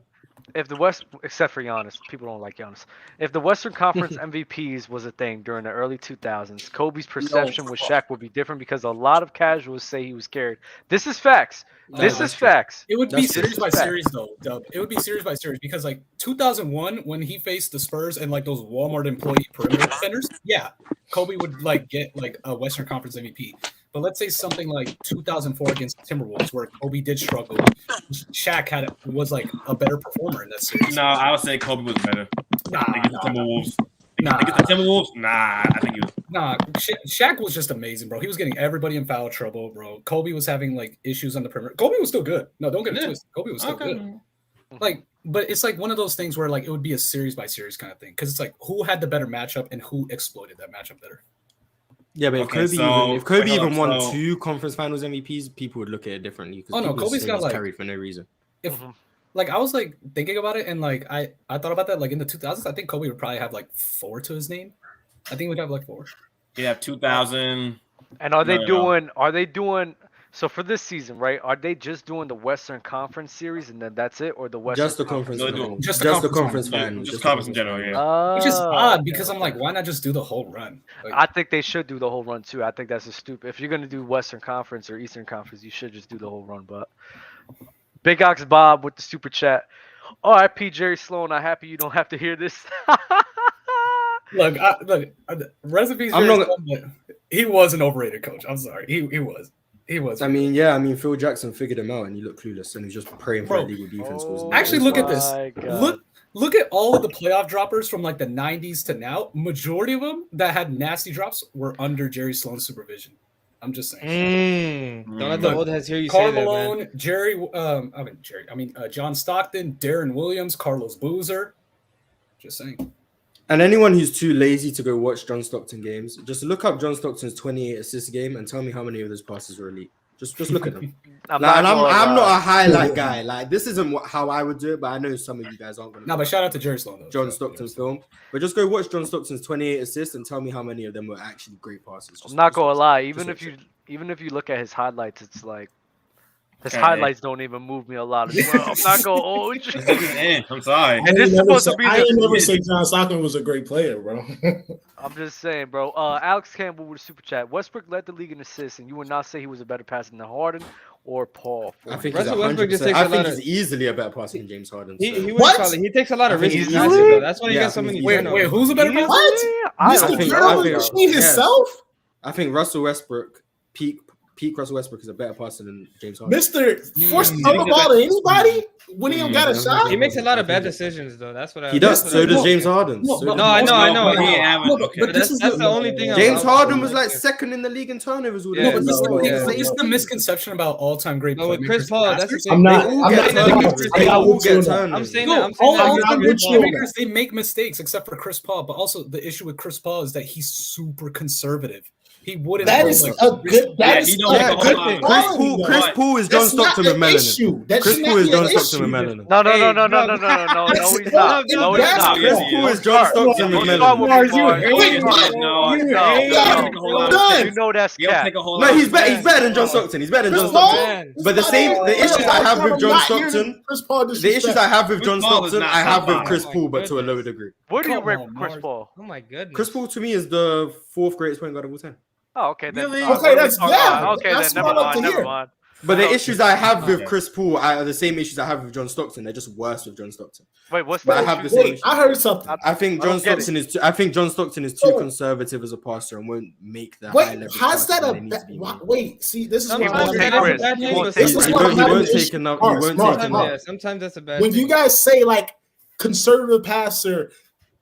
If the West, except for Giannis, people don't like Giannis. If the Western Conference MVPs was a thing during the early 2000s, Kobe's perception with Shaq would be different because a lot of casuals say he was scared. This is facts. This is facts. It would be series by series, though, Dub. It would be series by series because, like, 2001, when he faced the Spurs and like those Walmart employee perimeter defenders, yeah, Kobe would like get like a Western Conference MVP. But let's say something like 2004 against Timberwolves, where Kobe did struggle. Shaq was like a better performer in that series. No, I would say Kobe was better. Against the Timberwolves. I think he was. Shaq was just amazing, bro. He was getting everybody in foul trouble, bro. Kobe was having like issues on the perimeter. Kobe was still good. No, don't get it twisted. Kobe was still good. Like, but it's like one of those things where like it would be a series by series kind of thing, because it's like who had the better matchup and who exploited that matchup better. Yeah, but if Kobe even won 2 conference finals MVPs, people would look at it differently. Oh no, Kobe's got like carried for no reason. Like I was like thinking about it, and like I thought about that. Like in the 2000s, I think Kobe would probably have like 4 to his name. I think we'd have like 4. Yeah, 2000. And are they doing? So for this season, right? Are they just doing the Western Conference series and then that's it, or the Western Just the conference No, final. Just Just the the conference conference final. final. just Just the conference in general, final. yeah. Which is Oh, odd because I'm like, why not just do the whole run? Like, I think they should do the whole run too. I think that's a stupid. If you're gonna do Western Conference or Eastern Conference, you should just do the whole run. But Big Ox Bob with the super chat. R.I.P. Jerry Sloan. I'm happy you don't have to hear this. look, recipes. I'm not. He was an overrated coach. I'm sorry. He was. He was. I mean, yeah. I mean, Phil Jackson figured him out, and he looked clueless, and he was just praying for Bro, a legal defense. Actually, look at this. my God. Look at all of the playoff droppers from like the 90s to now. Majority of them that had nasty drops were under Jerry Sloan's supervision. I'm just saying. Don't let the old heads hear you Karl say that, Malone, man. John Stockton, Darren Williams, Carlos Boozer. Just saying. And anyone who's too lazy to go watch John Stockton games, just look up John Stockton's 28 assist game and tell me how many of those passes were elite. Just look at them. I'm not a highlight guy. Like, this isn't how I would do it, but I know some of you guys aren't going to. No, but shout out to Jerry Sloan though. John Stockton's film. But just go watch John Stockton's 28 assists and tell me how many of them were actually great passes. I'm not gonna lie. Even if you look at his highlights, it's like his highlights don't even move me a lot as well. I'm not gonna hold you. I'm sorry. I didn't never say John Stockton was a great player, bro. I'm just saying, bro. Alex Campbell with a super chat. Westbrook led the league in assists, and you would not say he was a better passer than Harden or Paul. I think he's 100%. I think he's easily a better passer than James Harden. He takes a lot of risky passes, though. That's why he gets so many. Wait, who's a better passer? What? Himself? I think Russell Westbrook, peak Russell Westbrook is a better passer than James Harden. Mr. Force the ball to anybody when he don't got a shot. He makes a lot of bad decisions, though. That's what he does. So does James Harden. I know. But that's the only thing. James Harden was like second in the league in turnovers. No, but this is the misconception about all-time great players. With Chris Paul, that's the thing. I'm saying that all-time good playmakers, they make mistakes except for Chris Paul. But also the issue with Chris Paul is that he's super conservative. He wouldn't. That is a good. That is a good thing. Chris Paul is John Stockton with melanin. Chris Paul is John Stockton with melanin. No, he's not. No, he's not. Chris Paul is John Stockton with melanin. You know that's cap. No, he's better than John Stockton. He's better than John Stockton. But the issues I have with John Stockton, I have with Chris Paul, but to a lower degree. Where do you rank Chris Paul? Oh my goodness. Chris Paul to me is the fourth greatest point guard of all time. Oh, okay. Then, okay, that's okay. That's Then never mind. But the issues I have with Chris Paul are the same issues I have with John Stockton. They're just worse with John Stockton. Wait, what's but I have the same issues. I heard something. I think John Stockton is. I think John Stockton is too conservative as a passer and won't make the high level. How's that wait? See, this is what he won't take enough. He won't take enough. Sometimes that's a bad. When you guys say like conservative passer,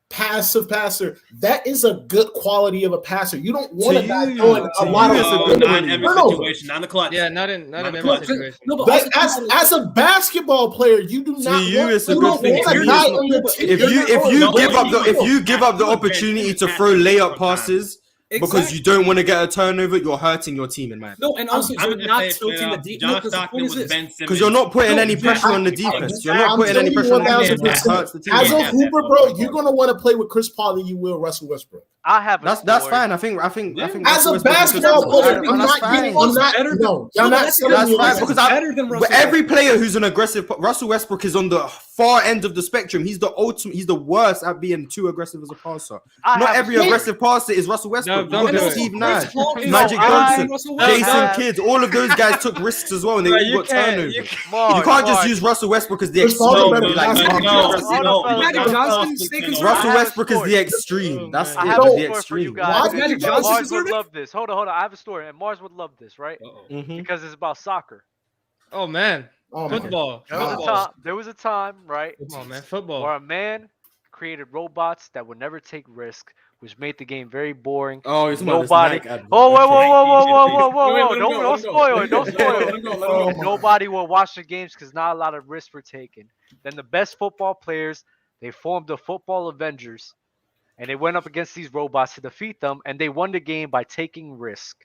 passive passer, that is a good quality of a passer. You don't want a guy throwing a lot of not in every situation, not in the clutch. Yeah, not in every situation. No, but as a basketball player, you do not. To you, it's a good thing. If you give up the opportunity to throw layup passes. Exactly. Because you don't want to get a turnover, you're hurting your team, in my opinion. No, and also you're not tilting the defense. Because you're not putting any pressure on the defense. You're not putting any pressure on the defense. Hurts the team. As a Hooper, bro, you're gonna want to play with Chris Paul than you will Russell Westbrook. I have. That's fine. I think. As a basketball player, that's fine because every player who's an aggressive, Russell Westbrook is on the far end of the spectrum. He's the ultimate. He's the worst at being too aggressive as a passer. Not every aggressive passer is Russell Westbrook. Steve Nash, Magic Johnson, Jason Kidd, all of those guys took risks as well, and they all got turnovers. You can't just use Russell Westbrook as the extreme. Russell Westbrook is the extreme. That's the extreme. Mars would love this. Hold on. I have a story, and Mars would love this, right? Because it's about soccer. Oh man, football. There was a time, right? Come on, man, football. Where a man created robots that would never take risk, which made the game very boring. Oh, it's nobody. Whoa! Don't spoil it. Don't spoil it. Nobody will watch the games because not a lot of risks were taken. Then the best football players, they formed the Football Avengers, and they went up against these robots to defeat them, and they won the game by taking risk.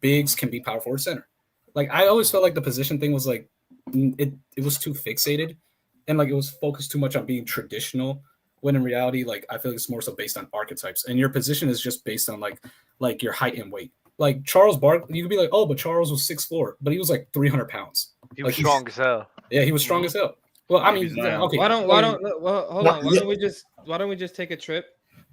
bigs can be power forward center. Like I always felt like the position thing was like it was too fixated, and like it was focused too much on being traditional. When in reality, like I feel like it's more so based on archetypes, and your position is just based on like your height and weight. Like Charles Barkley, you could be like, oh, but Charles was 6'4", but he was like 300 pounds. He was strong as hell. Yeah, he was strong as hell. Well, I mean, okay. Why don't we just take a trip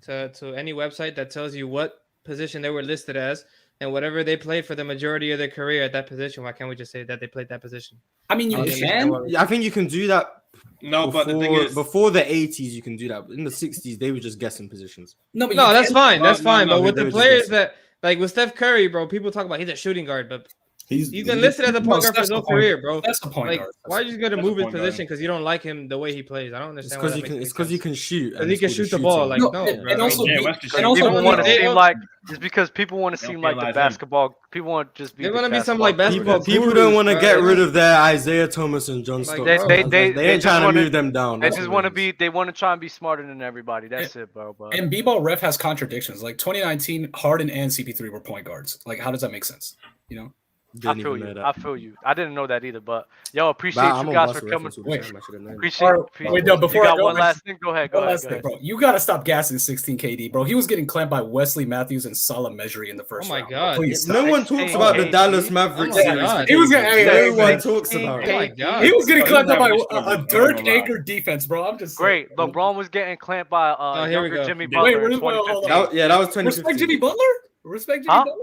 to any website that tells you what position they were listed as, and whatever they played for the majority of their career at that position? Why can't we just say that they played that position? I mean, you can. I think you can do that. No, but the thing is, before the 80s, you can do that. But in the 60s, they were just guessing positions. No, but that's fine. That's fine. no, But with they the were just players guessing. that, like with Steph Curry, bro, people talk about he's a shooting guard, but he's been listed as a point guard for his whole career, bro. That's the point Like, guard. why are you just gonna That's move a his point guard. position because you don't like him the way he plays? I don't understand. It's because he can shoot. Because he can shoot the ball. Like, no, and also, people want to seem like just because people want to seem like the realize basketball. People want to just be. They want to be some like basketball. People don't want to get rid of their Isaiah Thomas and John Stockton. They ain't trying to move them down. They just want to be. They want to try and be smarter than everybody. That's it, bro. But And B-ball ref has contradictions. Like 2019, Harden and CP3 were point guards. Like, how does that make sense? You know. I feel you. I feel you. I didn't know that either, but yo, appreciate I'm you on guys Buster for coming. reference all the time. I should've known. Appreciate. Wait, no, before you I got go, one last thing. Go ahead. Go ahead. Bro. You gotta stop gassing 16 KD, bro. He was getting clamped by Wesley Matthews and Salah Mejri in the first round. Oh my god! Please No stop. one talks about the Dallas Mavericks. He was getting. No one talks about it. Oh my god! He was getting clamped up by a Dirk anchored defense, bro. I'm just saying. Great. LeBron was getting clamped by here we younger go. Jimmy Wait, Butler. in hold on. 2015. That was 2015. Respect Jimmy Butler. Respect Jimmy Butler.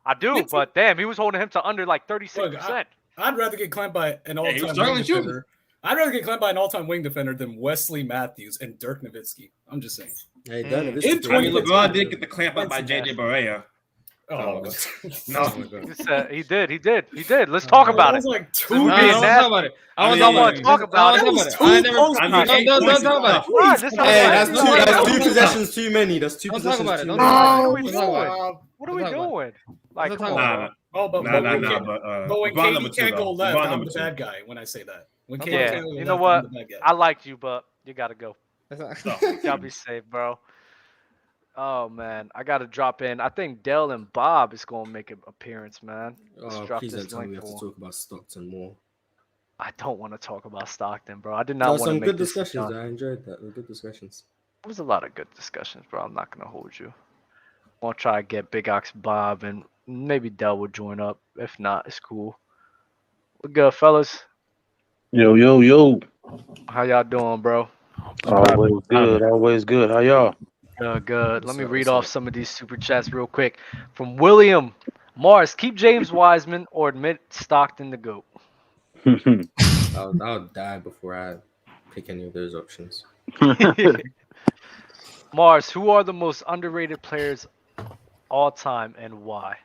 I do, but damn, he was holding him to under like 36%. I'd rather get clamped by an he was all-time struggling wing shooting. defender. I'd rather get clamped by an all-time wing defender than Wesley Matthews and Dirk Nowitzki. I'm just saying. Hey, Dirk In Nowitzki. I mean, 2015, LeBron did get the clamp up by JJ Barea. Oh, No. He did. Let's talk about it. Like This two is No, being I don't nasty. talk about it. I don't want to talk about it. I never. Don't talk about it. What? This is Hey, that's not- two possessions too many. That's two Don't talk possessions about it. too Don't many. talk What are we about it. doing? What are we Don't talk about doing? Like, Don't come talk on. about Nah, Oh, but nah, when LeBron number KD two, can't go though. left, LeBron I'm number the two. bad guy when I say that. When KD Yeah, can't go you left, know what? I'm the bad guy. I liked you, but you gotta go. That's No. Y'all be safe, bro. Oh man, I gotta drop in. I think Dell and Bob is gonna make an appearance, man. Let's Oh, drop please this don't tell me we link have to for 'em. talk about Stockton more. I don't want to talk about Stockton, bro. I did There not were want to some make good this discussions. done. I enjoyed that. There were good discussions. There was a lot of good discussions, bro. I'm not gonna hold you. I'll try to get Big Ox Bob and maybe Dell will join up. If not, it's cool. We good, fellas. Yo. How y'all doing, bro? Always good. Always good. How y'all? Good. Let me read off some of these super chats real quick. From William Mars, keep James Wiseman or admit Stockton the GOAT. I'll die before I pick any of those options. Mars, who are the most underrated players all time and why?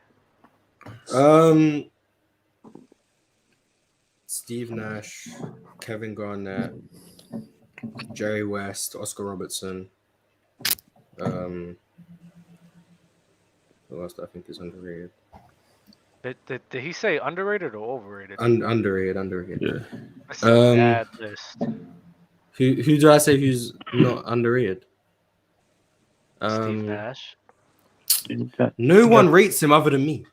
Steve Nash, Kevin Garnett, Jerry West, Oscar Robertson. Who else do I think is underrated? Did he say underrated or overrated? Underrated. Yeah. That's a bad list. Who do I say who's not underrated? Steve Nash. No one rates him other than me.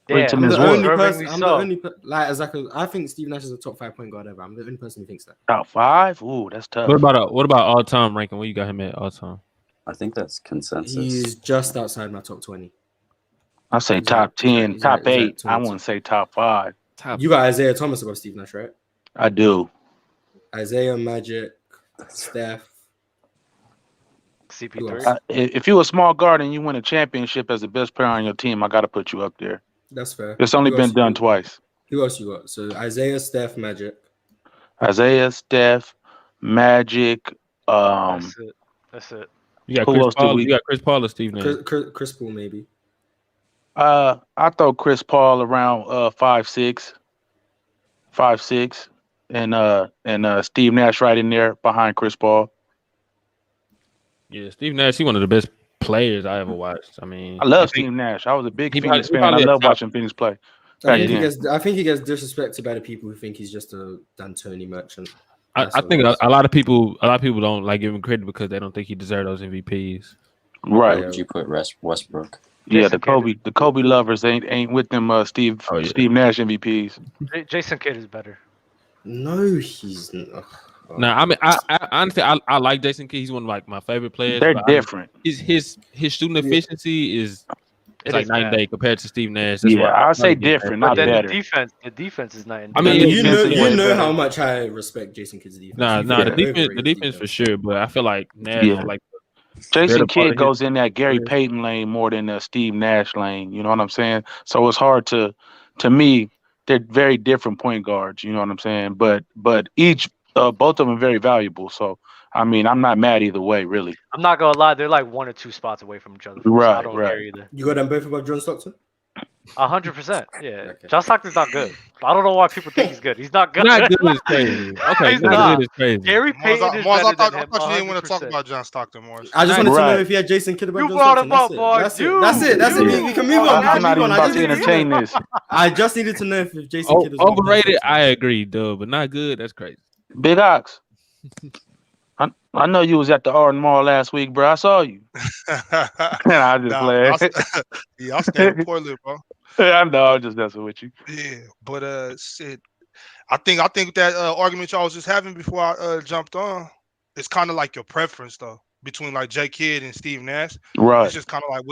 Yeah, I'm the only person. I think Steve Nash is a top 5 point guard ever. I'm the only person who thinks that. Top 5? Ooh, that's tough. What about all time ranking? Where you got him at all time? I think that's consensus. He's just outside my top 20. I say top 10, top 8. I wouldn't say top 5. You got Isaiah Thomas above Steve Nash, right? I do. Isaiah, Magic, Steph. CP3. If you're a small guard and you win a championship as the best player on your team, I got to put you up there. That's fair. It's only been done twice. Who else you got? So Isaiah, Steph, Magic. Isaiah, Steph, Magic. That's it. You got Who Chris else do Paul. we- You got Chris Paul or Steve Nash? Chris Paul, maybe. I throw Chris Paul around 5'6", and Steve Nash right in there behind Chris Paul. Yeah, Steve Nash. He's one of the best players I ever watched. I mean, I love Steve Nash. I was a big he Phoenix probably- fan. I he probably love a top- watching Phoenix play. I Back think he then. gets disrespected by the people who think he's just a D'Antoni merchant. I think a lot of people don't like giving credit because they don't think he deserved those MVPs. Right. Where would you put Westbrook? Yeah, the Kobe lovers ain't with them Steve Nash MVPs. Jason Kidd is better. No, he's not. Nah, I mean, I honestly, I like Jason Kidd. He's one of like my favorite players. They're but different. His shooting efficiency is It like is night and bad. day compared to Steve Nash. That's Yeah, why I'll I say like Steve Nash. different, But not then better. the defense is night and I day. mean, You defense is way know better. how much I respect Jason Kidd's defense. Nah, You the think defense, overrated for sure. But I feel like Nash Yeah. is like Jason better part Kidd of goes his in that Gary career. Payton lane more than the Steve Nash lane. You know what I'm saying? So it's hard to me, they're very different point guards. You know what I'm saying? But each both of them very valuable. So I mean, I'm not mad either way, really. I'm not gonna lie, they're like 1 or 2 spots away from each other. So I Right, don't care right. either. You got them both above John Stockton? 100%. Yeah. John Stockton's not good. I don't know why people think he's good. He's not good. Not good is crazy. Okay, He's not not. good is crazy. Gary Payton is better than him. I thought you didn't want to talk 100%. about John Stockton, Morris. I just wanted to know Right. if he had Jason Kidd above You John brought Stockton. him up, boy. That's it. You. That's it. That's it. We can move on. We I'm can not move even on. about to entertain this. I just needed to know if Jason Kidd was above John Overrated, Stockton. I agree, dude, but not good. That's crazy. Big Ox. I know you was at the Arden Mall last week, bro. I saw you. I just played. Yeah, I stand in Portland, bro. I know. I'm just messing with you. Yeah, but shit. I think that argument y'all was just having before I jumped on, it's kind of like your preference though between like J Kidd and Steve Nash. Right. It's just kind of like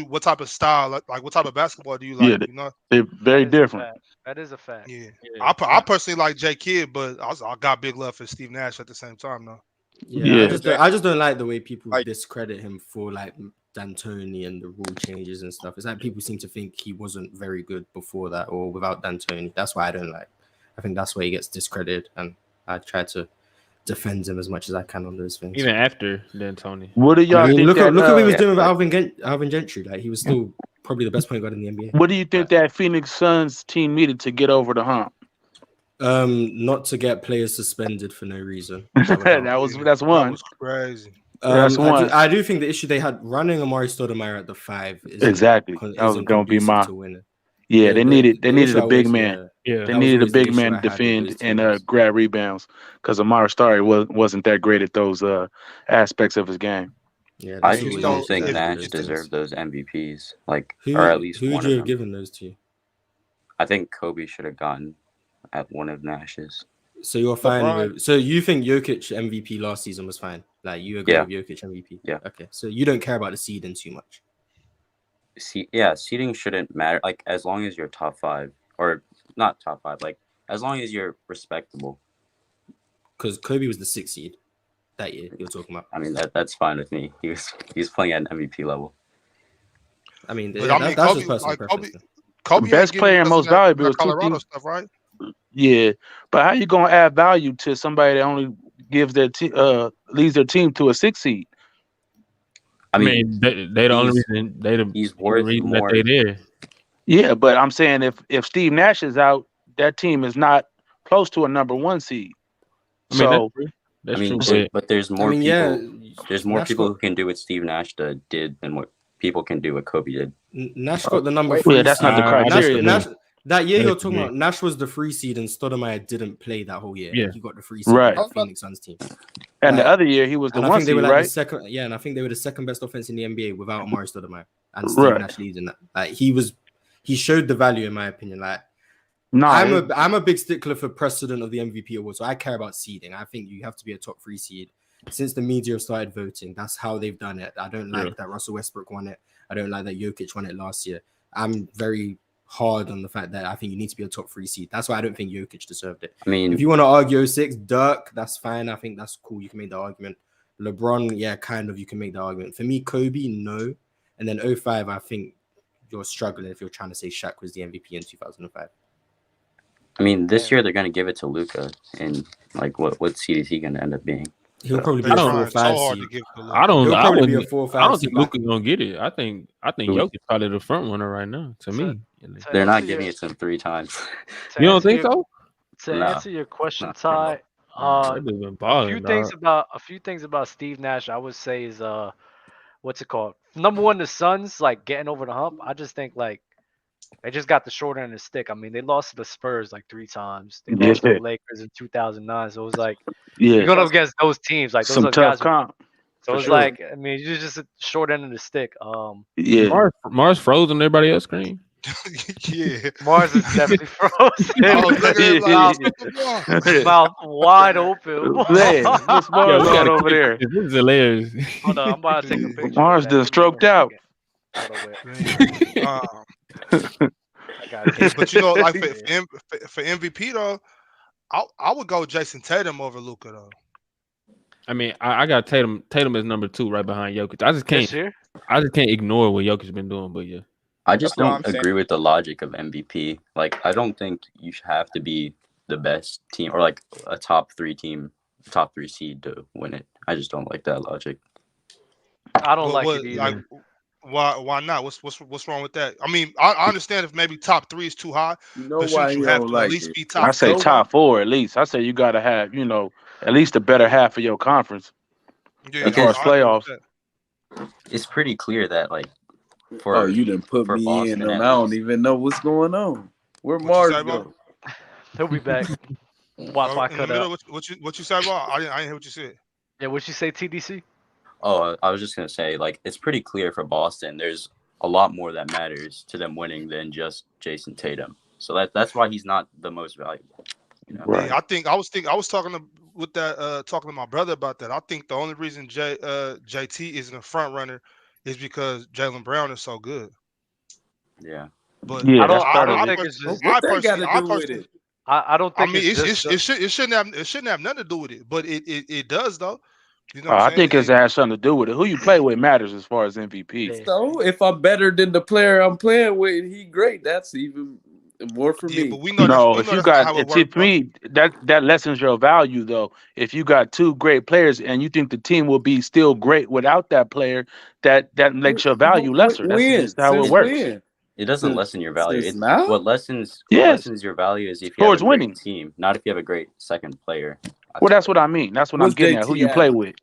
what type of style, like what type of basketball do you like? Yeah, You know. they're very different. That is a fact. Yeah. Yeah. I personally like J Kidd, but I got big love for Steve Nash at the same time though. Yeah, I just don't like the way people discredit him for like D'Antoni and the rule changes and stuff. It's like people seem to think he wasn't very good before that or without D'Antoni. That's why I don't like. I think that's why he gets discredited, and I try to defend him as much as I can on those things. Even after D'Antoni. What do y'all think? Look at what he was doing with Yeah. Alvin Gentry. Like he was still probably the best point guard in the NBA. What do you think that Phoenix Suns team needed to get over the hump? Not to get players suspended for no reason. That's one. That was crazy. That's one. I do think the issue they had running Amari Stoudemire at the 5 is Exactly. That was going to be my. to win it. Yeah, they needed the a issue big always- man. yeah, They that was needed a always the big issue man I to had with defend those and teams. grab rebounds because Amari Stoudemire wasn't that great at those aspects of his game. Yeah, I that's just always don't the think issue. Nash deserved those MVPs, like, Who or at least who one would of you them. have given those to? I think Kobe should have gotten at one of Nash's. So you're fine LeBron. with? So you think Jokic MVP last season was fine? Like you agree Yeah. with Jokic MVP? Yeah. Okay. So you don't care about the seeding too much. Seeding shouldn't matter. Like, as long as you're top 5, or not top 5, like as long as you're respectable. Because Kobe was the 6th seed that year you're talking about. I mean, that's fine with me. He's playing at an MVP level. I mean, But yeah, I mean, that's Kobe, just personal like, preference. Kobe Best ain't player getting and most because of valuable that is two Colorado things. stuff, right? Yeah, but how you gonna add value to somebody that only gives their leads their team to a 6 seed? I I mean, they the only he's- reason they the he's worth reason more. that they there. Yeah, but I'm saying if Steve Nash is out, that team is not close to a number 1 seed. I mean, So that's I mean, true. but there's more mean, people. yeah, There's more Nash people got- who can do what Steve Nash did than what people can do what Kobe did. Nash got the number Wait, 3 yeah, that's not the seed. criteria, Nash, that year I you're disagree. talking about, Nash was the 3 seed and Stoudemire didn't play that whole year. Yeah. He got the 3 seed Right. on the Phoenix Suns team. and the Right. other year he was the And I 1 think they seed, were like right? the second. Yeah, and I think they were the second best offense in the NBA without Amari Stoudemire and Steve Right. Nash leading that. Like he showed the value in my opinion. Like Nah, I'm a big stickler for precedent of the MVP award, so I care about seeding. I think you have to be a top 3 seed. Since the media have started voting, that's how they've done it. I don't like that Russell Westbrook won it. I don't like that Jokic won it last year. I'm very hard on the fact that I think you need to be a top 3 seed. That's why I don't think Jokic deserved it. I mean, If you want to argue 06, Dirk, that's fine. I think that's cool. You can make the argument. LeBron, yeah, kind of. You can make the argument. For me, Kobe, no. And then 05, I think you're struggling if you're trying to say Shaq was the MVP in 2005. I mean, this year they're gonna give it to Luka, and like, what seed is he gonna end up being? He'll probably be I a don't- 4 or It's so 5 hard seed. to give to I don't. He'll I probably be a wouldn't- 4 or 5 I don't seed. think Luka's gonna get it. I think Who? Jokic probably the front runner right now. To me, They're not giving it to him 3 times. To you don't answer think your- so? To Nah. answer your question, Not Ty, That dude been balling, a few things about Steve Nash I would say is what's it called? Number one, the Suns like getting over the hump. I just think like they just got the short end of the stick. I mean, they lost to the Spurs like 3 times. They lost to Yeah. the Lakers in 2009. So it was like Yeah. you're going up against those teams. Like those Some are tough guys. comp. So for it's sure. like I mean, you're just a short end of the stick. Yeah. Mars froze on everybody else's screen. Yeah. Mars is definitely frozen. I was looking at him like, I was looking Mouth wide open. Man, what's Yeah, Mars we on gotta over clip there? this. This is hilarious. Hold on, I'm about to take a picture. Mars of that. done stroked out. Hold on, wait. I got it. But you know, like for MVP though, I would go Jason Tatum over Luka though. I mean, I got Tatum. Tatum is number 2 right behind Jokic. I just This can't. year? I just can't ignore what Jokic been doing. But yeah, I just That's what don't I'm agree saying. with the logic of MVP. Like, I don't think you should have to be the best team or like a top 3 seed to win it. I just don't like that logic. I don't like it either. Like, why not? What's wrong with that? I mean, I understand if maybe top 3 is too high, You know but why shouldn't he you have don't to like at least it? be top? I say No. top 4 at least. I say you got to have, at least the better half of your conference Yeah, as far as I agree with playoffs. that. It's pretty clear that like for Oh, you done put for me Boston in, and at I don't least. even know what's going on. Where What you Mars say, go? Bo? He'll be back. Wi-Fi In the cut middle, out. what you say, Bo? I didn't hear what you said. Yeah, what you say, TDC? Oh, I was just gonna say, like, it's pretty clear for Boston. There's a lot more that matters to them winning than just Jason Tatum. So that's why he's not the most valuable. Right. Yeah, I was talking to my brother about that. I think the only reason JT isn't a front runner is because Jaylen Brown is so good. Yeah. But Yeah, I that's don't. I part of don't it. think it's just. What that got to do with it? I don't I think mean, it's it just. shouldn't have nothing to do with it, but it does though. You know what I I'm think saying? it has something to do with it. Who you play with matters as far as MVP. So if I'm better than the player I'm playing with, he great. That's even more for Yeah, me. but we know No, that's if you not got, how it to works, bro. me, that lessens your value though. If you got 2 great players and you think the team will be still great without that player, that makes your value lesser. That's When? just how it Since works. when? It doesn't lessen your value. Since now? What lessens Yes, your value is if you have towards a great winning. team, not if you have a great second player. Well, that's what I mean. That's what I'm What's getting at. Who JT you play average? with?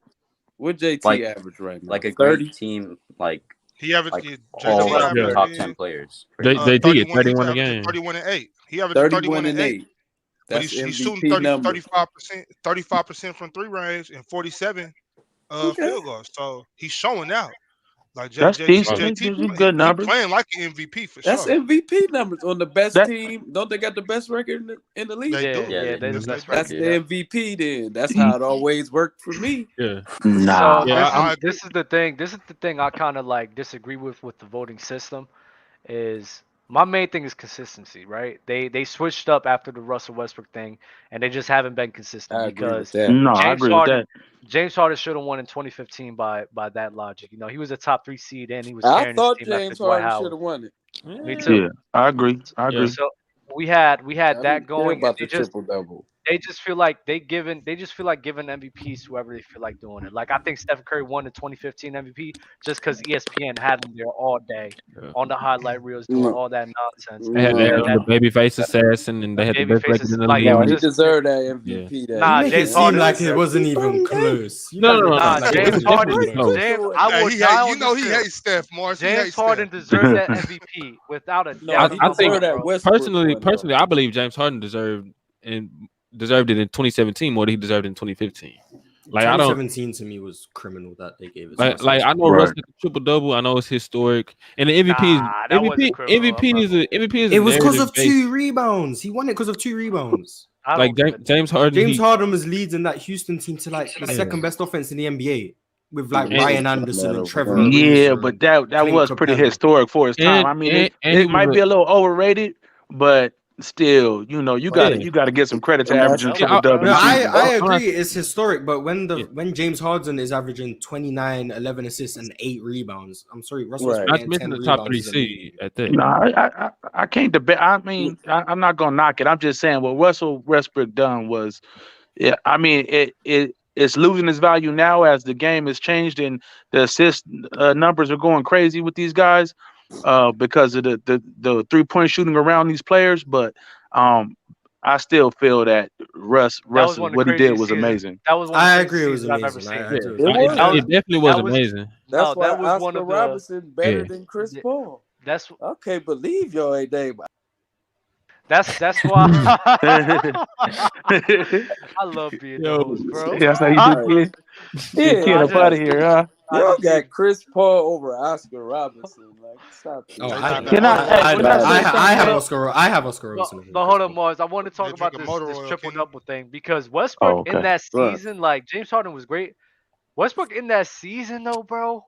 What JT Like- average right now? Like a 30? great team, like He averaged like JT all of the averaged top 10 players. they did get 31 a averaging game. 31 and 8. He averaged 31 31 and and 8. 8. But That's he's shooting MVP number. 35% from 3 range and 47 field goals. So he's showing out. Like That's decent. JT, Those are good he numbers. playing like an MVP for That's sure. MVP numbers on the best That- team. Don't they got the best record in the league? They do. Yeah, they're the Yes, they best do. That's record. the Yeah. MVP then. That's how it always worked for me. Yeah. Nah. So Yeah, this is the thing. This is the thing I kind of like disagree with the voting system. Is my main thing is consistency, right? They switched up after the Russell Westbrook thing, and they just haven't been consistent I agree with because that. No, I James agree with Harden, that. James Harden should have won in 2015 by that logic. You know, he was a top 3 seed and he was I carrying his thought team after James Dwight Harden should have Howard. won it. Me too. Yeah, I agree. I agree. So we had I that didn't care going. about And the triple double. they just feel like giving MVPs to whoever they feel like doing it. Like I think Stephen Curry won the 2015 MVP just because ESPN had him there all day on the highlight reels doing all that nonsense. They had the babyface assassin, and they had the best Babyface record is in the like, league. No, was he just- deserved that MVP. That Nah, You make James it seem Harden- like it wasn't even close. You No, gotta no, make no, it Nah, like it James wasn't Harden. even close. James, I will Hey, die on you know this he hill. hates Steph, Morris. He James hates Harden Steph. deserved that MVP without a No, doubt. he in my I think mind, deserved that bro. Westbrook one, personally, I believe James Harden deserved it in 2017 more than he deserved it in 2015. Like I don't 2017 to me was criminal that they gave it. like I know Russ did a triple double. I know it's historic, and the MVP that wasn't criminal. MVP is It was because of narrative-based. 2 rebounds. He won it because of 2 rebounds. Like James Harden. James Harden was leading that Houston team to like the second best offense in the NBA with like And- Ryan Anderson and Trevor. Yeah, Ariza but and that Clint was pretty Capella. historic for his time. And- I mean, and he it might was be a little overrated, but still, you gotta get some credit to averaging triple double. No, I agree. It's historic, but when James Harden is averaging 29, 11 assists, and 8 rebounds, I'm sorry, Russell. Right. Not to mention the top 3 seed at that. No, I can't debate. I mean, I'm not gonna knock it. I'm just saying what Russell Westbrook done was, yeah. I mean, it's losing its value now as the game has changed and the assist numbers are going crazy with these guys because of the 3-point shooting around these players. But I still feel that Russ what he did was amazing. That was one of the craziest seasons I've ever seen. It definitely was amazing. That's why that was Oscar one of the- Robertson better Yeah. than Chris Paul. That's I can't believe y'all ain't name. That's why I love being the host, bro. That's how you do it. Yeah, Get up out of here, huh? Y'all got Chris Paul over Oscar Robertson. Like, Stop Oh, it. I have Oscar. I have Oscar Robertson. No, hold on, Mars. I want to talk about drinking this motor this oil, triple Kenny. double thing because Westbrook in okay. that Right. season, like James Harden was great. Westbrook in that season, though, bro.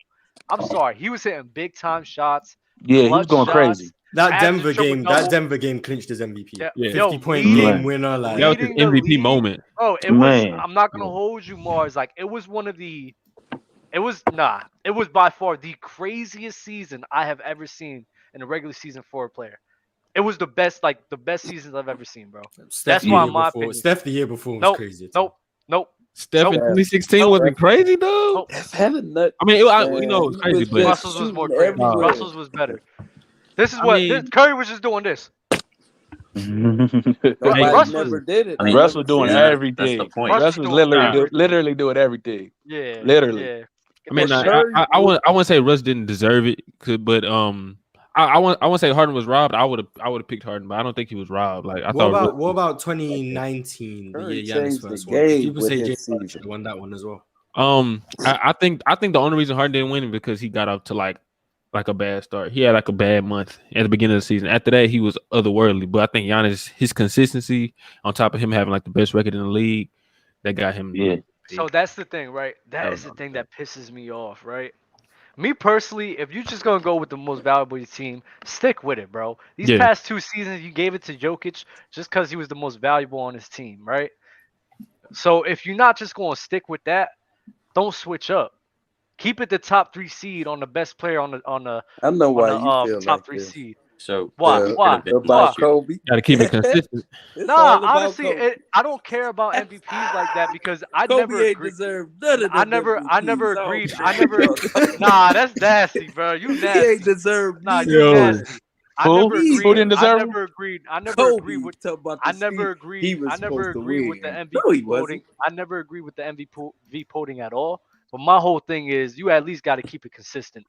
I'm sorry, he was hitting big time shots, Yeah, he was clutch going shots. crazy. That averaging Denver game, triple-double. that Denver game clinched his MVP. Yeah, Yeah. 50-point leading, game winner. Like That was his leading the MVP league. moment. Bro, it was. Man. I'm not gonna hold you, Mars. Like it was one of the. It was It was by far the craziest season I have ever seen in a regular season for a player. It was the best seasons I've ever seen, bro. Steph That's why, in the my year before. opinion. Steph the year before was Nope, crazy. nope. Steph in Nope. 2016 Nope. wasn't crazy, though. Nope. Having nut. I mean, Man, you know, it was he crazy, was but just Russell's was more shooting crazy. everywhere. Russell's was better. This is I what mean- Curry was just doing this. Nobody Russ never was- did it. I mean, Russ was doing yeah, everything. that's the point. Russ Russ was was doing everything. literally doing everything. Yeah. Literally. Yeah. I mean, But I wouldn't say Russ didn't deserve it, but I wouldn't say Harden was robbed. I would have picked Harden, but I don't think he was robbed. Like I thought. What about 2019, the Curry year Giannis changed the first won? game People with say his James Harden season. should have won that one as well. I think the only reason Harden didn't win is because he got up to like a bad start. He had like a bad month at the beginning of the season. After that, he was otherworldly. But I think Giannis, his consistency on top of him having like the best record in the league, that got him. Yeah. So that's the thing, right? That is the thing that pisses me off, right? Me personally, if you're just gonna go with the most valuable team, stick with it, bro. These Yeah. past 2 seasons, you gave it to Jokic just because he was the most valuable on his team, right? So if you're not just gonna stick with that, don't switch up. Keep it the top 3 seed on the best player on the I know why you feel top like 3 this. seed. So Why? who Why? could have been About last year? Kobe. Got to keep it consistent. It's Nah, all about honestly, Kobe. I don't care about MVPs like that because I Kobe never ain't agreed. deserved none of I them never MVPs. agreed. don't I care never. about that. Nah, that's nasty, bro. You He nasty. ain't deserved Nah, neither you Yo. one. nasty. I Who? never Who agreed. didn't I deserve him? never agreed. I never Kobe agreed with. talking about I the never seed agreed. he was I never supposed to agreed with the win. MVP No, he voting. wasn't. I never agreed with the MVP voting at all. But my whole thing is, you at least got to keep it consistent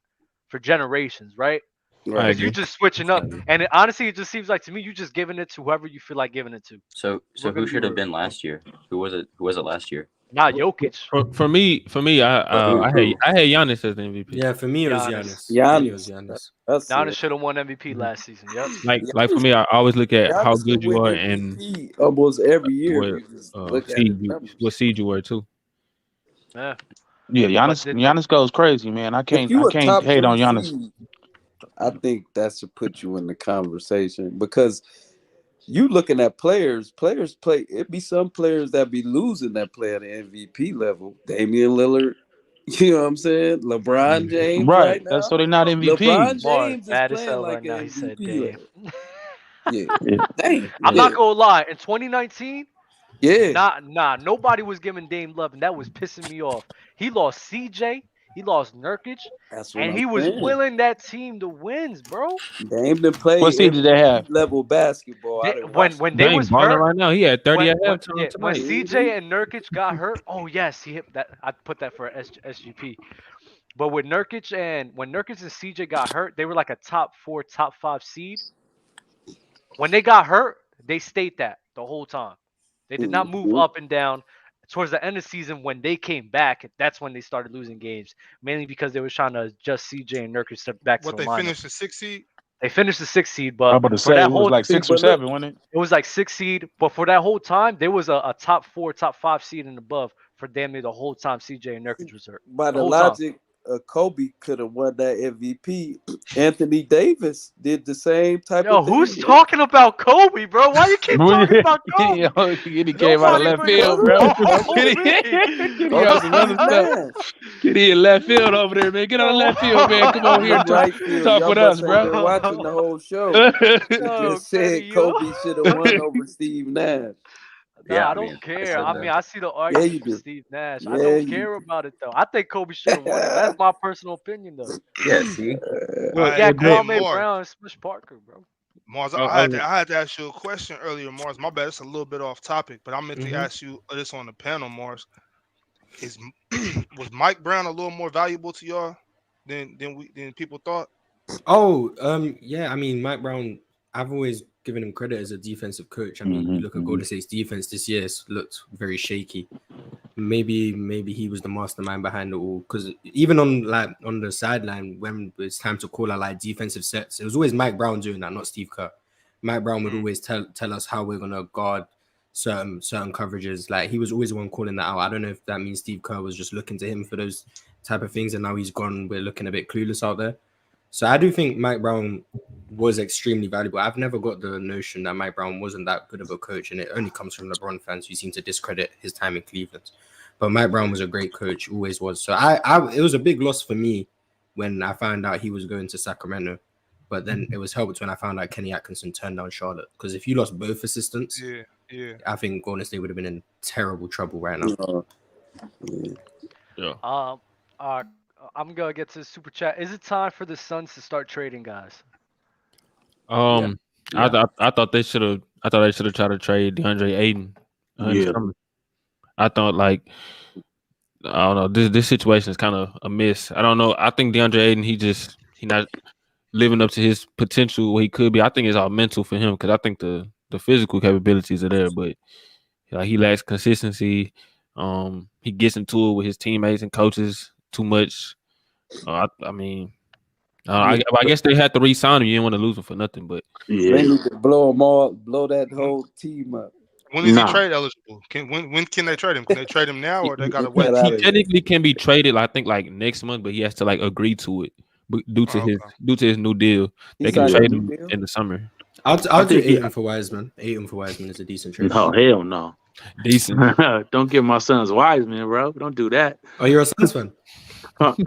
for generations, right? I Right. If you agree. just switching up, and honestly, it just seems like to me, you just giving it to whoever you feel like giving it to. So We're who gonna be should have real. been last year? Who was it? Who was it last year? Not Jokic. For me, Who? I had Giannis as the MVP. Yeah, for me it was Giannis. Giannis. For me, it was Giannis. Giannis. That's Giannis it. should have won MVP last season. Yep. Like for Giannis, me, I always look at how Giannis good could you win are and MVP almost every year if what you just look at his numbers. seed you were too. Yeah. Yeah, But Giannis goes crazy, man. I If can't you a top hate on 3 Giannis. seed, I think that should put you in the conversation because you looking at players play. It be some players that be losing that play at the MVP level. Damian Lillard, you know what I'm saying? LeBron James Right. right That's now. so they're not LeBron MVPs. Mars, James is bad as playing hell like right now. an He said, MVP "Damn." level. Yeah, Yeah. damn. I'm Yeah, not gonna lie. In 2019, yeah. nobody was giving Dame love, and that was pissing me off. He lost CJ, he lost Nurkic, That's what and I'm he was saying. willing that team to wins, bro. Dame didn't play What seed did they have? MVP level basketball. I They, didn't when watch when it. they Dang, was balling hurt, right now. He had 30 at when halftime when tonight. CJ and Nurkic got hurt, oh yes, he hit that. I put that for SGP. But with Nurkic and when Nurkic and CJ got hurt, they were like a top 4, top 5 seed. When they got hurt, they stayed that the whole time. They did not move up and down. Towards the end of the season, when they came back, that's when they started losing games, mainly because they were trying to adjust CJ and Nurkic back to What the they lineup. finished the 6th seed? They finished the 6th seed, I'm but about to for say that it was whole like 6 or 7, wasn't it? it was like 6 seed, but for that whole time, there was a top 4, top 5 seed and above for damn near the whole time CJ and Nurkic was hurt. By The the whole time. logic, Kobe could have won that MVP. Anthony Davis did the same type Yo, of thing. who's talking about Kobe, bro? Why you keep talking about Kobe? Yo, he came out of Nobody left bringing field, up bro. Kobe. Get on some other stuff. Get in left field over there, man. Get on the left field, man. Come over here and Right field. talk Y'all with us, must have been bro. watching the whole show. Yo, Just said Kenny, Kobe should have won over Steve Nash. Nah, Yeah, I I don't mean, I care. said I that. mean, I see the Yeah, argument you for do. Steve Nash. I Yeah, don't you care do. about it though. I think Kobe should have won it. That's my personal opinion though. Yeah, see, Well, Hey, yeah, hey, Kwame Mars. Brown and Smush Parker, bro. Mars, Oh, I had to ask you a question earlier, Mars. My bad, it's a little bit off topic, but I meant to ask you this on the panel, Mars. Was Mike Brown a little more valuable to y'all than people thought? Oh, yeah. I mean, Mike Brown. I've always given him credit as a defensive coach. I mean, you look at Golden State's defense this year; it's looked very shaky. maybe he was the mastermind behind it all. Because even on the sideline, when it's time to call out like defensive sets, it was always Mike Brown doing that, not Steve Kerr. Mike Brown would always tell us how we're gonna guard certain coverages. Like he was always the one calling that out. I don't know if that means Steve Kerr was just looking to him for those type of things, and now he's gone. We're looking a bit clueless out there. So I do think Mike Brown was extremely valuable. I've never got the notion that Mike Brown wasn't that good of a coach, and it only comes from LeBron fans who seem to discredit his time in Cleveland. But Mike Brown was a great coach, always was. So it was a big loss for me when I found out he was going to Sacramento. But then it was helped when I found out Kenny Atkinson turned down Charlotte. Because if you lost both assistants, I think Golden State would have been in terrible trouble right now. I'm gonna get to the super chat. Is it time for the Suns to start trading guys? I thought they should have. I thought they should have tried to trade DeAndre Ayton. I thought I don't know. This situation is kind of a miss. I don't know. I think DeAndre Ayton, he not living up to his potential where he could be. I think it's all mental for him because I think the physical capabilities are there, but he lacks consistency. He gets into it with his teammates and coaches too much. I guess they had to re-sign him. You didn't want to lose him for nothing, but they need to blow that whole team up. When is he trade eligible? When can they trade him? Can they trade him now, or they gotta wait? He technically can be traded. I think next month, but he has to agree to it due to his new deal. They can trade him in the summer. I'll do Ayton for Wiseman. Ayton for Wiseman is a decent trade. No, hell no. Decent. Don't give my sons Wiseman, bro. Don't do that. Oh, you're a Suns fan?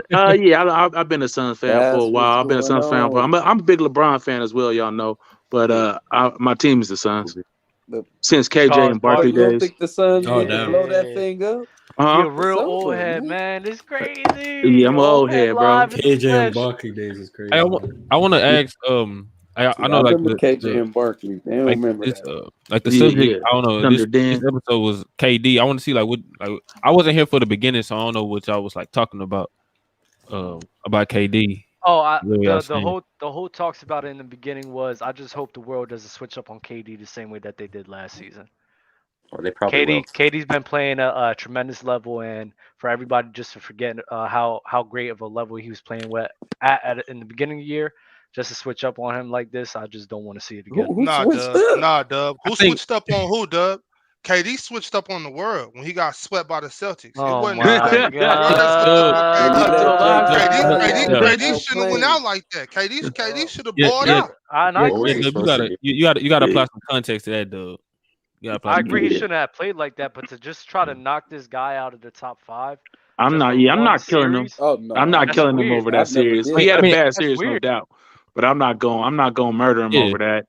Yeah, I've been a Suns fan for a while. I've been a Suns fan. I'm a big LeBron fan as well, y'all know. But my team is the Suns. Since KJ and Barkley days. You don't think the Suns need to blow that thing up? You're a real old head, man. It's crazy. Yeah, I'm an old head, bro. KJ and Barkley days is crazy. I want to ask. I know KJ and Barkley. They don't remember that. The subject. I don't know. This episode was KD. I want to see what. I wasn't here for the beginning, so I don't know what y'all was talking about KD. Oh, the whole talks about it in the beginning was I just hope the world doesn't switch up on KD the same way that they did last season. Or they probably will. KD's been playing a tremendous level, and for everybody just to forget how great of a level he was playing at in the beginning of the year, just to switch up on him like this, I just don't want to see it again. Nah, Dub. Who switched up on who, Dub? KD switched up on the world when he got swept by the Celtics. Oh, it wasn't my KD shouldn't have went out like that. KD should have balled out. I agree. You gotta apply some context to that, Dub. I agree he shouldn't have played like that, but to just try to knock this guy out of the top 5. I'm not killing him. Oh, no. I'm not killing him over that series. He had a bad series, no doubt. But I'm not going to murder him over that.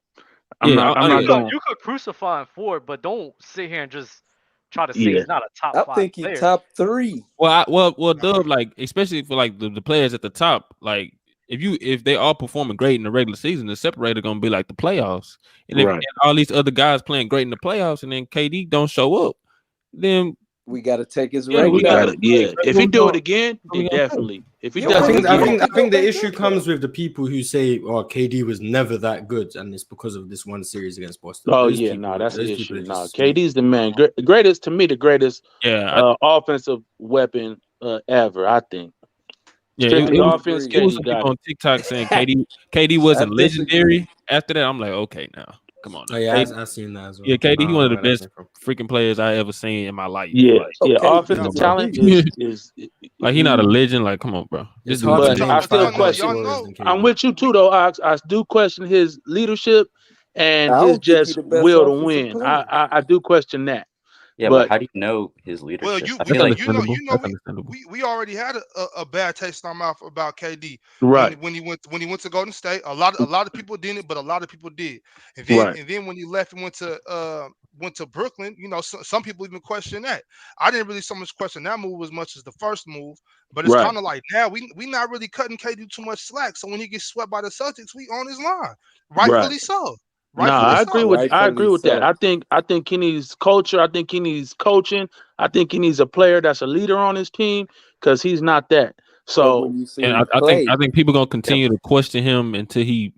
I'm not going. You could crucify him for it, but don't sit here and just try to say he's not a top 5 I think he's top 3. Well, Dub, especially for the players at the top, if they all performing great in the regular season, the separator gonna be the playoffs. And if all these other guys playing great in the playoffs, and then KD don't show up, then we got to take his regular. If he do it again, then definitely. If he does, I think the issue comes with the people who say, "Oh, KD was never that good," and it's because of this one series against Boston. Oh that's the issue. KD's the man. Greatest to me, the greatest offensive weapon ever. I think. Yeah, it was people on TikTok saying KD wasn't legendary. After that, I'm like, okay, now come on. Oh yeah, I've seen that as well. Yeah, KD, he one of the best freaking players I ever seen in my life. Yeah, offensive talent is he not a legend. Come on, bro. But I still question. I'm with you too, though. I do question his leadership and his just will to win. I do question that. Yeah, but how do you know his leadership? Well, we already had a bad taste in our mouth about KD. Right. When he went to Golden State, a lot of people didn't, but a lot of people did. And then when he left and went to Brooklyn, some people even question that. I didn't really so much question that move as much as the first move, but it's kind of like now we not really cutting KD too much slack. So when he gets swept by the Celtics, we on his line, rightfully so. I agree with that. I think he needs culture. I think he needs coaching. I think he needs a player that's a leader on his team because he's not that. So I think people gonna continue to question him until he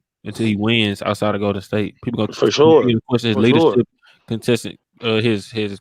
wins outside of Golden State. People gonna for sure question his leadership, his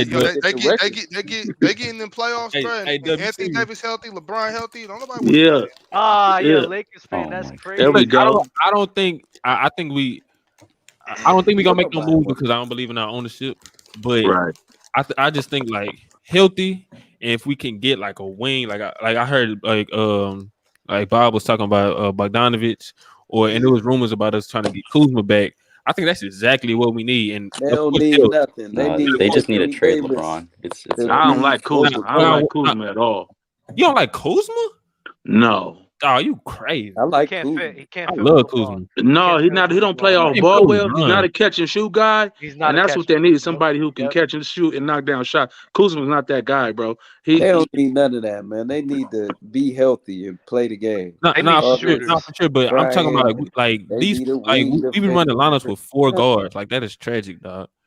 Hey, Yo, but- they get in them playoffs, Hey, bro. And, hey, and Anthony WC. Davis healthy, LeBron healthy. Don't nobody want to Yeah. play him. Ah, Yeah. yeah, Lakers fan. That's crazy. There we Look, I go. don't think. I think we. I don't think we gonna make no Nobody move want- because I don't believe in our ownership. But Right. I just think like healthy, and if we can get like a wing, like I heard like Bob was talking about Bogdanovich, and there was rumors about us trying to get Kuzma back. I think that's exactly what we need. And They of don't course, need health. nothing. They need They just need to Anthony trade Davis LeBron. It's to I don't be like Kuzma. physical. I don't like Kuzma at all. You don't like Kuzma? No. Oh, you crazy. I like He can't Kuzma. fit. He can't I fit love with LeBron. Kuzma. No, he not. He don't play off ball well. He's not a catch and shoot guy, He's not and a that's catch what they and need. shoot, bro. Somebody who can Yep. catch and shoot and knock down shots. Kuzma's not that guy, bro. They He don't need none of that, man. They need to be healthy and play the game. No, They no, need for sure, shooters. no, for sure. But I'm talking about Brian, like they these, need a like wing we been running defender. lineups with 4 guards. Like that is tragic, dog.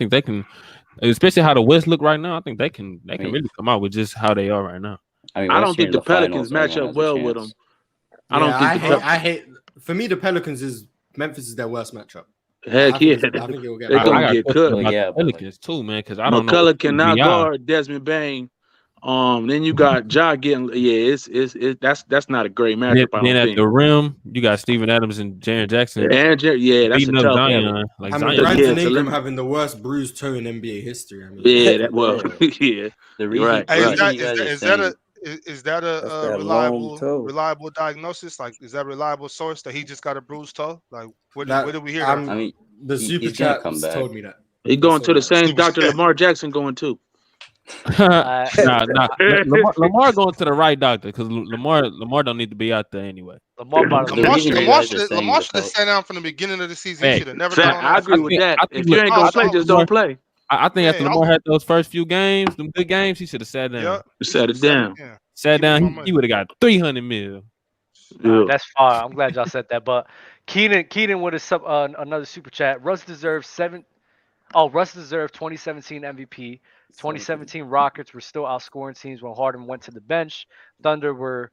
think they can, especially how the West look right now. I think they can really come out with just how they are right now. I mean, I once don't you're think in the the finals, Pelicans match everyone up has a well with them. chance. I don't think I hate. For me, the Pelicans is Memphis is their worst matchup. Heck I yeah, think I think it will get. they're I gonna got get questions cooked. about yeah, the but like, Pelicans too, man, because I don't know McCullough what's gonna be cannot out. guard Desmond Bain. Then you got Ja getting that's not a great matchup. I Then don't at think. the rim, you got Steven Adams and Jaren Jackson. Yeah, that's a beating up tough Zion. battle. Like I mean, Zion. Brandon Yeah, Ingram having the worst bruised toe in NBA history. I mean, Yeah, that well, yeah. The You're right. Hey, Right. is that a That's that long toe. reliable diagnosis? Like, is that a reliable source that he just got a bruised toe? Like, where That- did we hear that I'm- from? I mean, the super he's gonna chat come back. told me that. He going to the same Dr. Lamar Jackson going too. nah. Lamar going to the right doctor because Lamar don't need to be out there anyway. Lamar should have sat down from the beginning of the season. He should have never Fact, gone I off. agree with that. If you ain't gonna play, just don't play. I think after Lamar had those first few games, them good games, he should have sat down. Yep. Sat it down. Sat down. He would have got 300 mil. That's far. I'm glad y'all said that. But Keenan with another super chat. Russ deserves 2017 MVP. 2017 Rockets were still outscoring teams when Harden went to the bench. Thunder were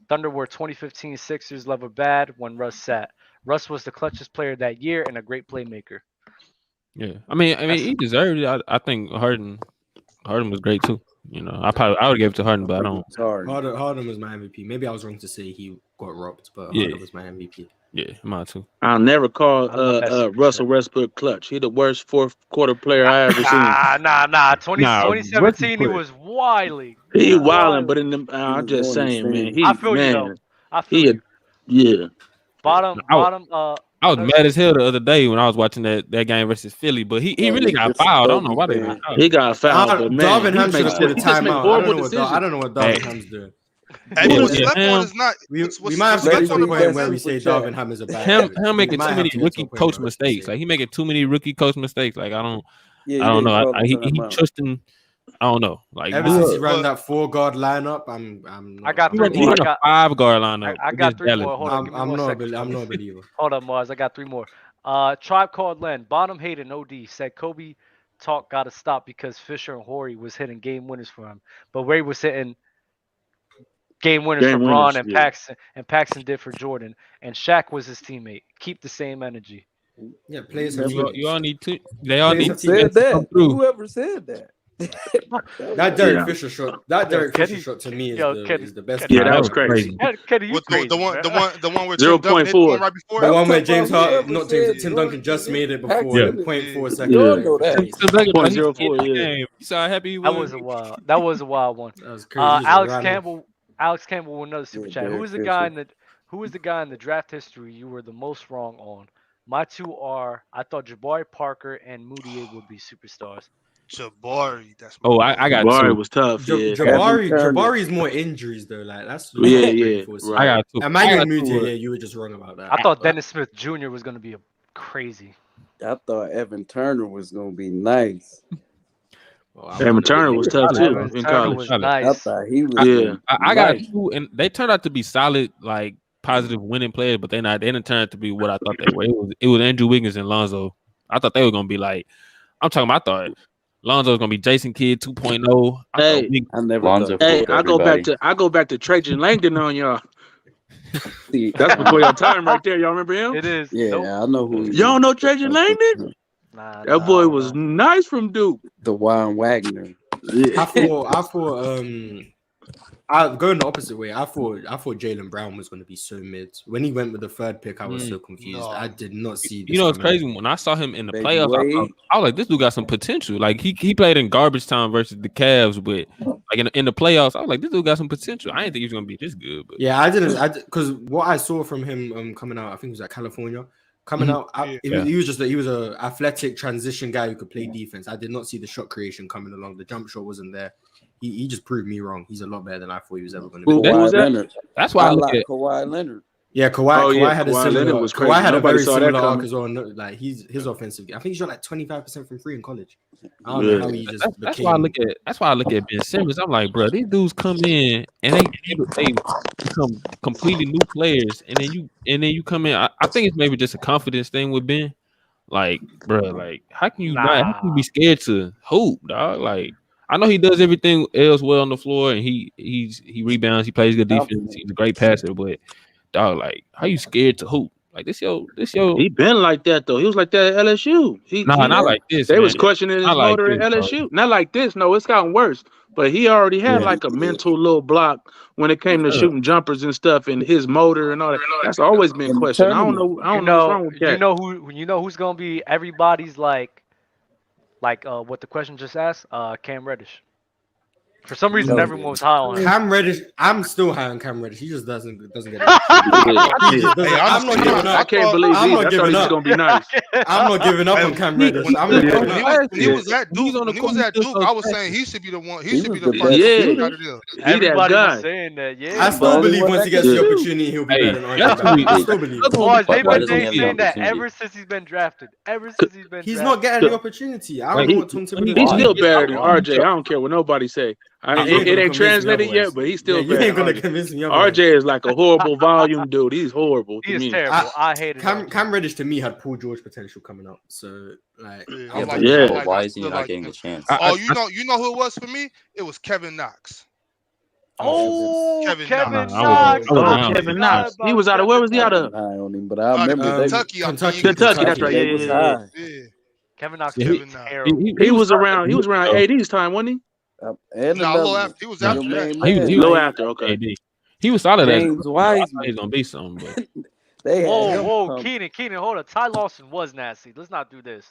2015 Sixers level bad when Russ sat. Russ was the clutchest player that year and a great playmaker. Yeah, I mean, he deserved it. I think Harden was great too. You know, I would give it to Harden, but I don't. Harden was my MVP. Maybe I was wrong to say he got robbed, but Harden was my MVP. Yeah, mine too. I'll never call Russell Westbrook clutch. He the worst fourth quarter player I ever seen. Nah. 2017 he was wildly. He wilding, but in the I'm just saying, man. I feel you though. I feel yeah. Bottom. I was mad as hell the other day when I was watching that game versus Philly, but he really got fouled. I don't know why they got fouled. He got fouled, but man, Darvin Ham should have put a timeout. I don't know what Darvin Ham's doing. Hey, but what's slept on is not. We might have to get to the point where we say Darvin Ham is a bad. Him making too many rookie coach mistakes. Like he making too many rookie coach mistakes. Like I don't know. He trusting. I don't know. Like ever since he ran that 4-guard lineup, I got 3 more. I got 5-guard lineup. I got 3 more. Hold on, give me I'm one not second. I'm not a believer. Hold on, Mars. I got 3 more. Tribe called Len. Bottom hated OD said Kobe talk got to stop because Fisher and Horry was hitting game winners for him, but Ray was hitting game winners for Braun and Paxson, and Paxson did for Jordan, and Shaq was his teammate. Keep the same energy. Yeah, players. You all need to. They all need to said that. through. Whoever said that? That Derek Fisher shot. That Derek Fisher shot to me is the best. Yeah, that was crazy. Kenny, you crazy. The one where 0.4. right before. The one where Tim Duncan just made it before 0.4 seconds. You know that. 0.04. Yeah. You saw how happy he was. That was a wild one. That was crazy. Alex Campbell with another super chat. Who was the guy in the draft history you were the most wrong on? My 2 are I thought Jabari Parker and Moutier would be superstars. Jabari, that's I got Jabari 2. was tough. Yeah. Jabari's more injuries though. Like that's yeah. Right. I got 2. Emmanuel Moutier, you were just wrong about that. I thought Dennis Smith Jr. was gonna be crazy. I thought Evan Turner was gonna be nice. Evan Turner was tough too in college. Was nice. I thought he was. Yeah. I got 2, and they turned out to be solid, like positive winning players, but they didn't turn out to be what I thought they were. It was Andrew Wiggins and Lonzo. I thought they were gonna be like. I thought Lonzo was gonna be Jason Kidd 2.0. Hey, I never. Lonzo. Hey, I go back to Trajan Langdon on y'all. That's before your time right there. Y'all remember him? It is. Yeah, I know who. Y'all know Trajan Langdon? That boy was nice from Duke. The Juan Wagner. I thought I going the opposite way. I thought Jaylen Brown was going to be so mid. When he went with the 3rd pick, I was so confused. No. I did not see this. You know, it's crazy. When I saw him in the playoffs, I was like, this dude got some potential. Like he played in garbage time versus the Cavs, but like in the playoffs, I was like, this dude got some potential. I didn't think he was going to be this good. But yeah, I didn't. Because what I saw from him coming out, I think it was at California. Coming out, he was a athletic transition guy who could play defense. I did not see the shot creation coming along. The jump shot wasn't there. He just proved me wrong. He's a lot better than I thought he was ever going to be. Kawhi Leonard. That's why I look at Kawhi Leonard. Yeah, Kawhi had a similar. Leonard was crazy. Kawhi had a very saw similar that arc as well. Like his offensive game. I think he shot like 25% from 3 in college. I don't know how he just that's why I look at Ben Simmons. I'm like, bro, these dudes come in and they become completely new players, and then you come in. I think it's maybe just a confidence thing with Ben. Like, bro, like how can you be scared to hoop, dog? Like, I know he does everything else well on the floor, and he rebounds, he plays good defense, he's a great passer, but dog, like, how you scared to hoop? Like this your He been like that though. He was like that at LSU. not like this. They man. was questioning his Not like motor at this, bro. LSU. Not like this. No, it's gotten worse. But he already had like a mental little block when it came to shooting jumpers and stuff, and his motor and all that. That's always been questioned. I don't know. I don't know what's wrong with that. You know who's gonna be everybody's like what the question just asked? Cam Reddish. For some reason, everyone was high on him. Cam Reddish. I'm still high on Cam Reddish. He just doesn't get it. I'm not giving up. I can't believe I'm he. not I thought giving he was up. gonna be nice. I'm not giving up on Cam Reddish. I'm not When giving up. he was at Duke, I was saying he should be the one. He should be the best first shooter. out of them. Everybody guy. was saying that. Yeah. I still believe once he gets the opportunity, he'll be better than RJ. I still believe. Boys, they've Why been doesn't he have the saying that opportunity? ever since he's been drafted. Ever since he's been He's drafted. not getting the opportunity. I don't know what Tom Thibodeau He's is. still better than RJ. I don't care what nobody say. It ain't translated yet, but he's still you better. ain't gonna than convince me. RJ is like a horrible volume dude. He's horrible He to is me. terrible. I hate it. Cam Reddish to me had Paul George potential coming up. So like, But why is he not getting a chance? You know who it was for me? It was Kevin Knox. Kevin Knox. Knox. Kevin Knox. He was out of where was he out of? High on him, but I remember Kentucky. Kentucky. That's right. They was high. Kevin Knox. He was around. He was around AD's time, wasn't he? And a little after. He was after that. He was low after. Okay. He was solid. James Wiseman. He's gonna be something, but Whoa, Keenan, hold up. Ty Lawson was nasty. Let's not do this.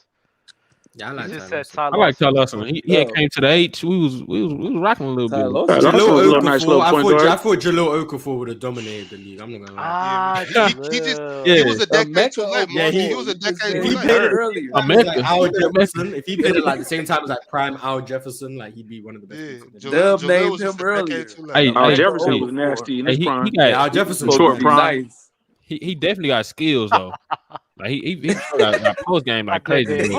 Yeah, I like He just Ty said Ty I like Ty Lawson. Lawson. He had came to the H. We was rocking a little bit. Jalil nice little point Okafor, I guard. thought Jalil Okafor would have dominated the league. I'm not gonna lie. He was a decade too late. Yeah, He was a decade if too he late. played it earlier. like Al Jefferson, if he played it like the same time as like prime Al Jefferson, like he'd be one of the best. Dub named him earlier. Al Jefferson was nasty in his prime. Al Jefferson short prime. He definitely got skills though. Like he got post game like crazy.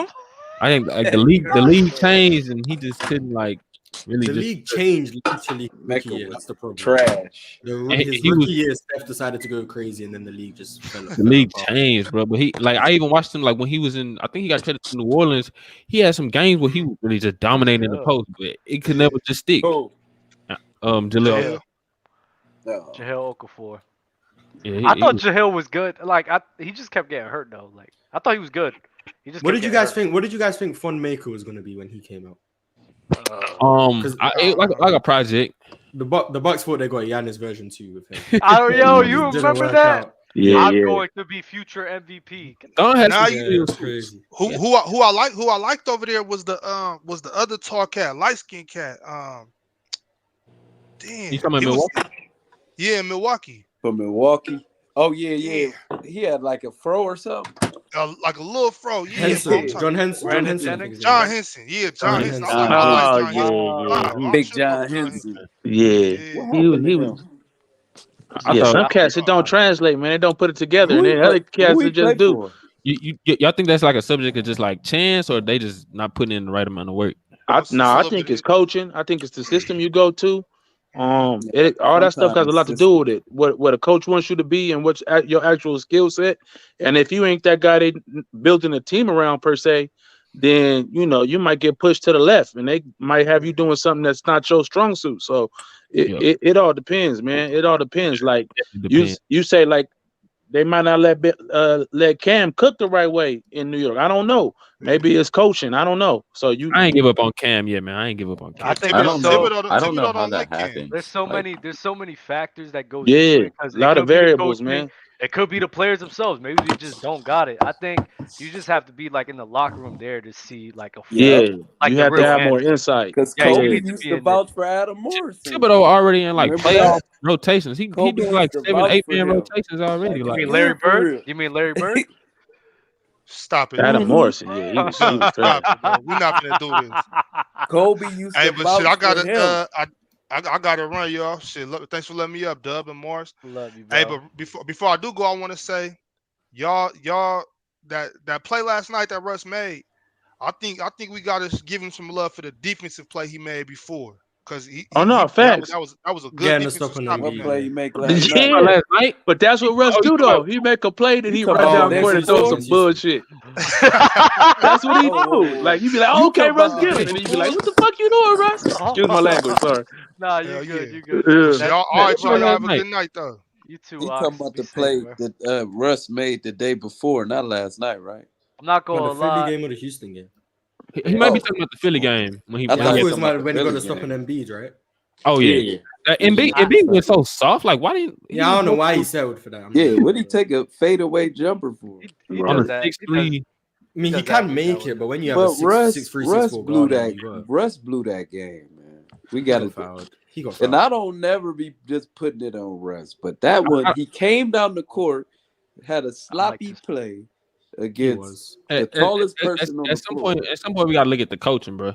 I think like the league changed and he just couldn't like really. The league changed literally. That's the problem. Trash. His rookie year, Steph decided to go crazy, and then the league just fell. The league changed, bro. But I even watched him like when he was in. I think he got traded to New Orleans. He had some games where he was really just dominating the post, but it could never just stick. Jalil. Jahlil Okafor. Yeah, I thought Jahlil was good. Like he just kept getting hurt though. Like I thought he was good. He just. What kept did you getting guys hurt. think? What did you guys think Fun Maker was going to be when he came out? Like a project. The Bucks thought they got Giannis version 2 with him. You It didn't remember work that? out. I'm going to be future MVP. It's crazy. Who I liked over there was the other tall cat, light skinned cat. Damn. You talking about Milwaukee? Yeah, Milwaukee. From Milwaukee. Oh yeah. He had like a fro or something. Like a little fro. Yeah, Henson. John Henson. John Henson. Yeah, John Henson. Big John Henson. Yeah. He was. Yeah, some cats it don't translate, man. They don't put it together, and then other cats it just do. Y'all think that's like a subject of just like chance, or they just not putting in the right amount of work? I think it's coaching. I think it's the system you go to. All that stuff has a lot to do with it. What a coach wants you to be and what's your actual skill set. And if you ain't that guy they building a team around per se, then you might get pushed to the left, and they might have you doing something that's not your strong suit. So it all depends, man. It all depends. Like you say, like they might not let Cam cook the right way in New York. I don't know. Maybe it's coaching. I don't know. So I ain't give up on Cam yet, man. I ain't give up on Cam. I don't know how that happened. There's so many factors that go. Yeah, a lot of variables, man. It could be the players themselves. Maybe they just don't got it. I think you just have to be like in the locker room there to see like a you have to have more insight. Because Kobe used to vouch for Adam Morrison. Thibodeau already in like playoff rotations. He doing like 7-8 man rotations already. You Like mean Larry Bird? You mean Larry Bird? Stop it. Adam Morrison, yeah, he was Stop it, bro. We're not gonna do this. Kobe used to Hey, but shit, I vouch for him. I gotta run, y'all. Shit, thanks for letting me up, Dub and Morris. Love you, bro. Hey, but before I do go, I want to say, y'all that play last night that Russ made, I think we gotta give him some love for the defensive play he made before. Cause facts. That was a good defensive stop. What play you make last night? But that's what Russ do though. He make a play that he run down court and throw some bullshit. That's what he do. Like you be like, okay, Russ, get it, and he be like, what the fuck you doing, Russ? Excuse my language, sorry. Nah, you good. All right, y'all have a good night though. You too, He talking Ox. about Be the safe, play bro. that Russ made the day before, not last night, right? I'm not Well, gonna the Philly lie. game or the Houston game? He might be talking about the Philly game when he. I I thought thought he it was was talking about when the he got Philly to stop on game. Embiid, right? Oh yeah, Embiid was so soft. Like why didn't? Yeah, I don't know why he settled for that. Yeah, what did he take a fadeaway jumper for? He on does a that. 6'3". I mean, he does that can when make that it, was- but when you have a But Russ, 6'3", Russ 6'4" blew guard, that. you were. Russ blew that game, man. We He got got to. fouled. He got And fouled. I don't never be just putting it on Russ, but that one he came down the court, had a sloppy play He against was. the tallest person on the At some floor. point, we gotta look at the coaching, bro.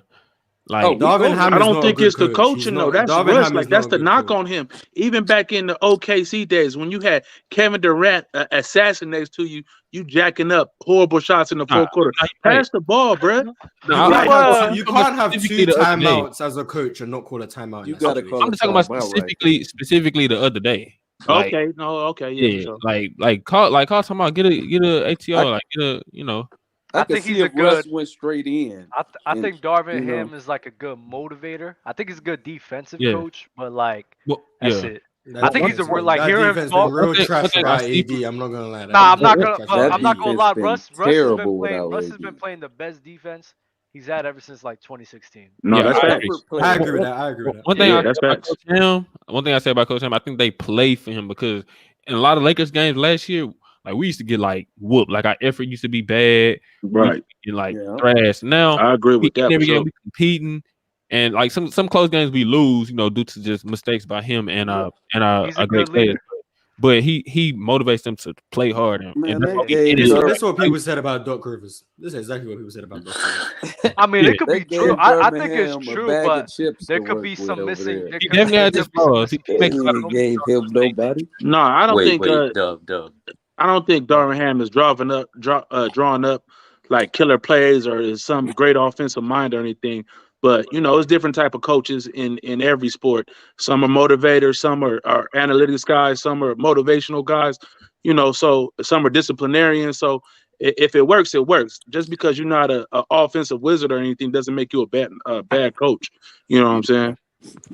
Like Oh, we Darvin go Ham there. I is don't not a think good it's the coach. coaching He's though. not. That's Darvin Russ. Ham Like is not that's a the good knock coach. on him. Even back in the OKC days, when you had Kevin Durant assassin next to you, you jacking up horrible shots in the fourth quarter. Pass the ball, bro. You can't have two timeouts as a coach and not call a timeout. You in that gotta situation. call I'm just talking about specifically the other day. Like, Okay, no, okay, yeah, for sure. call talking about get a ATO, like get a I I could think see he's a if Russ good. went straight in. I and, think Darvin you know, Ham is like a good motivator. I think he's a good defensive Yeah. coach, but like Well, that's yeah. it. That I think he's a defense real like that hearing him defense talk. been real trash I without see- AD. I'm not gonna lie. Nah, I'm not gonna. Trash But without I'm not AD. gonna defense lie. been Russ has been terrible playing. without Russ AD. has been playing the best defense he's had ever since like 2016. No, that's I facts. I agree with that. I agree with that. One thing Yeah, I that's say about facts. Coach Ham, I think they play for him because in a lot of Lakers games last year, like we used to get like whooped, like our effort used to be bad, Right. and like Yeah. trash. Now I agree with that. every For game sure. we competing, and like some close games we lose, due to just mistakes by him and our He's a great good players. leader. But he motivates them to play hard, and Man, that's they why we gave get it. This is what people said about Doc Rivers. This is exactly what people said about Doc Rivers. I mean, Yeah. it could They be true. gave I think it's Birmingham a true, bag but of chips there to could work be with some over missing. there. There He could, definitely had there his could be some flaws. missing He makes a lot He of gave him nobody. No, I don't think. Dub. I don't think Darvin Ham is drawing up like killer plays or is some great offensive mind or anything. But it's different type of coaches in every sport. Some are motivators, some are analytics guys, some are motivational guys. So some are disciplinarians. So if it works, it works. Just because you're not a offensive wizard or anything doesn't make you a bad coach. You know what I'm saying?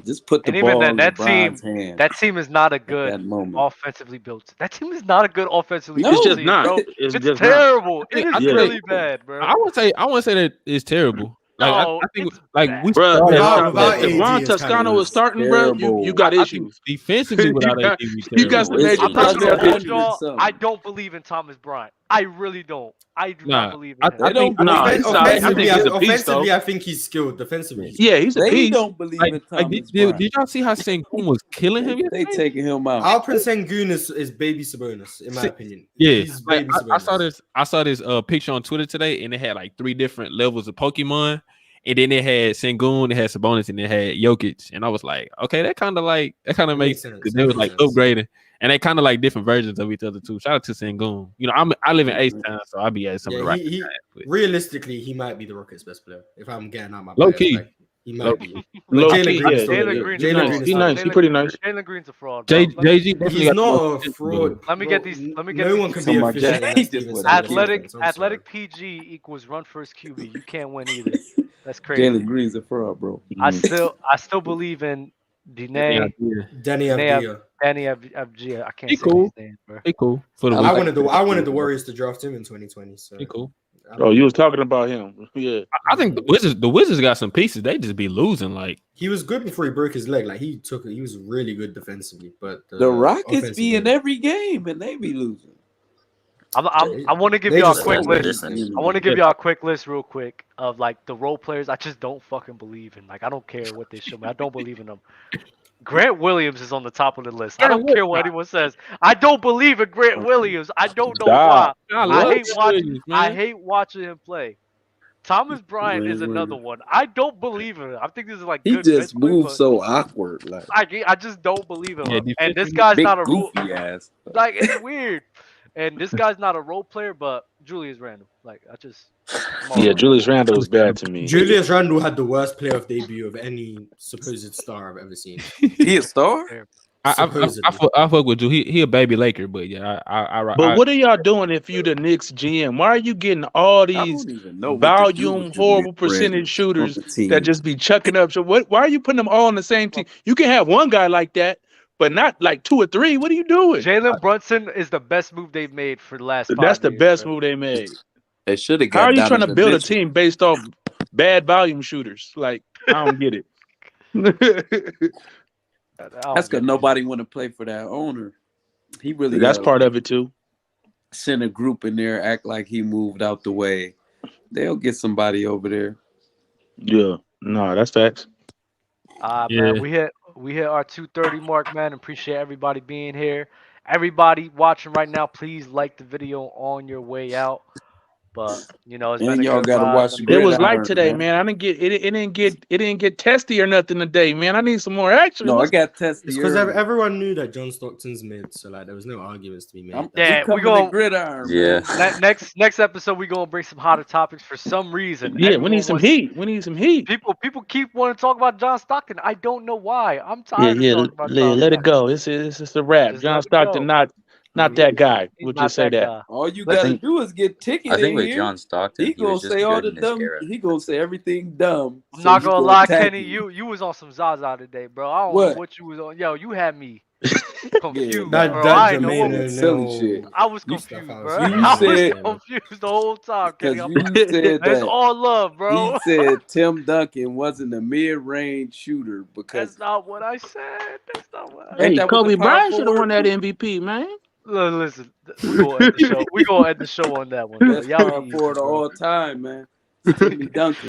Just put the and even ball then, in that LeBron's team, hand that team is not a at good that moment. offensively built. That team is not a good offensively No. built It's just team, not. bro. It's It's just not. terrible. It is I think- really bad, bro. I wouldn't say that it's terrible. Like No, I think it's like bad. we Bruh, started without if AD, Ron it's kinda Toscano weird. was starting, bro, you got I think issues. defensively without you AD, got, we you got terrible. some major I'm not It's gonna personnel hold issues. y'all. something. I don't believe in Thomas Bryant. I really don't. I do Nah, not believe I in him. They don't believe Nah, in he's Thomas solid. I think Offensively, he's a beast, though. I think he's skilled. Defensively, he's Yeah, he's a They beast. don't believe in Thomas Bryant. Did y'all see how Sengun was killing him They yesterday? taking him out. Alperen Sengun is baby Sabonis, in my opinion. Yeah, He's like, baby I saw Sabonis. this picture on Twitter today, and it had like 3 different levels of Pokemon, and then it had Sengun, it had Sabonis, and it had Jokic, and I was like, okay, that kind of makes sense. sense. They was That like makes sense. upgrading, and they kind of like different versions of each other too. Shout out to Sengun. I live in Ace Town, so I be at some of the Yeah, right. he realistically, he might be the Rockets' best player. If I'm getting out my Low bias, key. like, he Low might key. be. Low Jalen key, Green yeah. is still Jalen good. Green's Jalen nice. Green is He still nice. good. He pretty nice. Jalen Green's a fraud, bro. JG definitely He's got not more a potential, fraud. Let me bro. get these. Let me get No these. one can be Talking about efficient Jay- like just Steven went Simmons Athletic defense. I'm sorry. PG equals run first QB. You can't win either. That's crazy. Jalen Green's a fraud, bro. I still believe in Yeah, Danny Avdija. Danny Avdija. I can't He say cool. his name, bro. He cool for the I week. wanted the Warriors to draft him in 2020. So He cool. Oh, you was talking about him. Yeah. I think the Wizards got some pieces. They just be losing. Like he was good before he broke his leg. Like he was really good defensively, but The Rockets be offensively- in every game and they be losing. I want to give They y'all a just quick won. list. I want to give y'all a quick list real quick of like the role players I just don't fucking believe in. Like I don't care what they show me. I don't believe in them. Grant Williams is on the top of the list. I don't care what anyone says. I don't believe in Grant Williams. I don't know why. I hate watching him play. Thomas Bryant is another one. I don't believe in him. I think this is like He good just bench play, moves but so awkward. Like I just don't believe in him. Yeah, And this guy's big not a role. goofy ass. Like it's weird. And this guy's not a role player, but Julius Randle. Like I just. Yeah, Julius Randle was bad to me. Julius Randle had the worst playoff debut of any supposed star I've ever seen. He a star? I fuck with you. He a baby Laker, but yeah, But what are y'all doing if you the Knicks GM? Why are you getting all these volume horrible percentage shooters that just be chucking up? So why are you putting them all on the same team? You can have one guy like that, but not like 2 or 3. What are you doing? Jalen Brunson is the best move they've made for the last 5 That's the years, best bro. move they made. They should have How got are you down trying to to build a Mitchell. team based off bad volume shooters? Like, I don't get it. That's because nobody want to play for that owner. He really That's part of it too. Send a group in there, act like he moved out the way. They'll get somebody over there. Yeah, no, that's facts. Man, we hit our 2:30 mark, man. Appreciate everybody being here. Everybody watching right now, please like the video on your way out. But you know, it's been a y'all good gotta ride. watch the It was gridiron, light today, man. I didn't get it. It didn't get testy or nothing today, man. I need some more action. No, I got testy. It's because everyone knew that John Stockton's mid, so like there was no arguments to be made. Yeah, we going gridiron. Yeah. Next episode, we gonna bring some hotter topics for some reason. Yeah, we need some heat. We need some heat. People keep wanting to talk about John Stockton. I don't know why. I'm tired of talking about John let Stockton. it go. It's a wrap. Just John let it Stockton, go. not that guy. He's We'll not just say that that. guy. All you gotta do is get ticket I think in with here. John Stockton, He he gonna was just say all good the in his dumb. era. He gonna say everything dumb. I'm so not you gonna lie, attack Kenny. him. You was on some Zaza today, bro. I don't What? know what you was on. Yo, you had me confused, That bro. I ain't know Jermaine what. silly shit. I was You- confused, I bro. was- You I was said- confused the whole time, Kenny. Because I'm you like, said it's that all love, bro. he said Tim Duncan wasn't a mid-range shooter because That's not what I said. That's not what I Hey, Ain't that what Kobe the power Bryant should have won forward that do? MVP, man. Listen, we gonna end the show. We gonna end the show on that one. Though. Best Y'all power be forward easy, of bro. all time, man. Timmy Duncan.